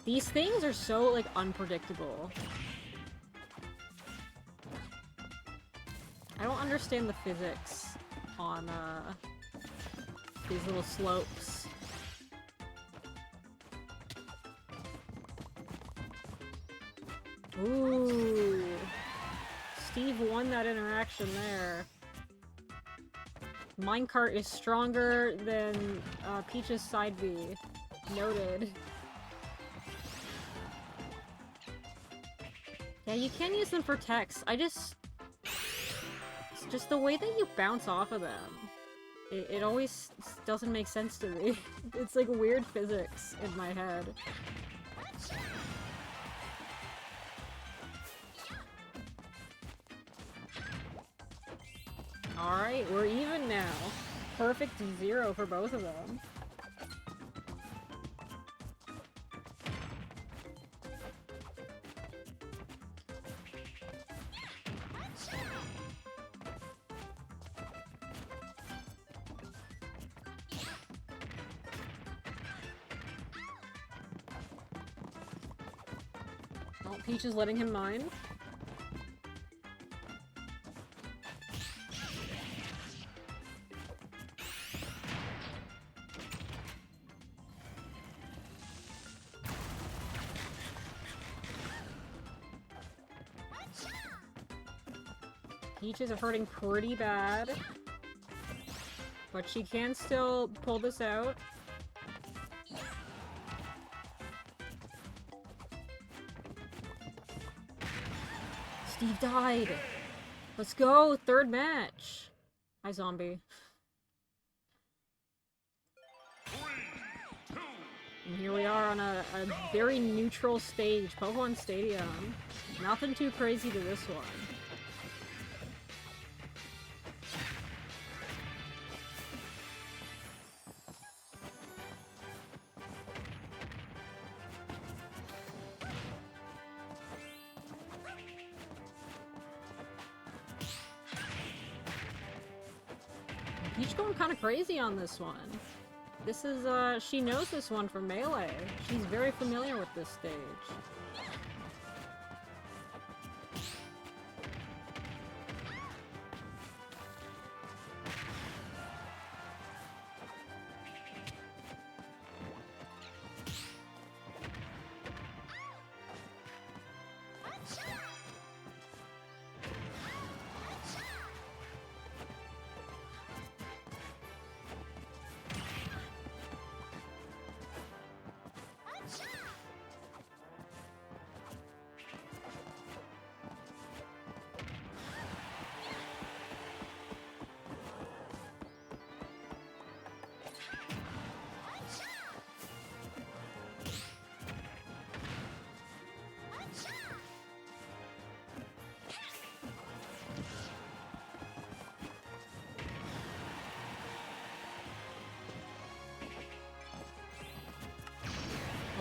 These things are so, like, unpredictable. I don't understand the physics on, these little slopes. Ooh. Steve won that interaction there. Minecart is stronger than Peach's side B. Noted. Yeah, you can use them for text. It's just the way that you bounce off of them. It always doesn't make sense to me. It's like weird physics in my head. Alright, we're even now. Perfect 0 for both of them. Oh, Peach is letting him mine. Peaches are hurting pretty bad, but she can still pull this out. Steve died! Let's go! Third match! Hi, zombie. And here we are on a very neutral stage, Pokemon Stadium. Nothing too crazy to this one. Peach going kind of crazy on this one. This is, she knows this one from Melee. She's very familiar with this stage.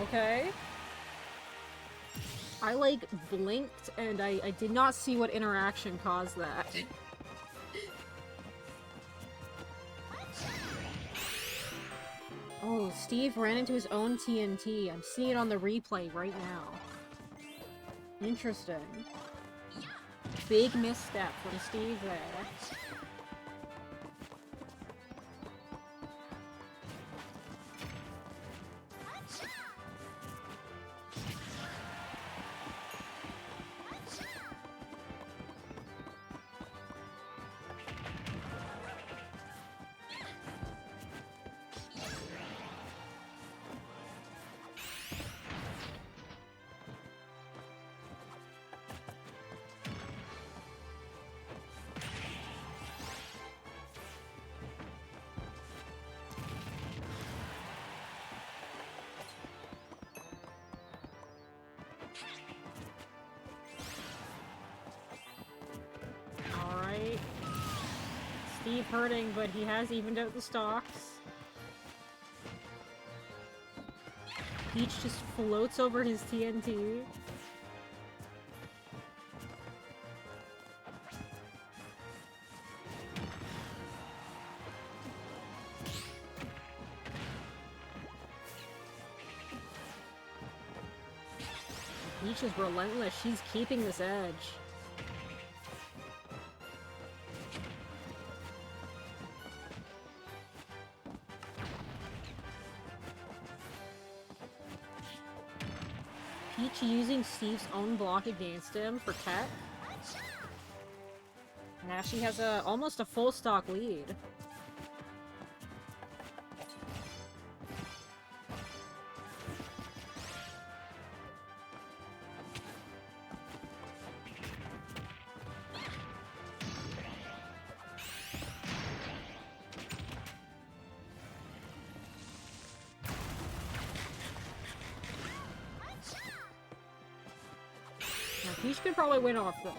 Okay. I, like, blinked, and I did not see what interaction caused that. Oh, Steve ran into his own TNT. I'm seeing it on the replay right now. Interesting. Big misstep from Steve there. Steve hurting, but he has evened out the stocks. Peach just floats over his TNT. Peach is relentless. She's keeping this edge. Peach using Steve's own block against him for tech. Now she has almost a full stock lead. Peach could probably win off this.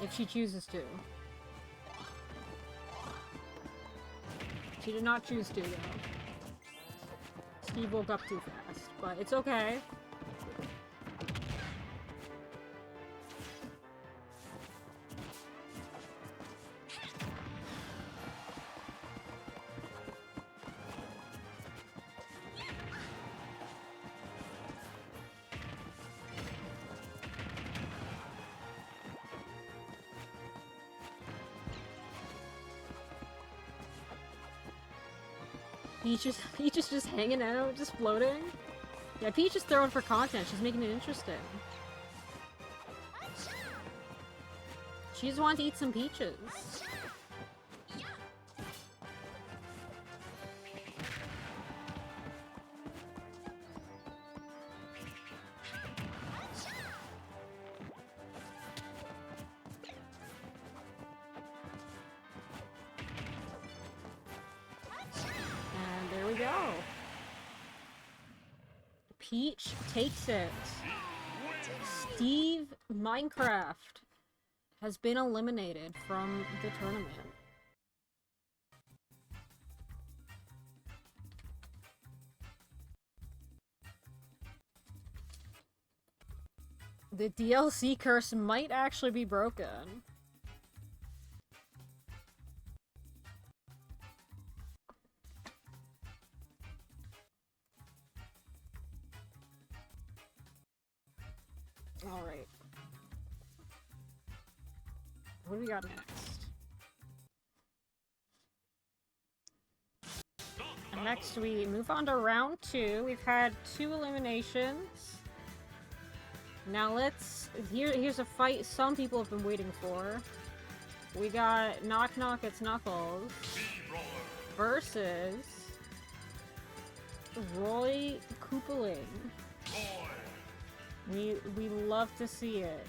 If she chooses to. She did not choose to, though. Steve woke up too fast, but it's okay. Peach is just hanging out, just floating. Yeah, Peach is throwing for content. She's making it interesting. She just wants to eat some peaches. Peach takes it. Steve Minecraft has been eliminated from the tournament. The DLC curse might actually be broken. Alright. What do we got next? And next we move on to round 2. We've had 2 eliminations. Now here's a fight some people have been waiting for. We got Knock Knock It's Knuckles versus Roy Koopaling. We love to see it.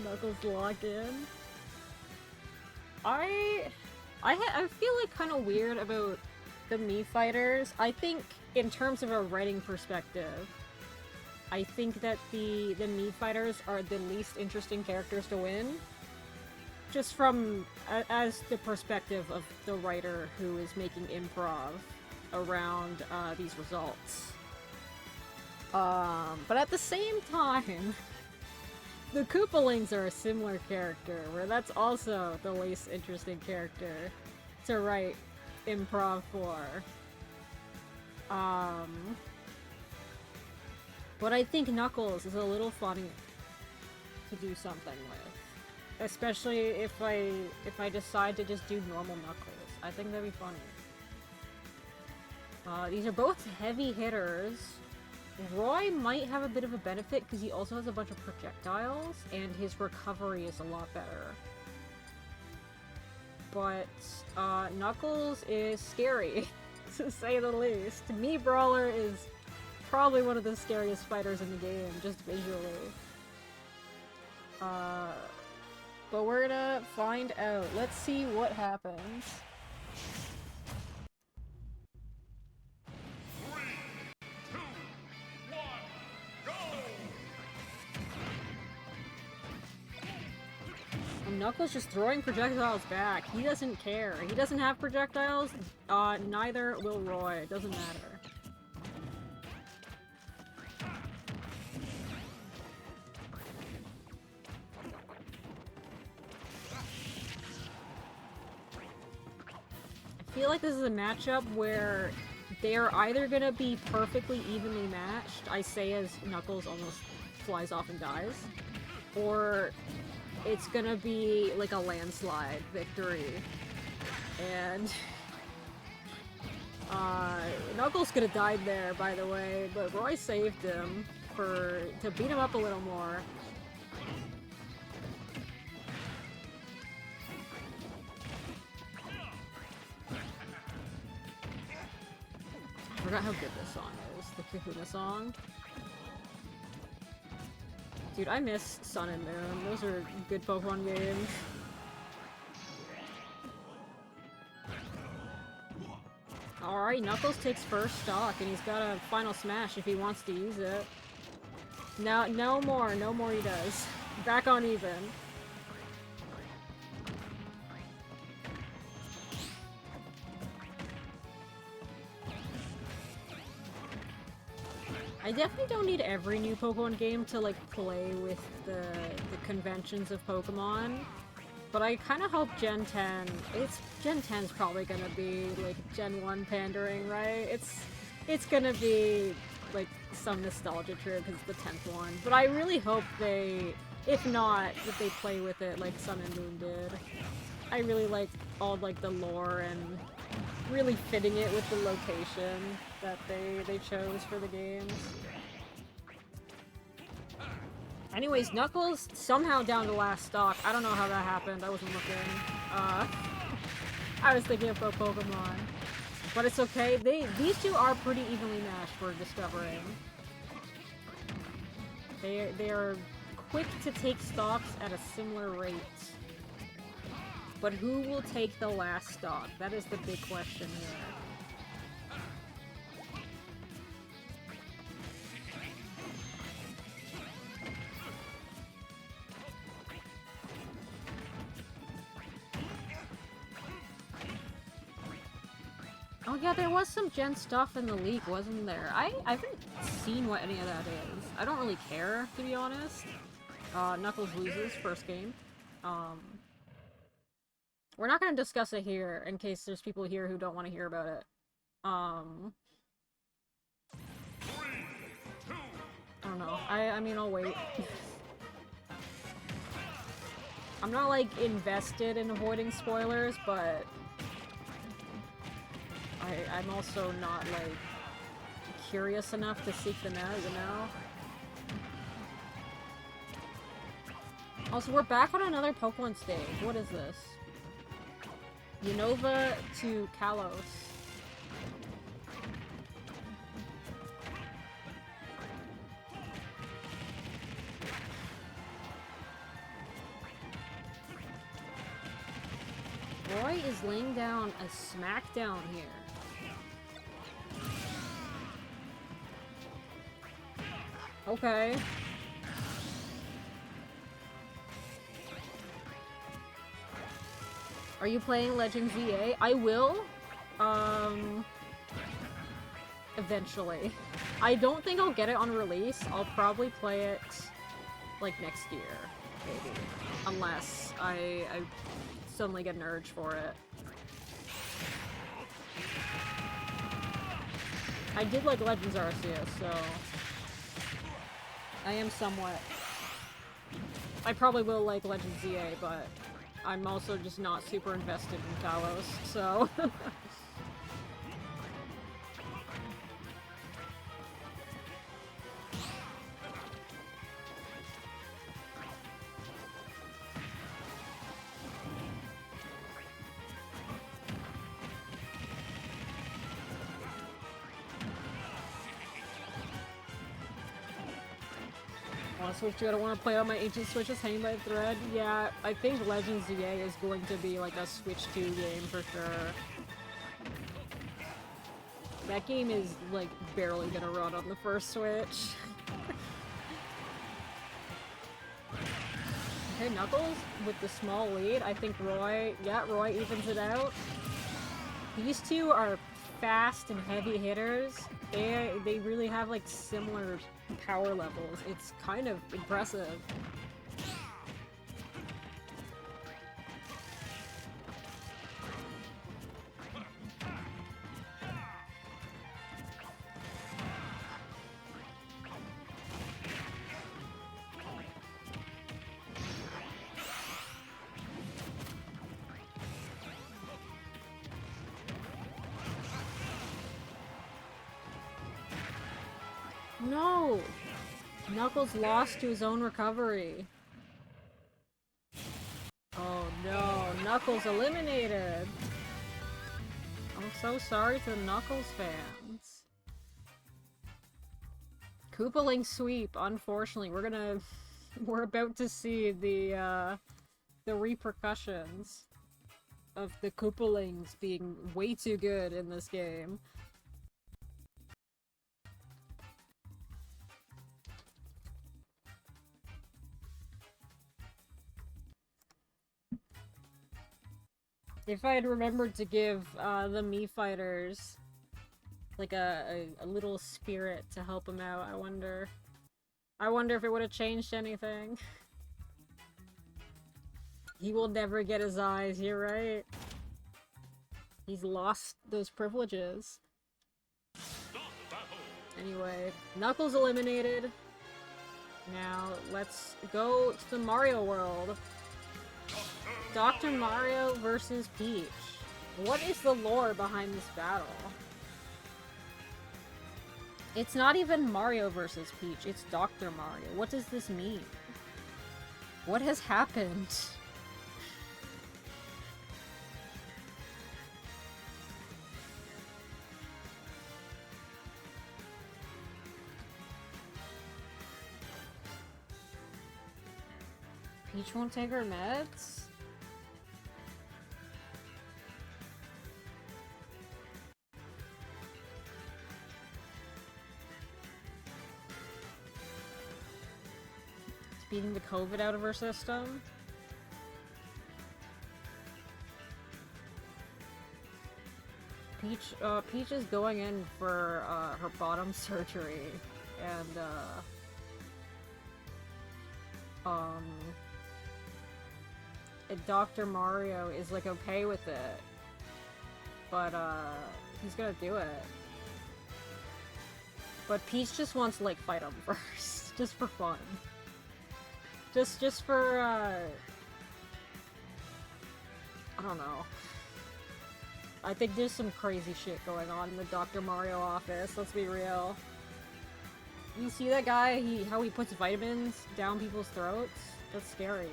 Knuckles lock in. I feel like kind of weird about the Mii fighters. I think in terms of a writing perspective, I think that the Mii fighters are the least interesting characters to win. Just from as the perspective of the writer who is making improv around these results. But at the same time, the Koopalings are a similar character, where that's also the least interesting character to write improv for. But I think Knuckles is a little funny to do something with. Especially if I decide to just do normal Knuckles. I think that'd be funny. These are both heavy hitters. Roy might have a bit of a benefit because he also has a bunch of projectiles, and his recovery is a lot better. But Knuckles is scary, to say the least. To me, Brawler is probably one of the scariest fighters in the game, just visually. but we're gonna find out. Let's see what happens. 3, 2, 1, go! Knuckles just throwing projectiles back. He doesn't care. He doesn't have projectiles. Neither will Roy. It doesn't matter. I feel like this is a matchup where they're either gonna be perfectly evenly matched, I say as Knuckles almost flies off and dies, or it's gonna be like a landslide victory. And Knuckles could have died there, by the way, but Roy saved him to beat him up a little more. I forgot how good this song is, the Kahuna song. Dude, I miss Sun and Moon. Those are good Pokemon games. Alright, Knuckles takes first stock, and he's got a final smash if he wants to use it. No more he does. Back on even. I definitely don't need every new Pokemon game to, like, play with the conventions of Pokemon. But I kind of hope Gen 10... Gen 10's probably gonna be, like, Gen 1 pandering, right? It's gonna be, like, some nostalgia trip because it's the 10th one. But I really hope they... If not, that they play with it like Sun and Moon did. I really like all, like, the lore and really fitting it with the location that they chose for the games. Anyways, Knuckles somehow down to last stock. I don't know how that happened. I wasn't looking. I was thinking about Pokemon. But it's okay. These two are pretty evenly matched, we're discovering. They are quick to take stocks at a similar rate. But who will take the last stock? That is the big question here. Oh yeah, there was some Gen stuff in the leak, wasn't there? I haven't seen what any of that is. I don't really care, to be honest. Knuckles loses first game. We're not gonna discuss it here, in case there's people here who don't want to hear about it. 3, 2, I don't know. I mean, I'll wait. I'm not, like, invested in avoiding spoilers, but I'm also not, like, curious enough to seek them out, you know? Also, we're back on another Pokemon stage. What is this? Unova to Kalos. Roy is laying down a smackdown here. Okay. Are you playing Legends EA? I will. Eventually. I don't think I'll get it on release. I'll probably play it, like, next year, maybe. Unless I suddenly get an urge for it. I did like Legends Arceus, so I am somewhat... I probably will like Legends EA, but I'm also just not super invested in Kalos, so... Switch 2, I don't want to play on my ancient Switches hanging by a thread. Yeah, I think Legends ZA is going to be like a Switch 2 game for sure. That game is like barely gonna run on the first Switch. Okay, Knuckles with the small lead. I think Roy evens it out. These two are fast and heavy hitters. They really have like similar power levels. It's kind of impressive. No! Knuckles lost to his own recovery. Oh no, Knuckles eliminated! I'm so sorry to the Knuckles fans. Koopaling sweep, unfortunately. We're about to see the repercussions of the Koopalings being way too good in this game. If I had remembered to give the Mii fighters like a little spirit to help them out, I wonder if it would have changed anything. He will never get his eyes, you're right. He's lost those privileges. Anyway, Knuckles eliminated. Now, let's go to the Mario world. Dr. Mario versus Peach. What is the lore behind this battle? It's not even Mario versus Peach, it's Dr. Mario. What does this mean? What has happened? Peach won't take her meds? Beating the COVID out of her system? Peach is going in for her bottom surgery, and Dr. Mario is like okay with it, but he's gonna do it. But Peach just wants to like fight him first, just for fun. Just for, I don't know. I think there's some crazy shit going on in the Dr. Mario office, let's be real. You see that guy, how he puts vitamins down people's throats? That's scary.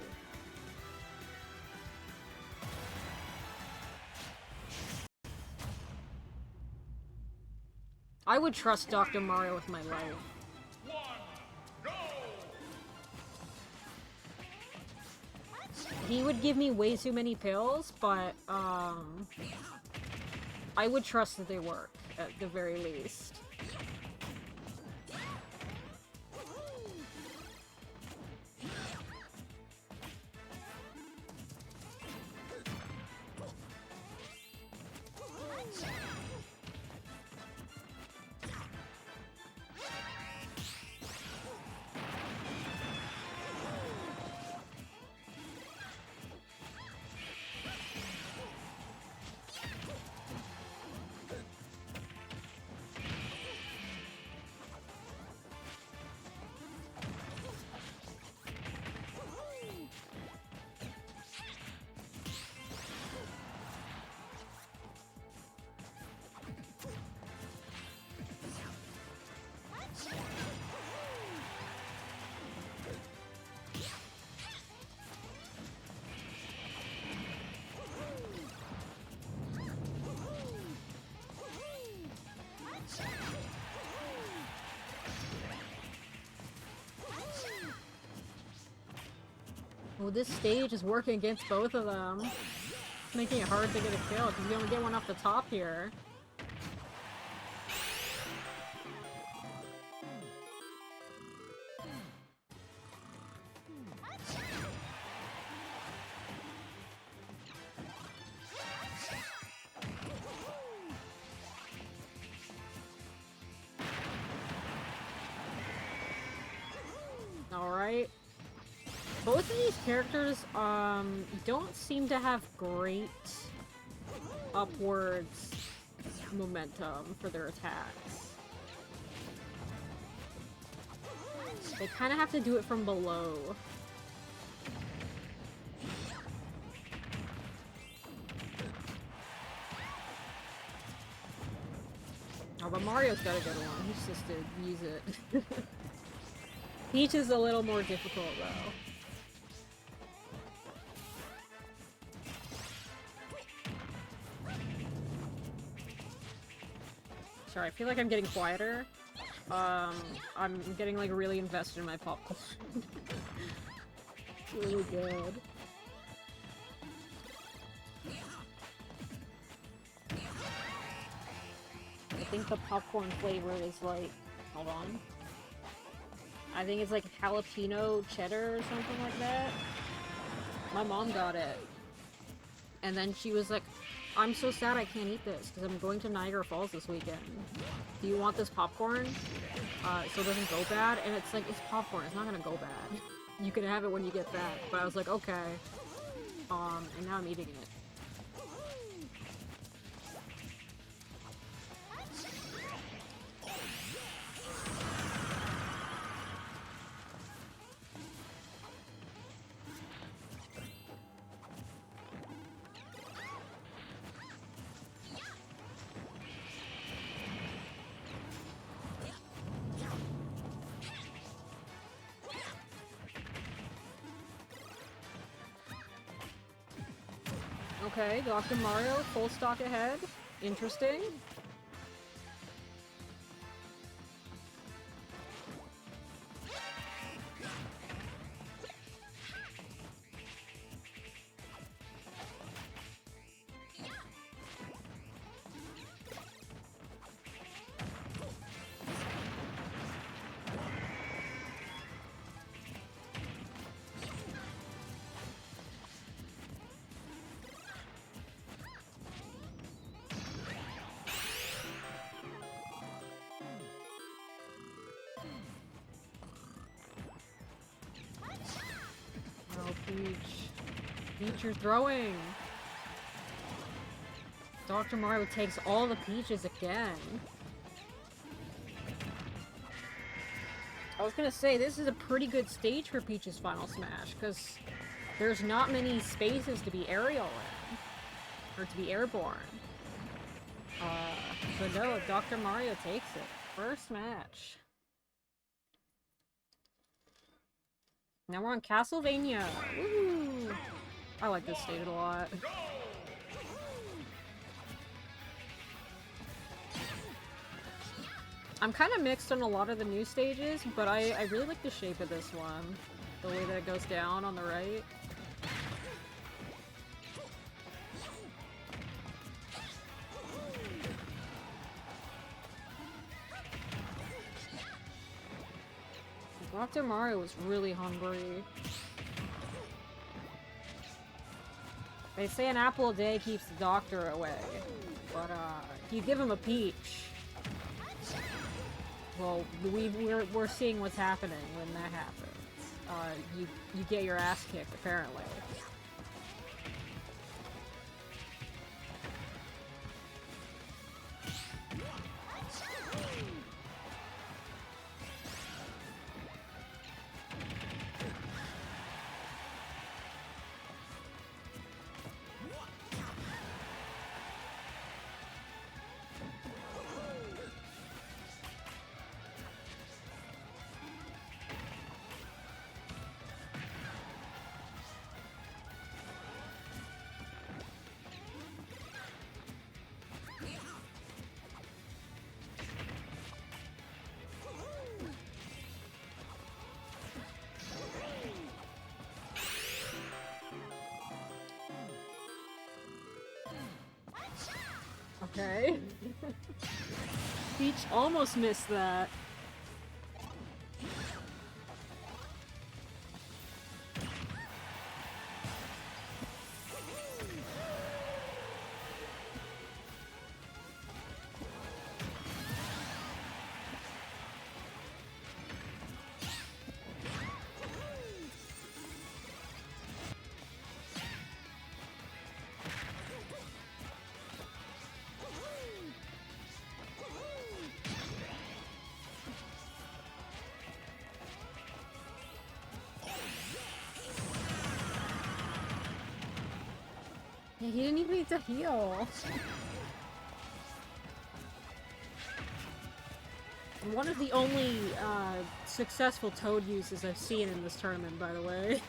I would trust Dr. Mario with my life. He would give me way too many pills, but, I would trust that they work, at the very least. Oh, this stage is working against both of them. It's making it hard to get a kill, because you only get one off the top here. Alright. Both of these characters, don't seem to have great upwards momentum for their attacks. They kind of have to do it from below. Oh, but Mario's got a good one. He's just to use it. Peach is a little more difficult, though. Sorry, I feel like I'm getting quieter. I'm getting, like, really invested in my popcorn. It's really good. I think the popcorn flavor is, like... Hold on. I think it's like jalapeno cheddar or something like that. My mom got it. And then she was like, I'm so sad I can't eat this because I'm going to Niagara Falls this weekend. Do you want this popcorn? So it doesn't go bad? And it's like, it's popcorn. It's not gonna go bad. You can have it when you get back. But I was like, okay. And now I'm eating it. Okay, Dr. Mario, full stock ahead. Interesting. Peach, you're throwing! Dr. Mario takes all the peaches again. I was gonna say, this is a pretty good stage for Peach's Final Smash, because there's not many spaces to be aerial in, or to be airborne. But no, Dr. Mario takes it. First match. Now we're on Castlevania. Woohoo! I like this stage a lot. I'm kind of mixed on a lot of the new stages, but I really like the shape of this one. The way that it goes down on the right. Dr. Mario was really hungry. They say an apple a day keeps the doctor away, but you give him a peach. Well, we're seeing what's happening when that happens. You get your ass kicked, apparently. Okay. Peach almost missed that. Yeah, he didn't even need to heal. One of the only successful Toad uses I've seen in this tournament, by the way.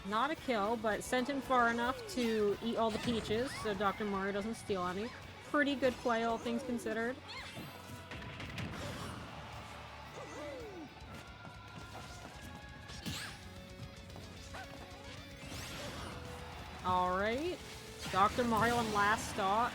Not a kill, but sent him far enough to eat all the peaches, so Dr. Mario doesn't steal any. Pretty good play, all things considered. Alright. Dr. Mario on last stop.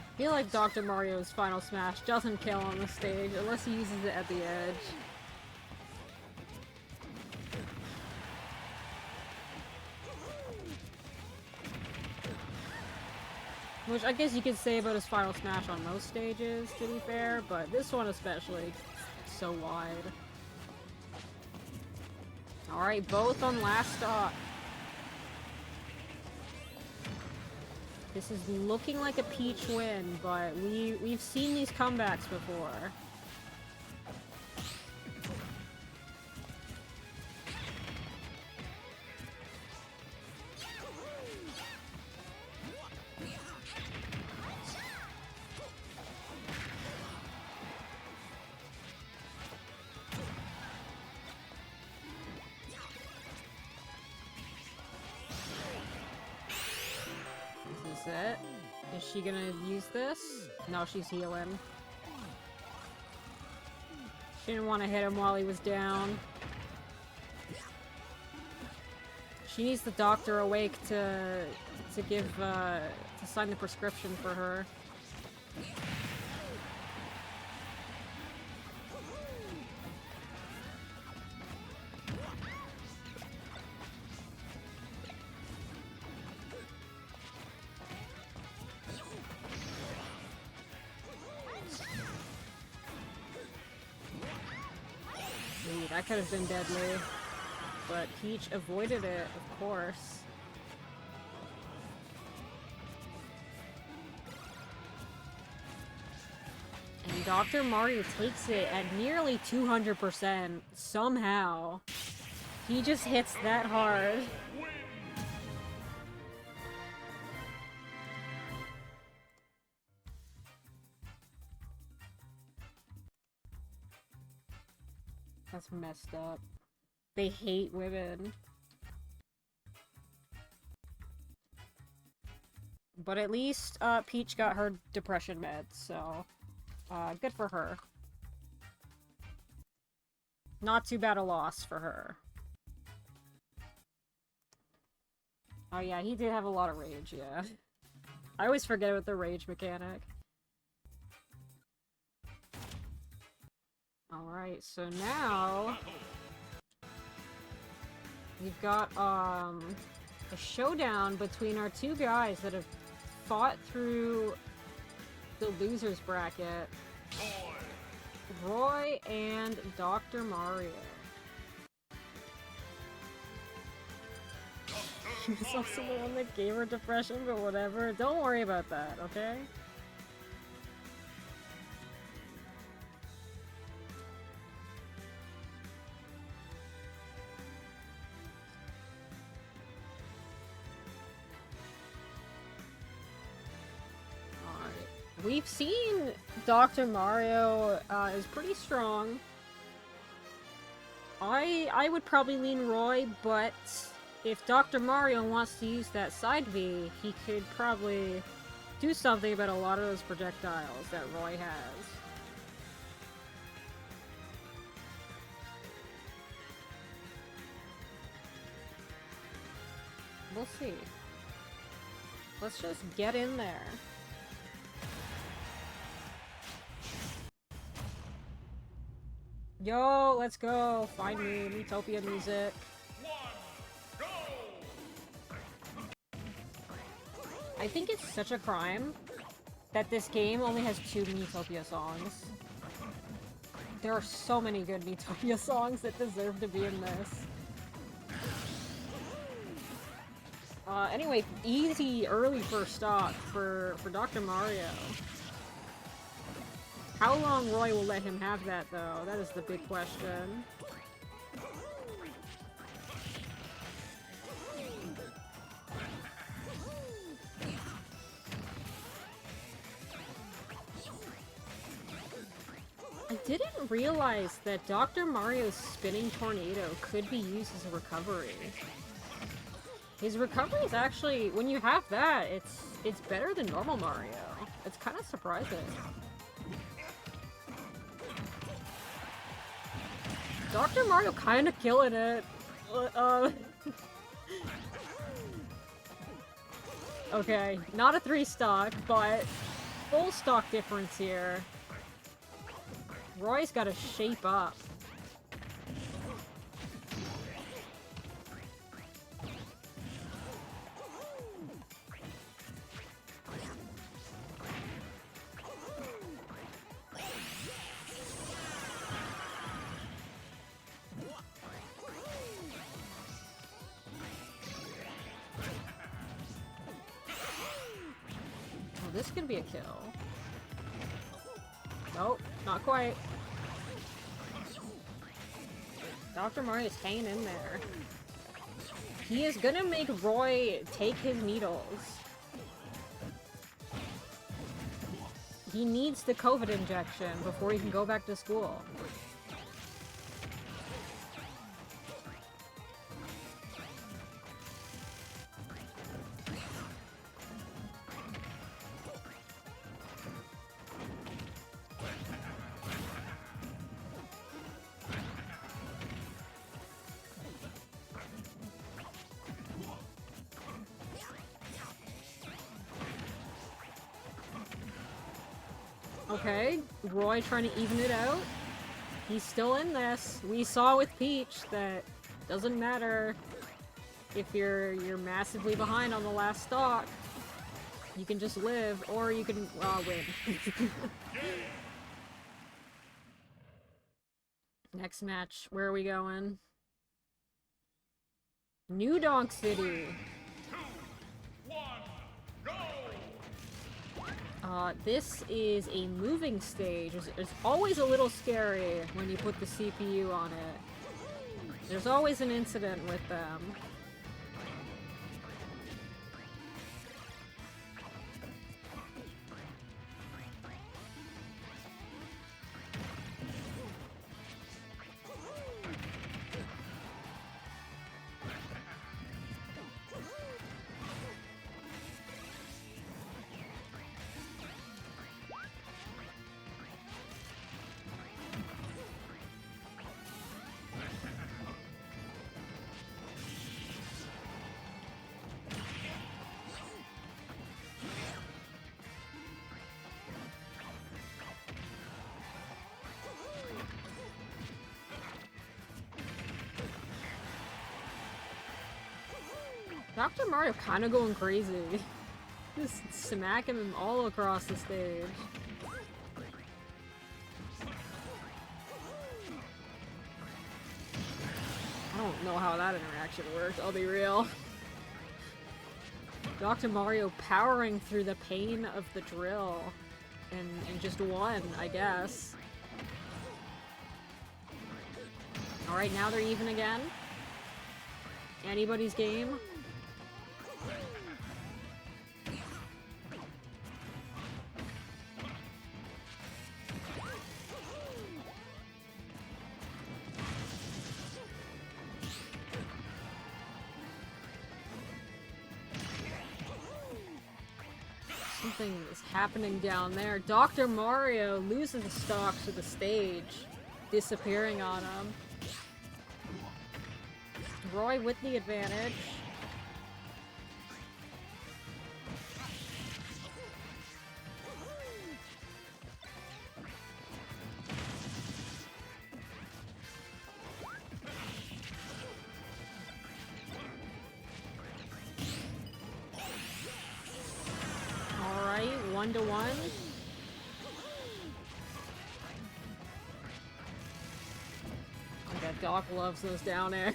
I feel like Dr. Mario's Final Smash doesn't kill on the stage unless he uses it at the edge. Which I guess you could say about his Final Smash on most stages, to be fair, but this one especially, so wide. Alright, both on last stop. This is looking like a Peach win, but we've seen these comebacks before. It. Is she gonna use this? No, she's healing. She didn't want to hit him while he was down. She needs the doctor awake to give to sign the prescription for her. That could have been deadly, but Peach avoided it, of course. And Dr. Mario takes it at nearly 200% somehow. He just hits that hard. That's messed up. They hate women. But at least, Peach got her depression meds, so, good for her. Not too bad a loss for her. Oh yeah, he did have a lot of rage, yeah. I always forget about the rage mechanic. Alright, so now we've got a showdown between our two guys that have fought through the losers bracket. Roy and Dr. Mario. myself something on the gamer depression, but whatever. Don't worry about that, okay? We've seen Dr. Mario is pretty strong. I would probably lean Roy, but if Dr. Mario wants to use that side V, he could probably do something about a lot of those projectiles that Roy has. We'll see. Let's just get in there. Yo, let's go! Find me, Utopia music. I think it's such a crime that this game only has 2 Miitopia songs. There are so many good Miitopia songs that deserve to be in this. Anyway, easy early first stock for Dr. Mario. How long Roy will let him have that, though? That is the big question. I didn't realize that Dr. Mario's spinning tornado could be used as a recovery. His recovery is actually, when you have that, it's better than normal Mario. It's kind of surprising. Dr. Mario kinda killing it. Okay, not a 3 stock, but full stock difference here. Roy's gotta shape up. This could be a kill. Nope, not quite. Dr. Mario's hanging in there. He is gonna make Roy take his needles. He needs the COVID injection before he can go back to school. Okay, Roy trying to even it out. He's still in this. We saw with Peach that doesn't matter if you're massively behind on the last stock. You can just live, or you can win. Next match, where are we going? New Donk City. 2, 1, go! This is a moving stage. It's always a little scary when you put the CPU on it. There's always an incident with them. Dr. Mario kinda going crazy. Just smacking him all across the stage. I don't know how that interaction worked, I'll be real. Dr. Mario powering through the pain of the drill. And just won, I guess. Alright, now they're even again. Anybody's game. Something is happening down there. Dr. Mario loses the stock to the stage, disappearing on him. Roy with the advantage. Alright, 1-1. Okay, Doc loves those down airs.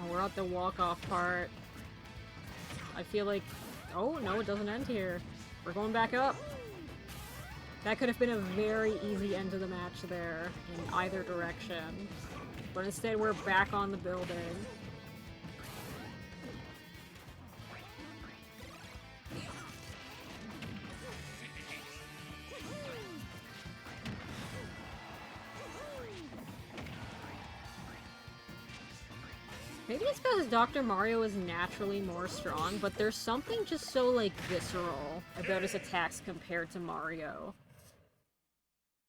Oh, we're at the walk-off part. I feel like... Oh, no, it doesn't end here. We're going back up. That could have been a very easy end to the match there, in either direction. But instead, we're back on the building. Maybe it's because Dr. Mario is naturally more strong, but there's something just so, like, visceral about his attacks compared to Mario.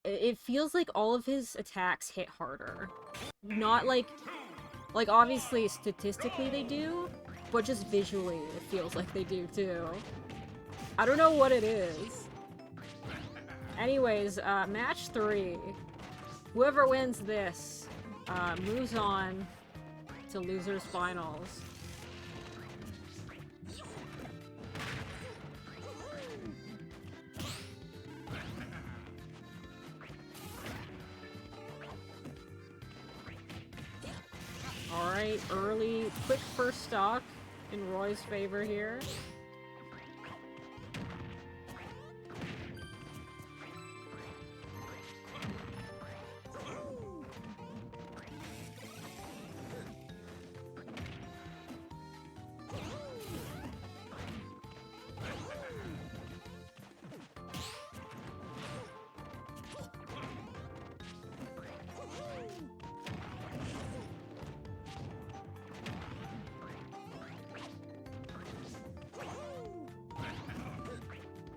It feels like all of his attacks hit harder. Not like obviously statistically they do, but just visually it feels like they do too. I don't know what it is. Anyways, match 3. Whoever wins this, moves on to losers finals. Alright, early, quick first stock in Roy's favor here.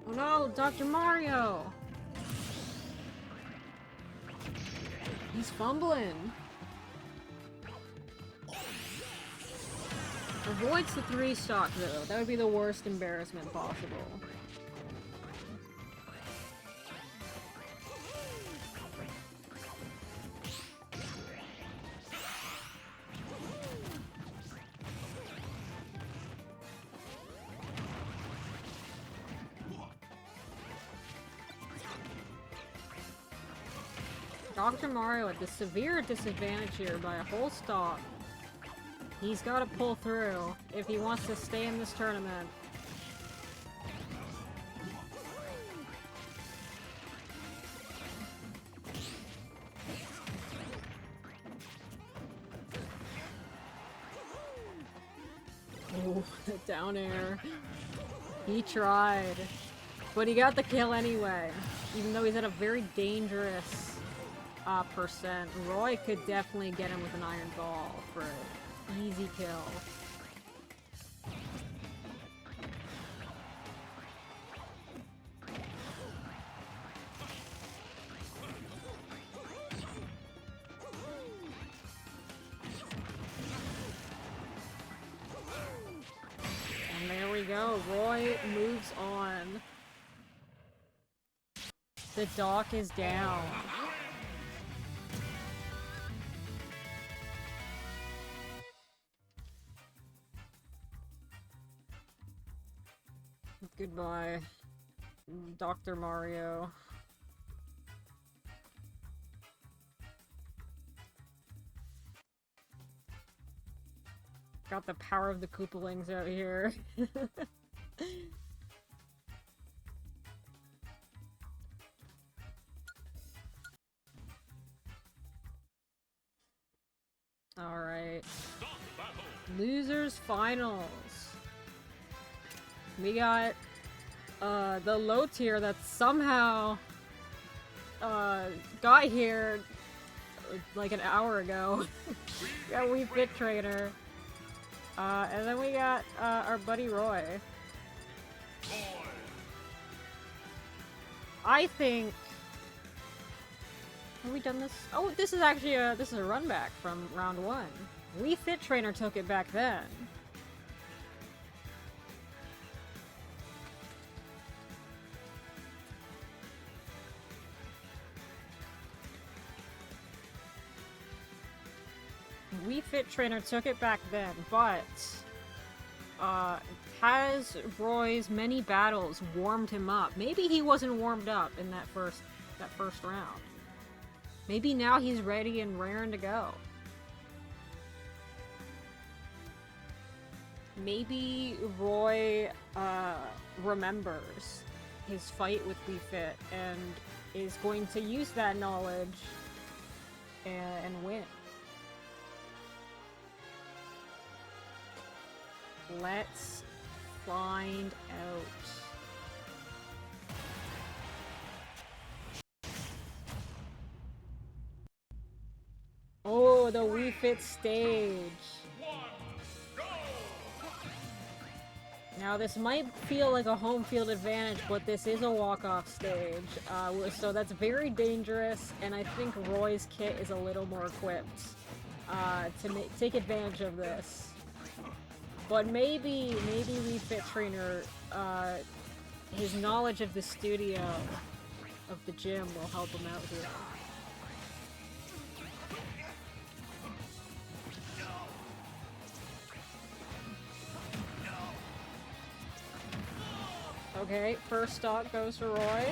Oh no, Dr. Mario! He's fumbling. Avoids the 3 stock though. That would be the worst embarrassment possible. Dr. Mario at the severe disadvantage here by a whole stock. He's got to pull through if he wants to stay in this tournament. Oh, the down air. He tried. But he got the kill anyway. Even though he's at a very dangerous percent. Roy could definitely get him with an iron ball for an easy kill. And there we go. Roy moves on. The dock is down. Goodbye, Dr. Mario. Got the power of the Koopalings out here. Alright. Losers finals. We got the low tier that somehow got here like an hour ago. We got Wii Fit Trainer. And then we got our buddy Roy. I think... Have we done this? Oh, this is actually a run back from round 1. Wii Fit Trainer took it back then. Wii Fit Trainer took it back then, but has Roy's many battles warmed him up? Maybe he wasn't warmed up in that first round. Maybe now he's ready and raring to go. Maybe Roy remembers his fight with Wii Fit and is going to use that knowledge and win. Let's find out. Oh, the Wii Fit stage. Now this might feel like a home field advantage, but this is a walk-off stage, so that's very dangerous, and I think Roy's kit is a little more equipped to take advantage of this. But maybe Wii Fit Trainer, his knowledge of the studio, of the gym, will help him out here. Okay, first stock goes to Roy.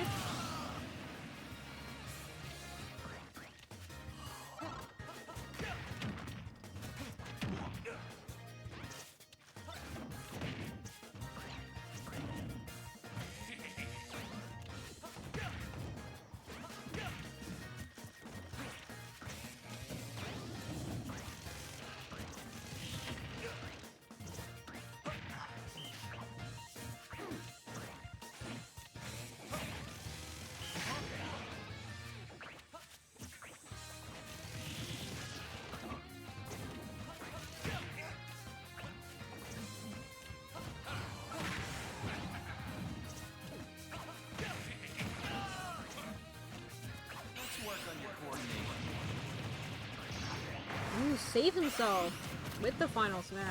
Ooh, save himself with the final smash.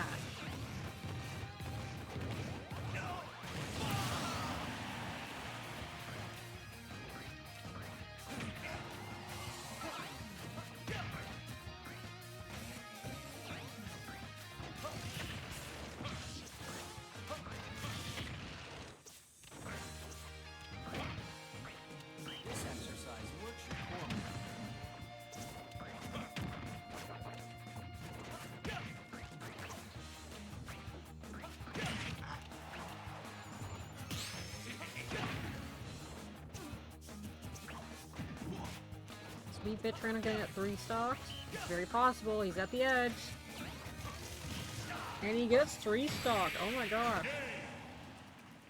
Wii Fit Trainer gonna get 3 stocks? It's very possible. He's at the edge. And he gets 3 stock. Oh my god.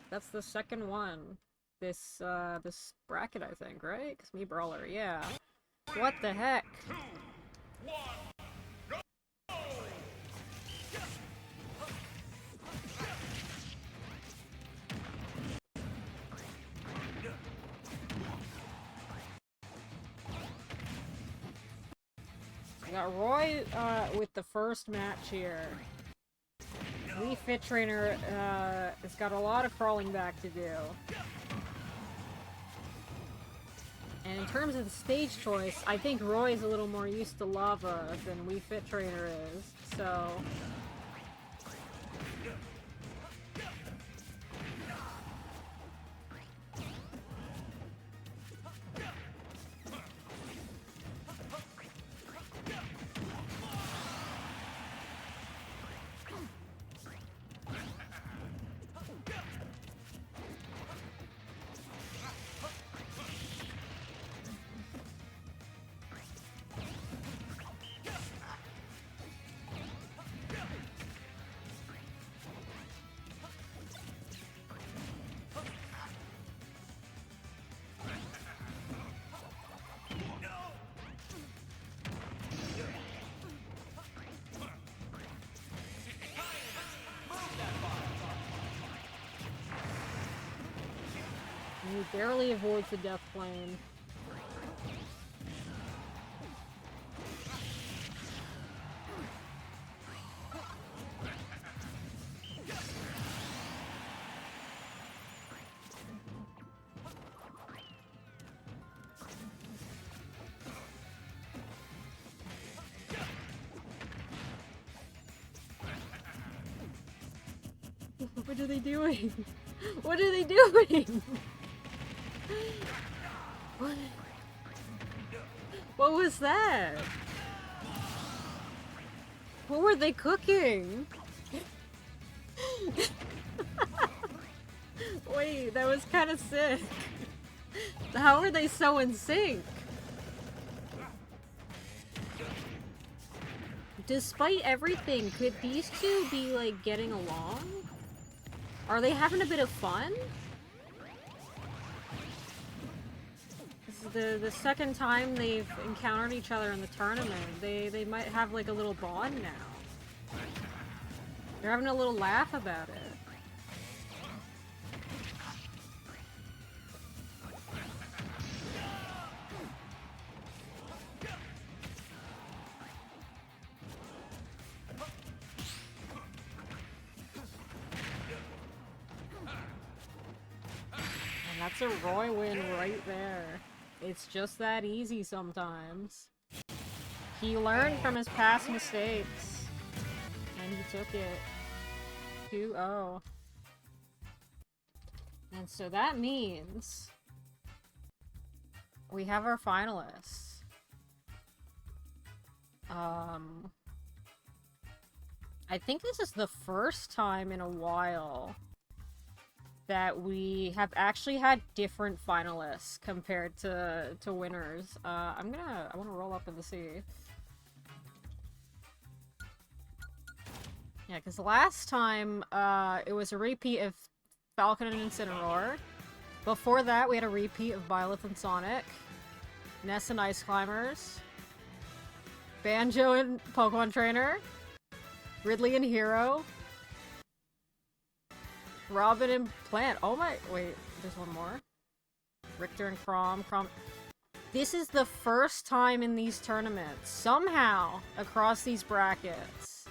That's the second one. This bracket, I think, right? Cause me Brawler, yeah. What the heck? We got Roy with the first match here. Wii Fit Trainer has got a lot of crawling back to do. And in terms of the stage choice, I think Roy's a little more used to lava than Wii Fit Trainer is, so... barely avoids the death plane. What are they doing? What are they doing? What was that? What were they cooking? Wait, that was kind of sick. How are they so in sync? Despite everything, could these two be, like, getting along? Are they having a bit of fun? This is the second time they've encountered each other in the tournament. They might have, like, a little bond now. They're having a little laugh about it. That's a Roy win right there. It's just that easy sometimes. He learned from his past mistakes. And he took it. 2-0. And so that means we have our finalists. I think this is the first time in a while that we have actually had different finalists compared to winners. I want to roll up in the sea. Yeah, because last time, it was a repeat of Falcon and Incineroar. Before that, we had a repeat of Byleth and Sonic, Ness and Ice Climbers, Banjo and Pokemon Trainer, Ridley and Hero, Robin and Plant. Oh my, wait, there's one more. Richter and Chrom. This is the first time in these tournaments, somehow, across these brackets,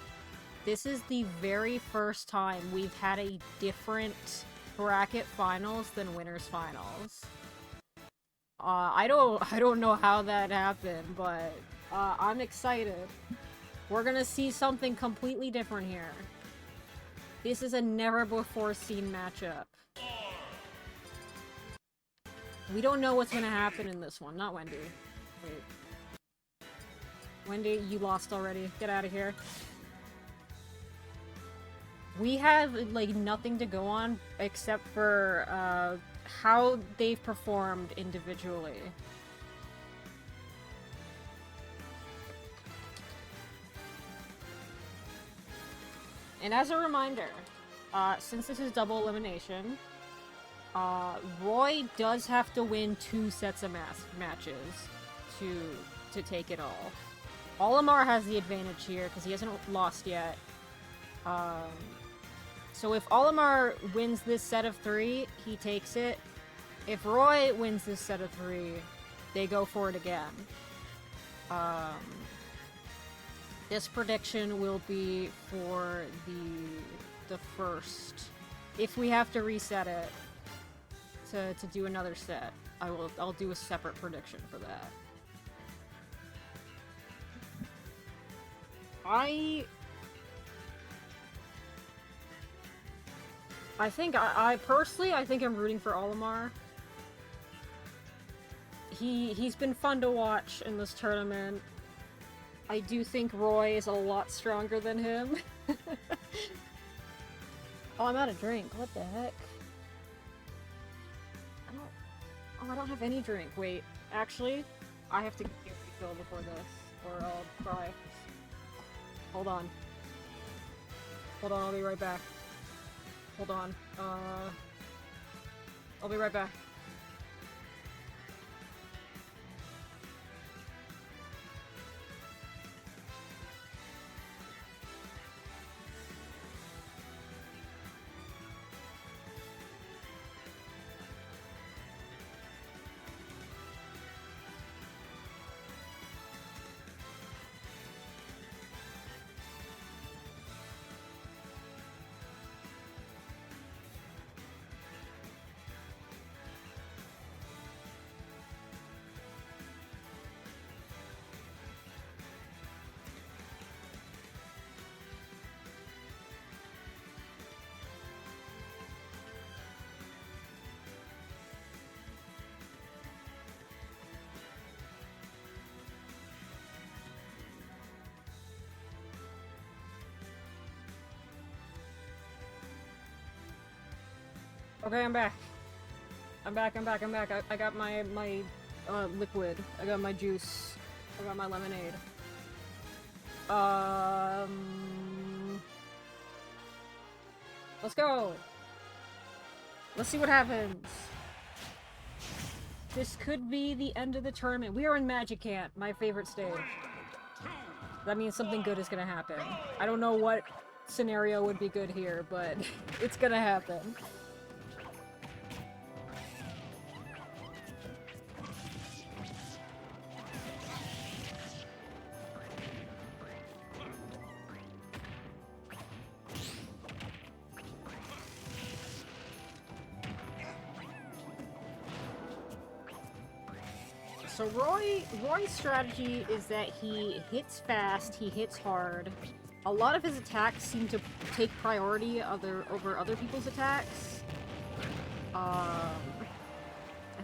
this is the very first time we've had a different bracket finals than winners finals. I don't know how that happened, but I'm excited. We're gonna see something completely different here. This is a never-before-seen matchup. We don't know what's gonna happen in this one. Not Wendy. Wait. Wendy, you lost already. Get out of here. We have, like, nothing to go on except for, how they've performed individually. And as a reminder, since this is double elimination, Roy does have to win 2 sets of matches to take it all. Olimar has the advantage here because he hasn't lost yet. So if Olimar wins this set of 3, he takes it. If Roy wins this set of 3, they go for it again. This prediction will be for the first. If we have to reset it to do another set, I'll do a separate prediction for that. I think I personally think I'm rooting for Olimar. He's been fun to watch in this tournament. I do think Roy is a lot stronger than him. Oh, I'm out of drink. What the heck? I don't have any drink. Wait, actually, I have to get a refill before this, or I'll cry. Hold on. Hold on, I'll be right back. Hold on. I'll be right back. Okay, I'm back. I'm back. I got my liquid. I got my juice. I got my lemonade. Let's go! Let's see what happens. This could be the end of the tournament. We are in Magic Camp, my favorite stage. That means something good is gonna happen. I don't know what scenario would be good here, but it's gonna happen. So Roy's strategy is that he hits fast, he hits hard. A lot of his attacks seem to take priority over other people's attacks. I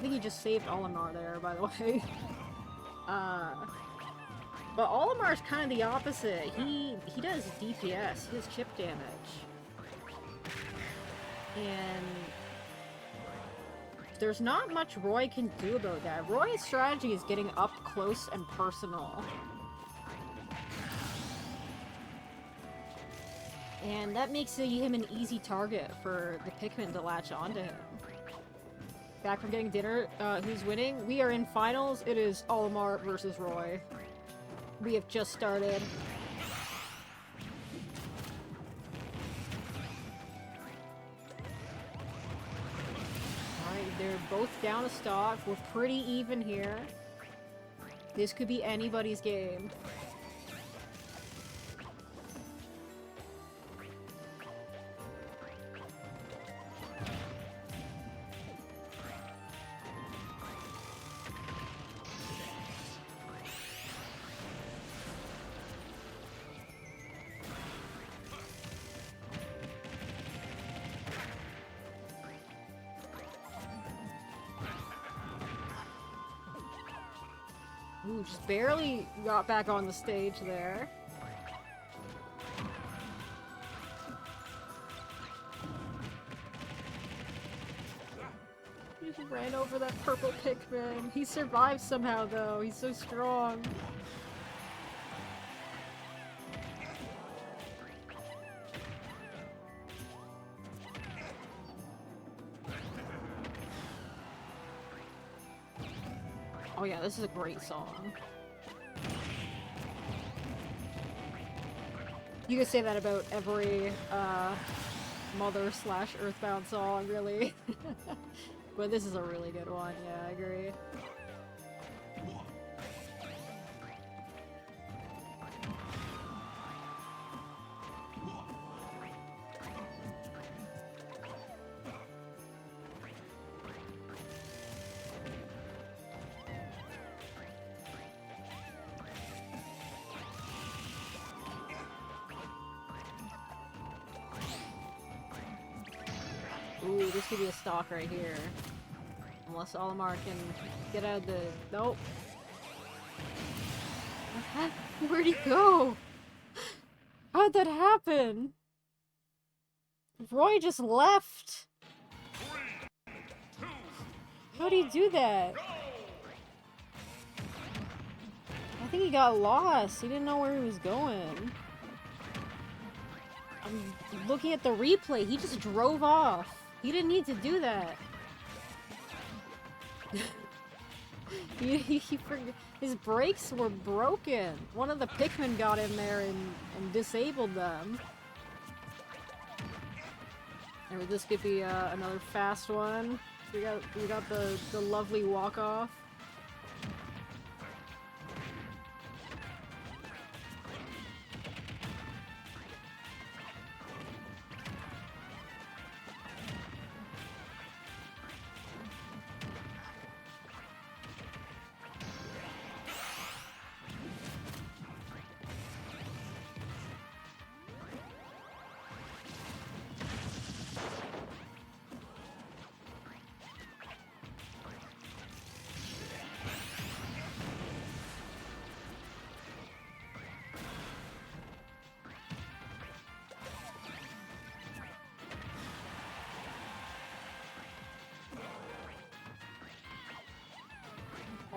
think he just saved Olimar there, by the way. But Olimar's kind of the opposite. He does DPS, he does chip damage. And there's not much Roy can do about that. Roy's strategy is getting up close and personal. And that makes him an easy target for the Pikmin to latch onto him. Back from getting dinner, who's winning? We are in finals. It is Olimar versus Roy. We have just started. They're both down a stock. We're pretty even here. This could be anybody's game. Ooh, just barely got back on the stage there. He just ran over that purple Pikmin. He survived somehow, though. He's so strong. Oh yeah, this is a great song. You could say that about every Mother/Earthbound song, really. But this is a really good one, yeah, I agree. Ooh, this could be a stock right here. Unless Olimar can get out of the... Nope. Where'd he go? How'd that happen? Roy just left. How'd he do that? I think he got lost. He didn't know where he was going. I'm looking at the replay. He just drove off. He didn't need to do that. His brakes were broken. One of the Pikmin got in there and disabled them. And this could be another fast one. We got the lovely walk-off.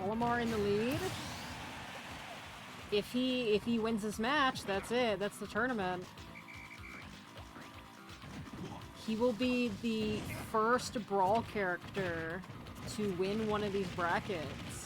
Olimar in the lead. If he wins this match, that's it. That's the tournament. He will be the first Brawl character to win one of these brackets.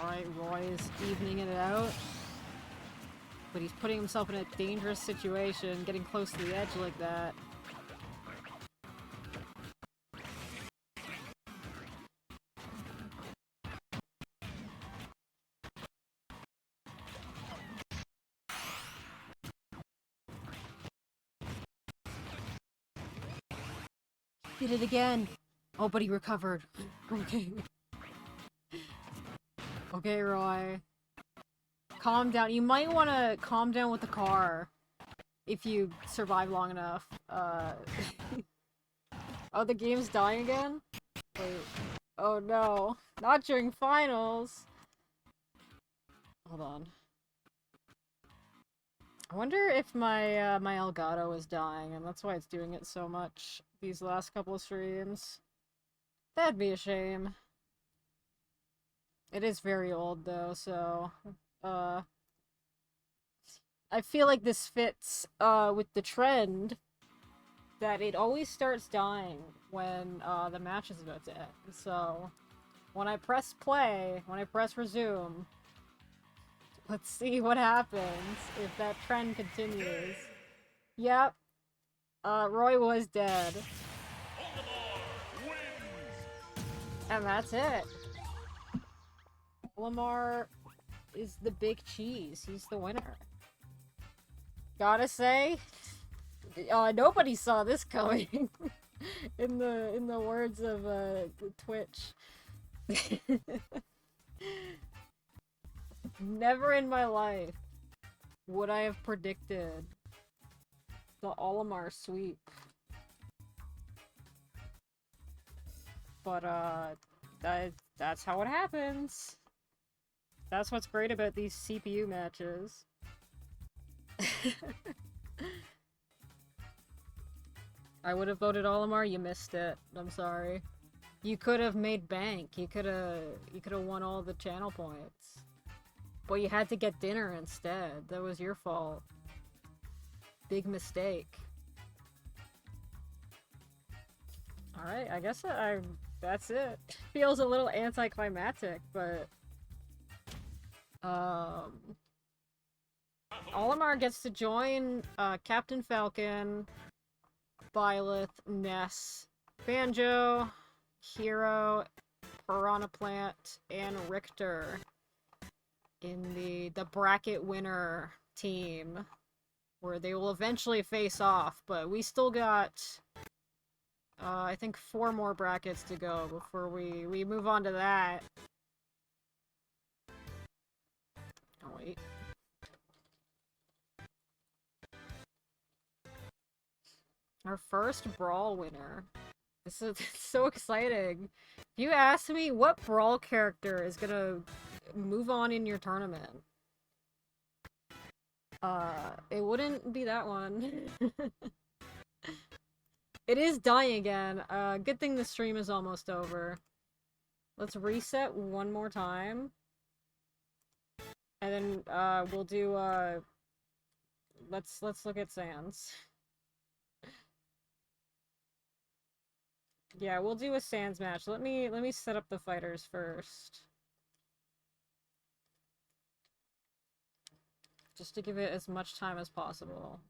Alright, Roy is evening it out. But he's putting himself in a dangerous situation, getting close to the edge like that. Did it again! Oh, but he recovered. Okay. Okay, Roy. Calm down. You might want to calm down with the car if you survive long enough. Oh, the game's dying again? Wait. Oh no. Not during finals! Hold on. I wonder if my my Elgato is dying, and that's why it's doing it so much these last couple of streams. That'd be a shame. It is very old, though, so... I feel like this fits, with the trend that it always starts dying when, the match is about to end. So, when I press play, when I press resume, let's see what happens if that trend continues. Yep. Roy was dead. And that's it. Olimar is the big cheese. He's the winner. Gotta say, nobody saw this coming. in the words of Twitch. Never in my life would I have predicted the Olimar sweep. But that's how it happens. That's what's great about these CPU matches. I would have voted Olimar, you missed it. I'm sorry. You could have made bank. You could have won all the channel points. But you had to get dinner instead. That was your fault. Big mistake. Alright, I guess that's it. Feels a little anticlimactic, but Olimar gets to join Captain Falcon, Byleth, Ness, Banjo, Hero, Piranha Plant, and Richter in the bracket winner team, where they will eventually face off, but we still got I think 4 more brackets to go before we move on to that. Oh wait. Our first Brawl winner. This is so exciting. If you ask me what Brawl character is gonna move on in your tournament, it wouldn't be that one. It is dying again. Good thing the stream is almost over. Let's reset one more time. And then, we'll do, let's look at Sans. Yeah, we'll do a Sans match. Let me set up the fighters first. Just to give it as much time as possible.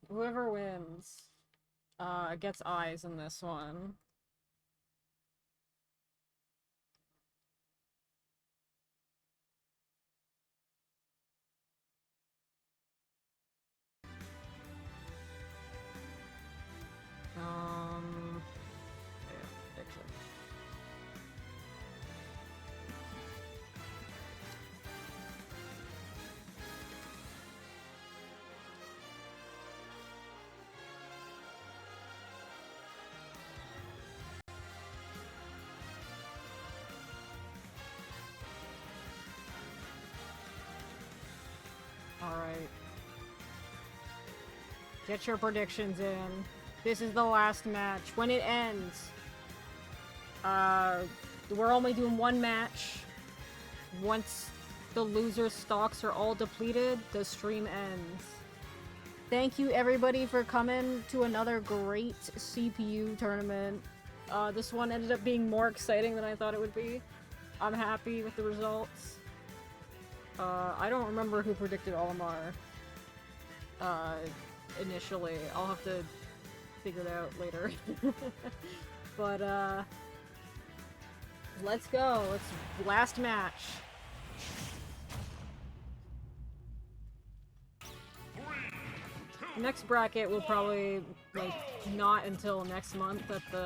Whoever wins, gets eyes in this one. Get your predictions in. This is the last match. When it ends, we're only doing one match. Once the loser stocks are all depleted, the stream ends. Thank you everybody for coming to another great CPU tournament. This one ended up being more exciting than I thought it would be. I'm happy with the results. I don't remember who predicted Olimar initially. I'll have to figure it out later. But let's go. Last match. Next bracket will probably, like, not until next month at the